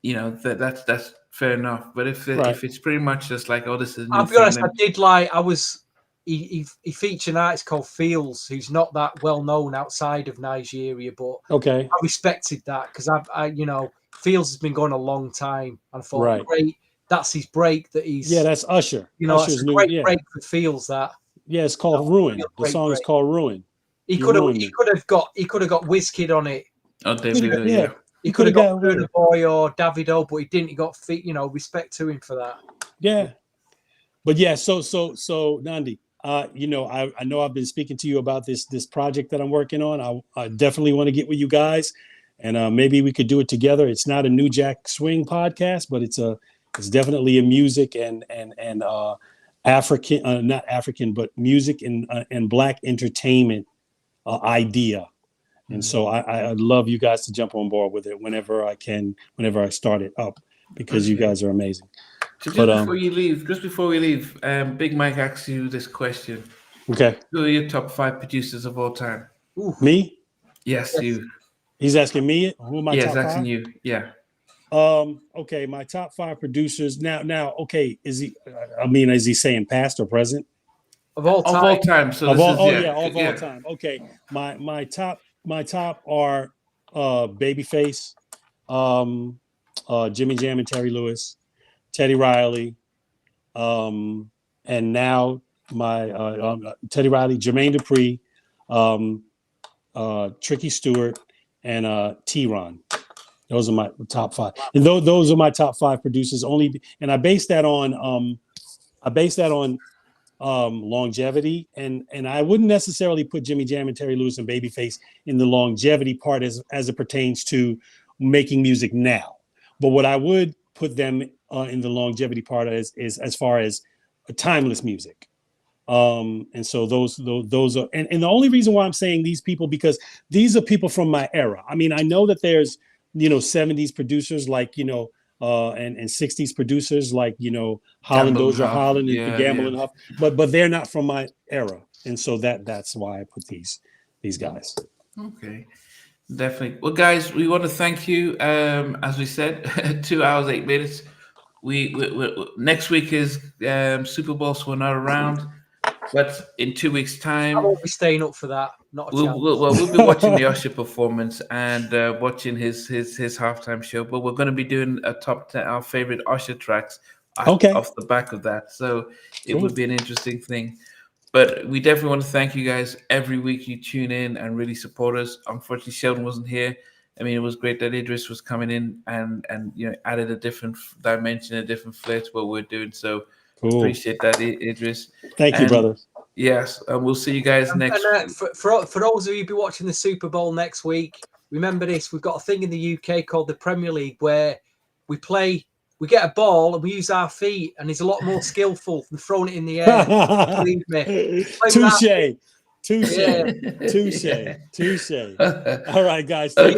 you know, that's fair enough. But if it's pretty much just like, oh, this is a new I'll be honest, He featured an artist called Fields, who's not that well known outside of Nigeria, but I respected that because I you know, Fields has been going a long time, and I thought, great, that's his break. That's Usher. You know, Usher's that's a great break for Fields. That it's called Ruin. The song is called Ruin. He could have got Wizkid on it. Oh, David, yeah. He could have got Burna Boy or Davido, but he didn't. He got you know, respect to him for that. Yeah, but yeah. So Nandi. You know, I know I've been speaking to you about this project that I'm working on. I definitely want to get with you guys, and maybe we could do it together. It's not a New Jack Swing podcast, but it's definitely a music and African, not African, but music and Black entertainment idea. And so I'd love you guys to jump on board with it whenever I can, whenever I start it up, because you guys are amazing. So just before we leave, Big Mike asks you this question. Okay. Who are your top 5 producers of all time? Ooh. Me? Yes, you. He's asking me. Who am I? Yes, asking you. Yeah. Okay, my top 5 producers. Now, okay, is he saying past or present? Of all time. Of all time. So of all time. Okay. My top are Babyface, Jimmy Jam and Terry Lewis, Teddy Riley, and now my Teddy Riley, Jermaine Dupri, Tricky Stewart, and T-Ron. Those are my top 5, and those are my top 5 producers. And I base that on longevity, and I wouldn't necessarily put Jimmy Jam and Terry Lewis and Babyface in the longevity part as it pertains to making music now. But what I would put them in the longevity part is as far as timeless music. And so those are, and the only reason why I'm saying these people, because these are people from my era. I mean, I know that there's, you know, 70s producers like, you know, and 60s producers like, you know, Holland, Doja Holland, and Gamble and Huff, but they're not from my era. And so that's why I put these guys. Okay. Definitely. Well, guys, we want to thank you. As we said, 2 hours, 8 minutes. We next week is Super Bowl, so we're not around. But in 2 weeks' time, I won't be staying up for that. Not a chance. We'll be watching the Usher performance and watching his halftime show. But we're going to be doing a top 10, our favorite Usher tracks off the back of that. So it would be an interesting thing. But we definitely want to thank you guys. Every week you tune in and really support us. Unfortunately, Sheldon wasn't here. I mean, it was great that Idris was coming in and you know, added a different dimension, a different flair to what we're doing. So appreciate that, Idris. Thank you, brother. Yes, and we'll see you guys next. For those of you who be watching the Super Bowl next week, remember this. We've got a thing in the UK called the Premier League where we get a ball and we use our feet, and he's a lot more skillful than throwing it in the air. Believe me. Touche. Yeah. Touche. All right, guys.